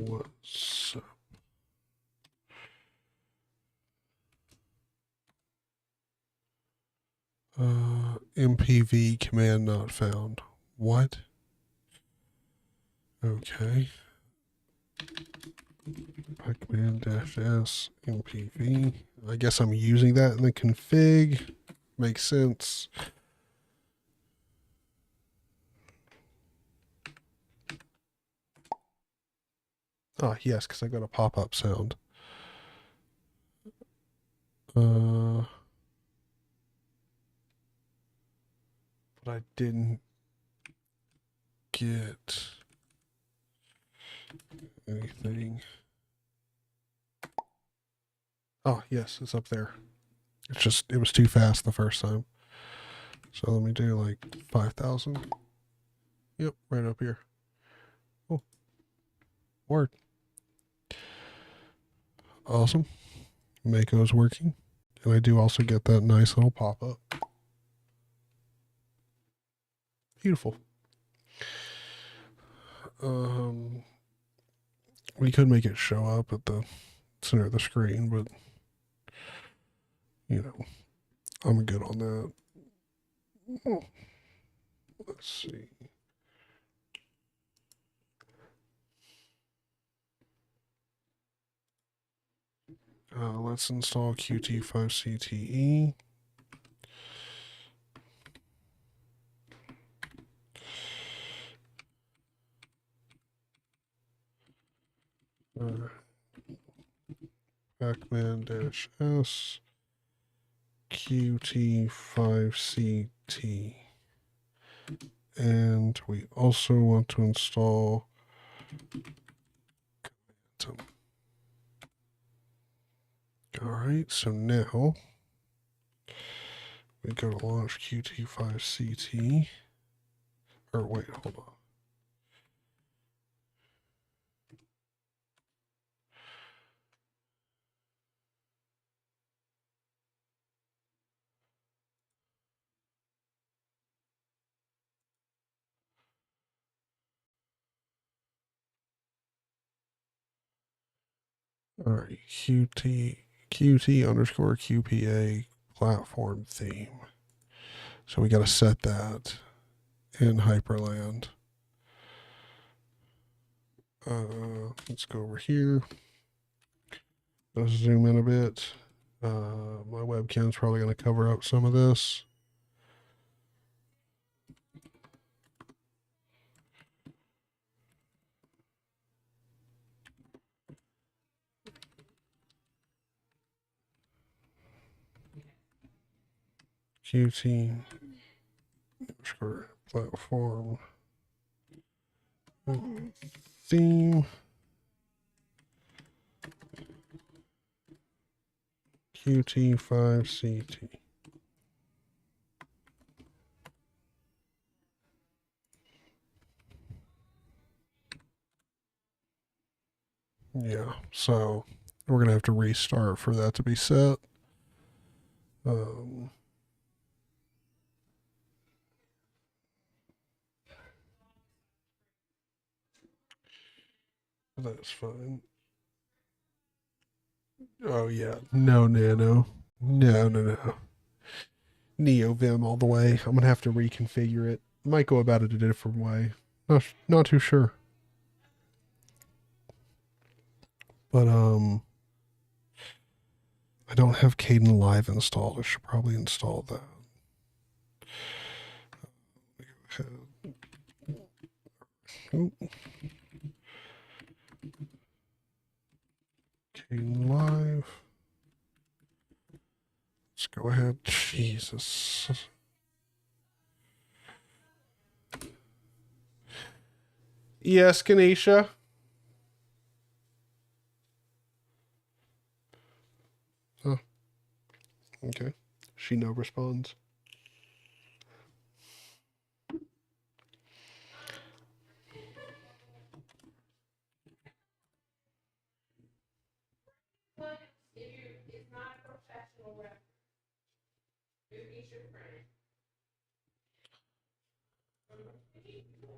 what's up? MPV command not found. What? Okay. Command-S MPV. I guess I'm using that in the config. Makes sense. Ah, yes, because I got a pop-up sound. But I didn't get anything. Oh, yes, it's up there. It's just, it was too fast the first time. So let me do like 5,000. Yep, right up here. Oh, word. Awesome. Mako's working. And I do also get that nice little pop-up. Beautiful. We could make it show up at the center of the screen, but you know, I'm good on that. Let's see. Let's install Qt5CTE. Pacman-S Qt5CT. And we also want to install system. All right, so now we go to launch Qt5CT. Or wait, hold on. All right, Qt underscore QPA platform theme. So we got to set that in Hyprland. Let's go over here. Let's zoom in a bit. My webcam's probably going to cover up some of this. Qt underscore platform theme. Qt5CT. Yeah, so we're going to have to restart for that to be set. That's fine. Oh, yeah. No, Nano. No. NeoVim all the way. I'm going to have to reconfigure it. Might go about it a different way. Not too sure. But, I don't have Kden Live installed. I should probably install that. Kden Live. Let's go ahead. Jesus. Yes, Ganesha. Oh. Okay. She no responds.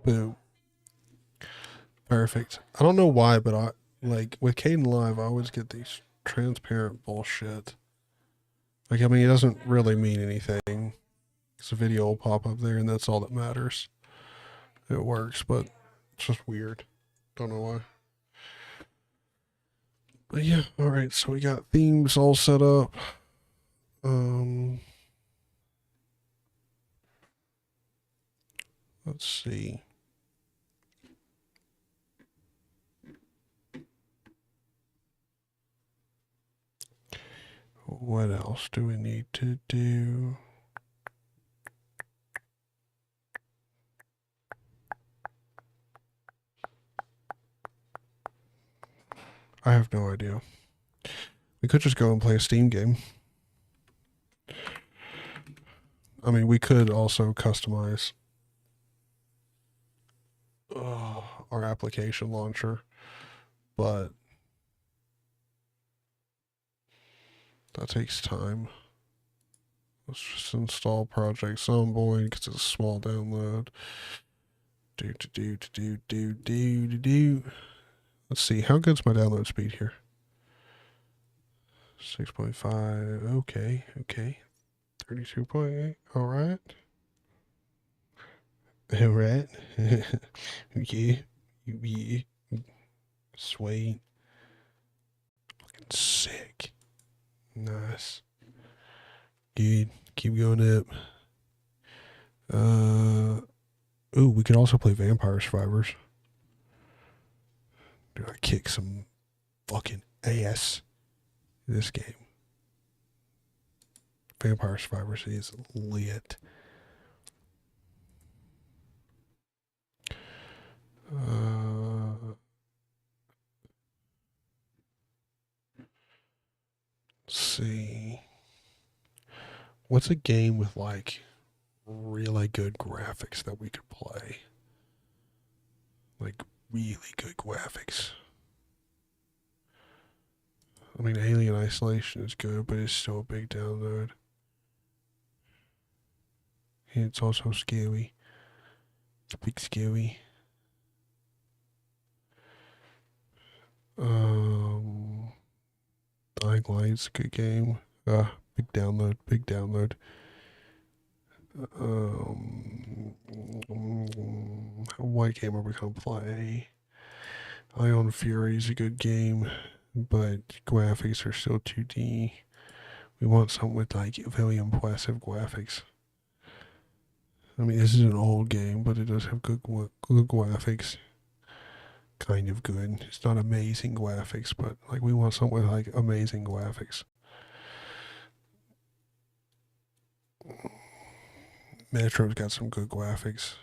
Boom. Perfect. I don't know why, but I like with Kden Live, I always get these transparent bullshit. Like, I mean, it doesn't really mean anything. It's a video will pop up there, and that's all that matters. It works, but it's just weird. Don't know why. But yeah, all right. So we got themes all set up. Let's see. What else do we need to do? I have no idea. We could just go and play a Steam game. I mean, we could also customize our application launcher, but that takes time. Let's just install Project Zomboid because it's a small download. Let's see, how good's my download speed here? 6.5. Okay. 32.8. All right. Yeah. Sweet. Fucking sick. Nice. Good. Keep going up. Ooh, we could also play Vampire Survivors. Dude, I kick some fucking ass in this game. Vampire Survivors is lit. what's a game with like really good graphics that we could play? Like really good graphics. I mean, Alien Isolation is good, but it's still a big download. And it's also scary. It's big scary. Dying Light's a good game. Big download, big download. What game are we gonna play? Ion Fury is a good game, but graphics are still 2D. We want something with like very impressive graphics. I mean, this is an old game, but it does have good graphics. Kind of good. It's not amazing graphics, but like we want something with like amazing graphics. Metro's got some good graphics.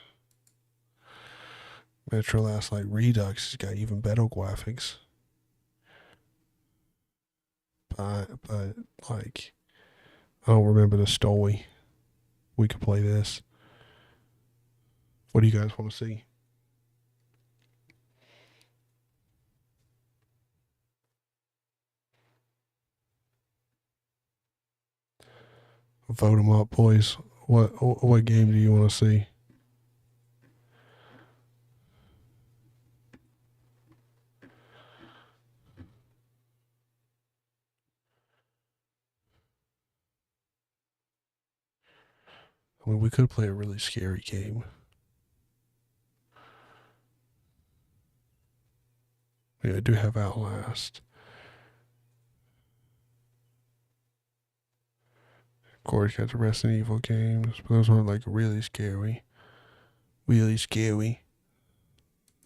Metro Last Light Redux has got even better graphics. But like, I don't remember the story. We could play this. What do you guys want to see? Vote them up, boys. What game do you want to see? I mean, we could play a really scary game. Yeah, I do have Outlast. Of course, got the Resident Evil games, but those aren't like really scary. Really scary.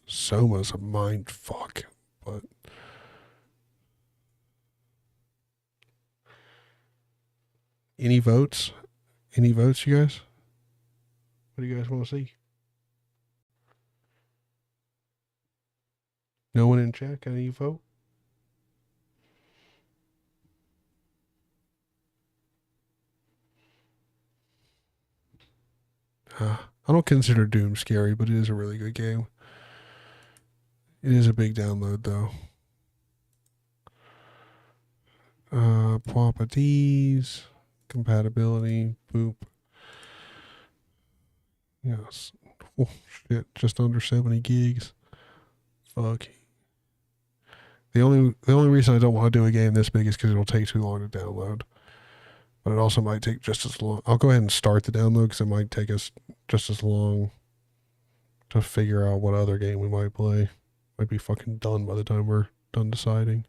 Soma's a mind fuck, but any votes? Any votes, you guys? What do you guys want to see? No one in chat? Got any vote? I don't consider Doom scary, but it is a really good game. It is a big download, though. Properties, compatibility, boop. Yes. Oh, shit, just under 70 gigs. Fuck. The only reason I don't want to do a game this big is because it'll take too long to download. But it also might take just as long. I'll go ahead and start the download because it might take us just as long to figure out what other game we might play. Might be fucking done by the time we're done deciding.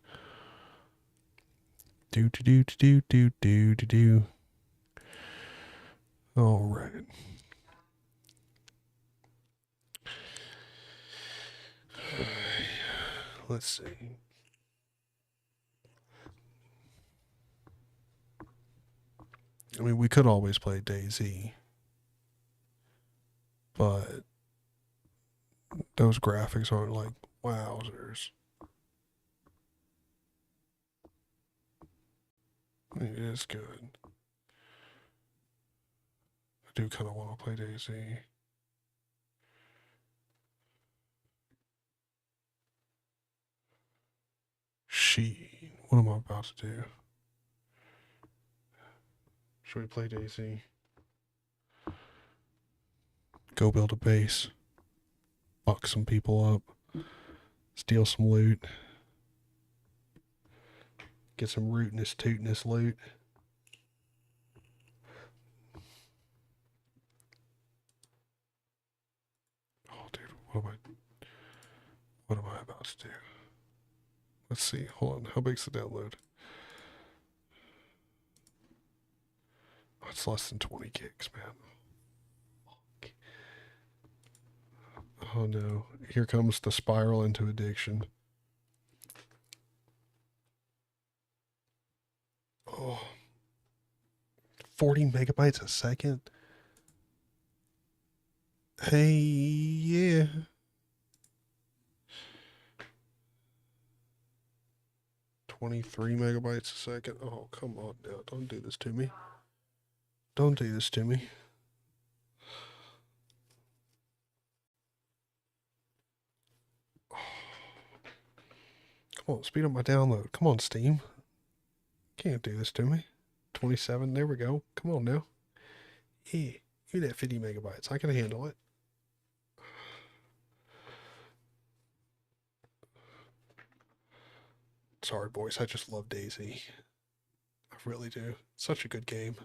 Do. All right. Let's see. I mean, we could always play DayZ, but those graphics aren't like wowzers. It is good. I do kind of want to play DayZ. What am I about to do? Should we play DayZ? Go build a base. Fuck some people up. Steal some loot. Get some rootiness, tootiness loot. Oh, dude, what am I about to do? Let's see. Hold on. How big's the download? Oh, it's less than 20 gigs, man. Fuck. Oh no. Here comes the spiral into addiction. Oh. 40 megabytes a second? Hey, yeah. 23 megabytes a second. Oh, come on now. Don't do this to me. Don't do this to me. Come on, speed up my download. Come on, Steam. Can't do this to me. 27, there we go. Come on now. Yeah, give me that 50 megabytes. I can handle it. Sorry, boys. I just love DayZ. I really do. Such a good game.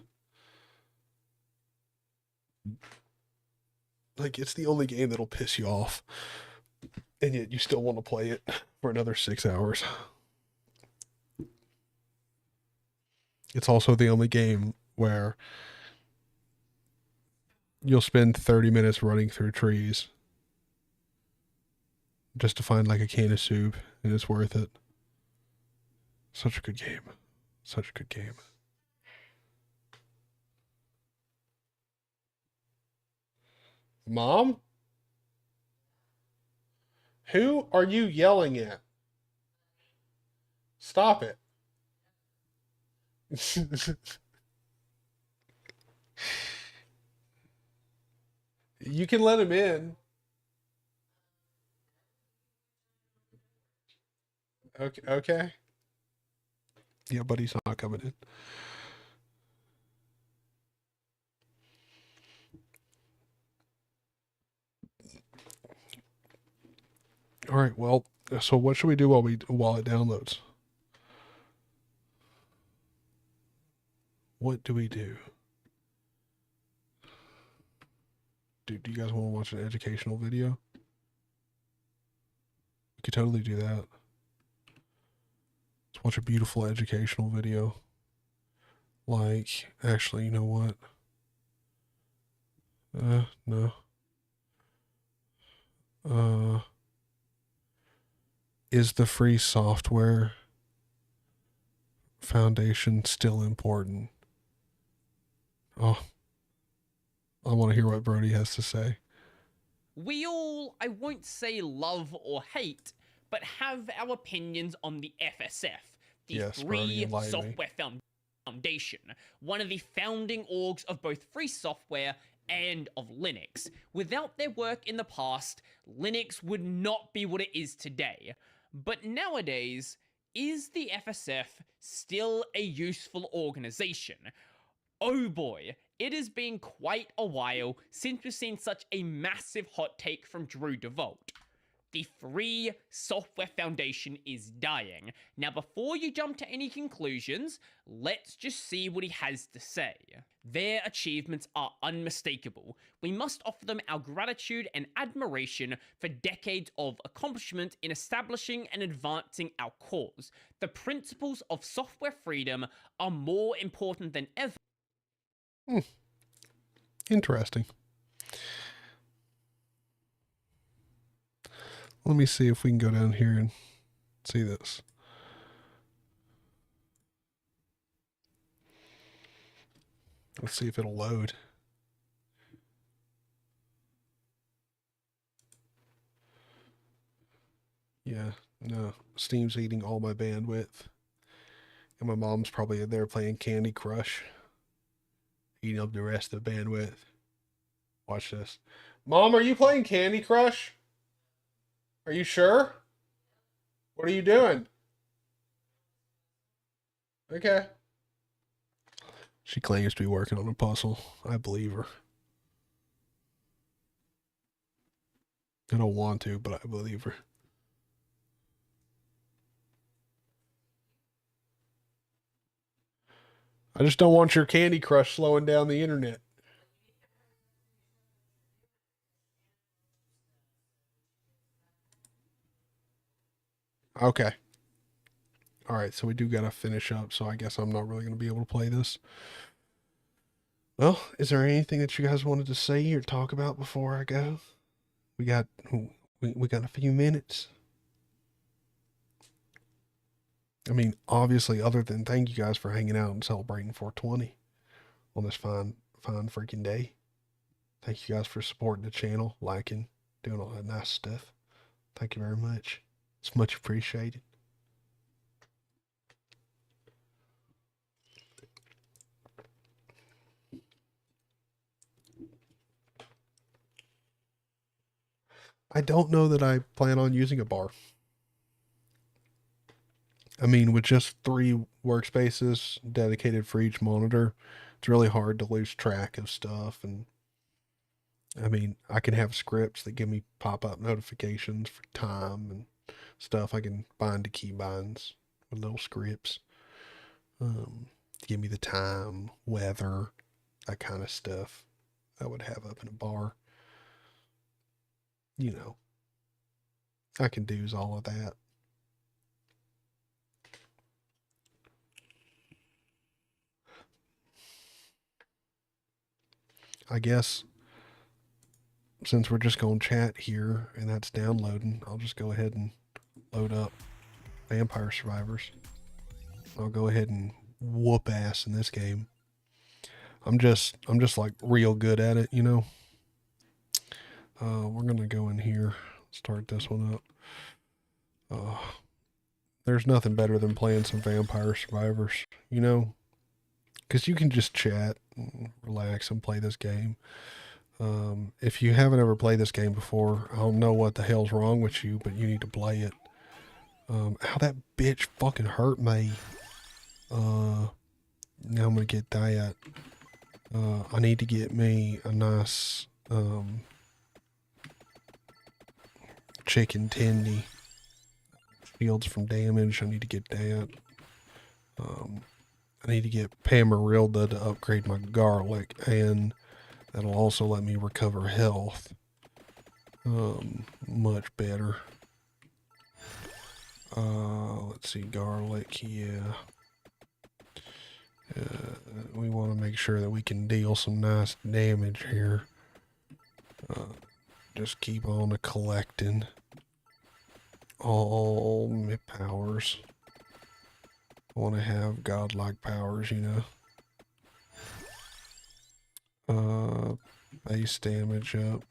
Like, it's the only game that'll piss you off. And yet you still want to play it for another 6 hours. It's also the only game where you'll spend 30 minutes running through trees just to find like a can of soup, and it's worth it. Such a good game. Such a good game. Mom? Who are you yelling at? Stop it. You can let him in. Okay. Okay. Yeah, but he's not coming in. All right. Well, so what should we do while it downloads? What do we do? Do you guys want to watch an educational video? We could totally do that. Let's watch a beautiful educational video. Like, actually, you know what? No. Is the free software foundation still important? Oh, I want to hear what Brody has to say. We all, I won't say love or hate, but have our opinions on the FSF, the Yes, Brody, Free enlighten me. Software Foundation, one of the founding orgs of both free software and of Linux. Without their work in the past, Linux would not be what it is today. But nowadays, is the FSF still a useful organization? Oh boy, it has been quite a while since we've seen such a massive hot take from Drew DeVault. The Free Software Foundation is dying. Now, before you jump to any conclusions, let's just see what he has to say. Their achievements are unmistakable. We must offer them our gratitude and admiration for decades of accomplishment in establishing and advancing our cause. The principles of software freedom are more important than ever. Interesting. Let me see if we can go down here and see this. Let's see if it'll load. Yeah, no. Steam's eating all my bandwidth. And my mom's probably in there playing Candy Crush. Eating up the rest of the bandwidth. Watch this. Mom, are you playing Candy Crush? Are you sure? What are you doing? Okay. She claims to be working on a puzzle. I believe her. I don't want to, but I believe her. I just don't want your Candy Crush slowing down the internet. Okay. All right, so we do got to finish up, so I guess I'm not really going to be able to play this. Well, is there anything that you guys wanted to say or talk about before I go? We got a few minutes. I mean, obviously, other than thank you guys for hanging out and celebrating 420 on this fine freaking day. Thank you guys for supporting the channel, liking, doing all that nice stuff. Thank you very much. It's much appreciated. I don't know that I plan on using a bar. I mean, with just 3 workspaces dedicated for each monitor, it's really hard to lose track of stuff. And I mean, I can have scripts that give me pop-up notifications for time and stuff. I can bind to keybinds with little scripts. To give me the time, weather, that kind of stuff I would have up in a bar. You know, I can do all of that. I guess since we're just going to chat here and that's downloading, I'll just go ahead and load up Vampire Survivors. I'll go ahead and whoop ass in this game. I'm just like real good at it, you know. We're gonna go in here, start this one up. There's nothing better than playing some Vampire Survivors, you know, because you can just chat and relax and play this game. If you haven't ever played this game before, I don't know what the hell's wrong with you, but you need to play it. How that bitch fucking hurt me. Now I'm gonna get that. I need to get me a nice chicken tendy. Shields from damage. I need to get that. I need to get Pamarilda to upgrade my garlic, and that'll also let me recover health. Much better. Let's see, garlic, yeah. We want to make sure that we can deal some nice damage here. Just keep on collecting all my powers. I want to have godlike powers, you know. Base damage up.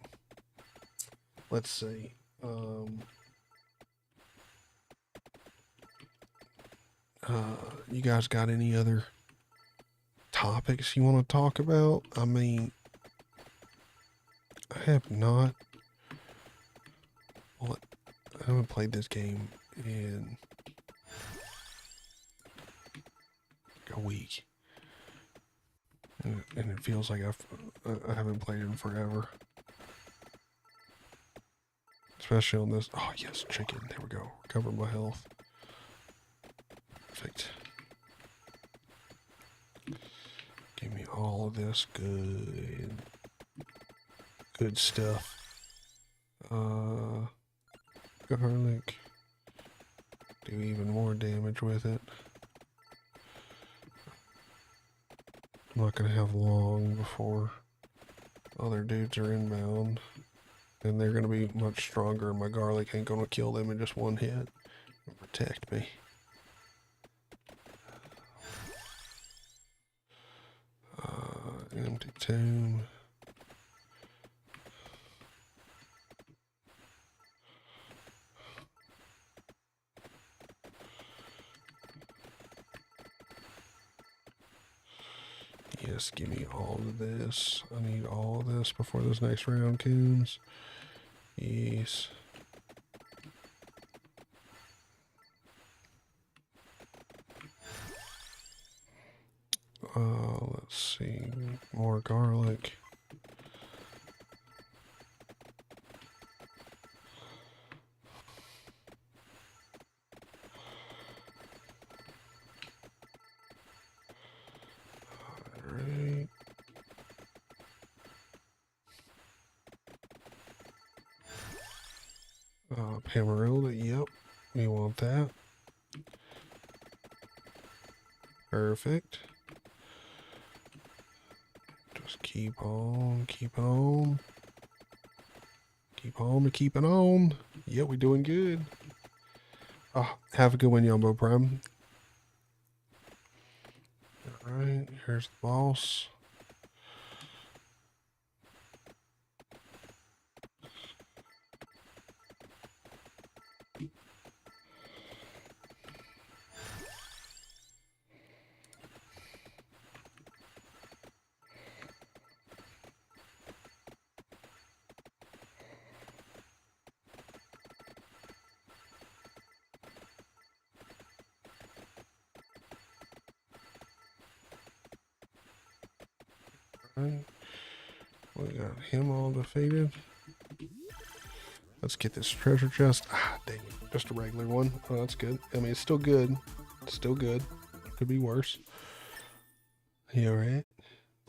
Let's see. You guys got any other topics you want to talk about? I mean, I have not. Well, I haven't played this game in a week, and it feels like I haven't played it in forever. Especially on this. Oh yes, chicken. There we go. Recover my health. Perfect. Give me all of this good stuff. Garlic. Do even more damage with it. I'm not gonna have long before other dudes are inbound. And they're gonna be much stronger, and my garlic ain't gonna kill them in just one hit and protect me. Empty tomb. Yes, give me all of this. I need all of this before this next round comes. Yes. Let's see. More garlic. Alright. Pamarilda, yep. We want that. Perfect. Just keep on, keeping on. Keep on to keeping on. Yep, we're doing good. Have a good one, Yumbo Prime. Alright, here's the boss. Alright. We got him all defeated. Let's get this treasure chest. Ah, dang it. Just a regular one. Oh, that's good. I mean, it's still good. Still good. Could be worse. You alright?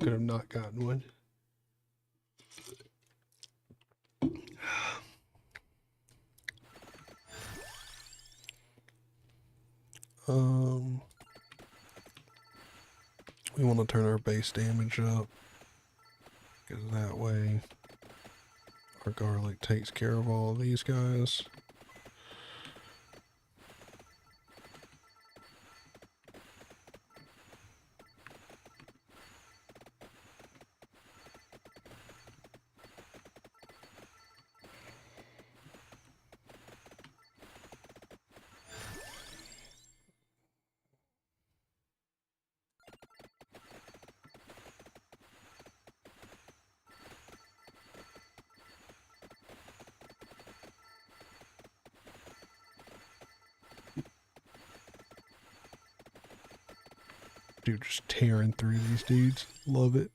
Could have not gotten one. We want to turn our base damage up, because that way our garlic takes care of all of these guys. Dude, just tearing through these dudes. Love it.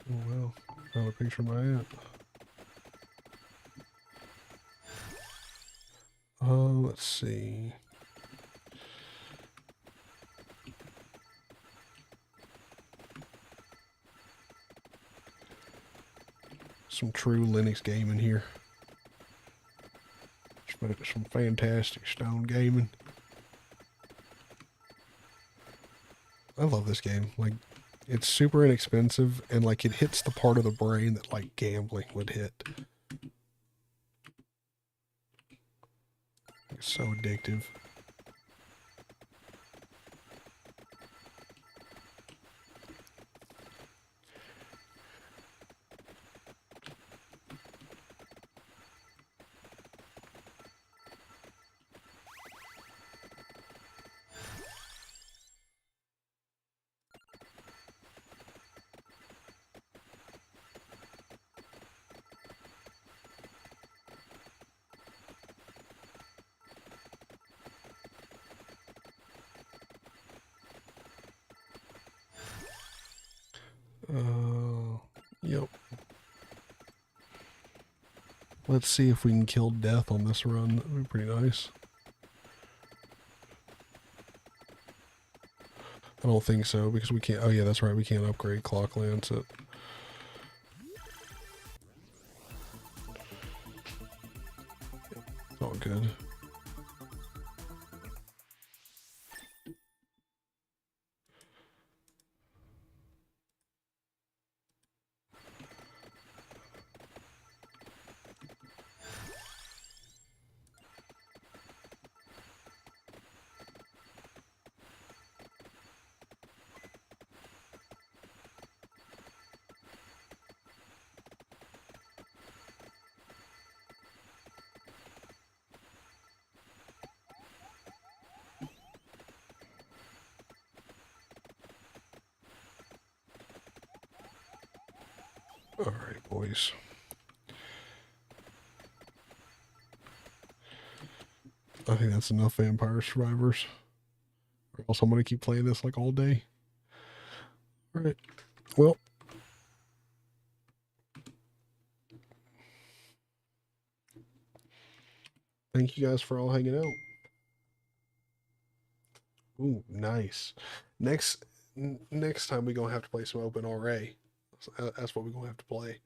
Oh well, found a picture of my aunt. Let's see. Some true Linux gaming here. Some fantastic stone gaming. I love this game. Like, it's super inexpensive, and like it hits the part of the brain that like gambling would hit. It's so addictive. Yep. Let's see if we can kill death on this run. That'd be pretty nice. I don't think so, because we can't. Oh yeah, that's right. We can't upgrade Clock Lancet. It's all good. Alright, boys. I think that's enough Vampire Survivors. Or else I'm going to keep playing this like all day. Alright. Well. Thank you guys for all hanging out. Ooh, nice. Next time we're going to have to play some Open RA. That's what we're going to have to play.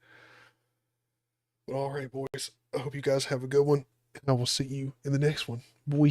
But all right, boys. I hope you guys have a good one. And I will see you in the next one. Boy.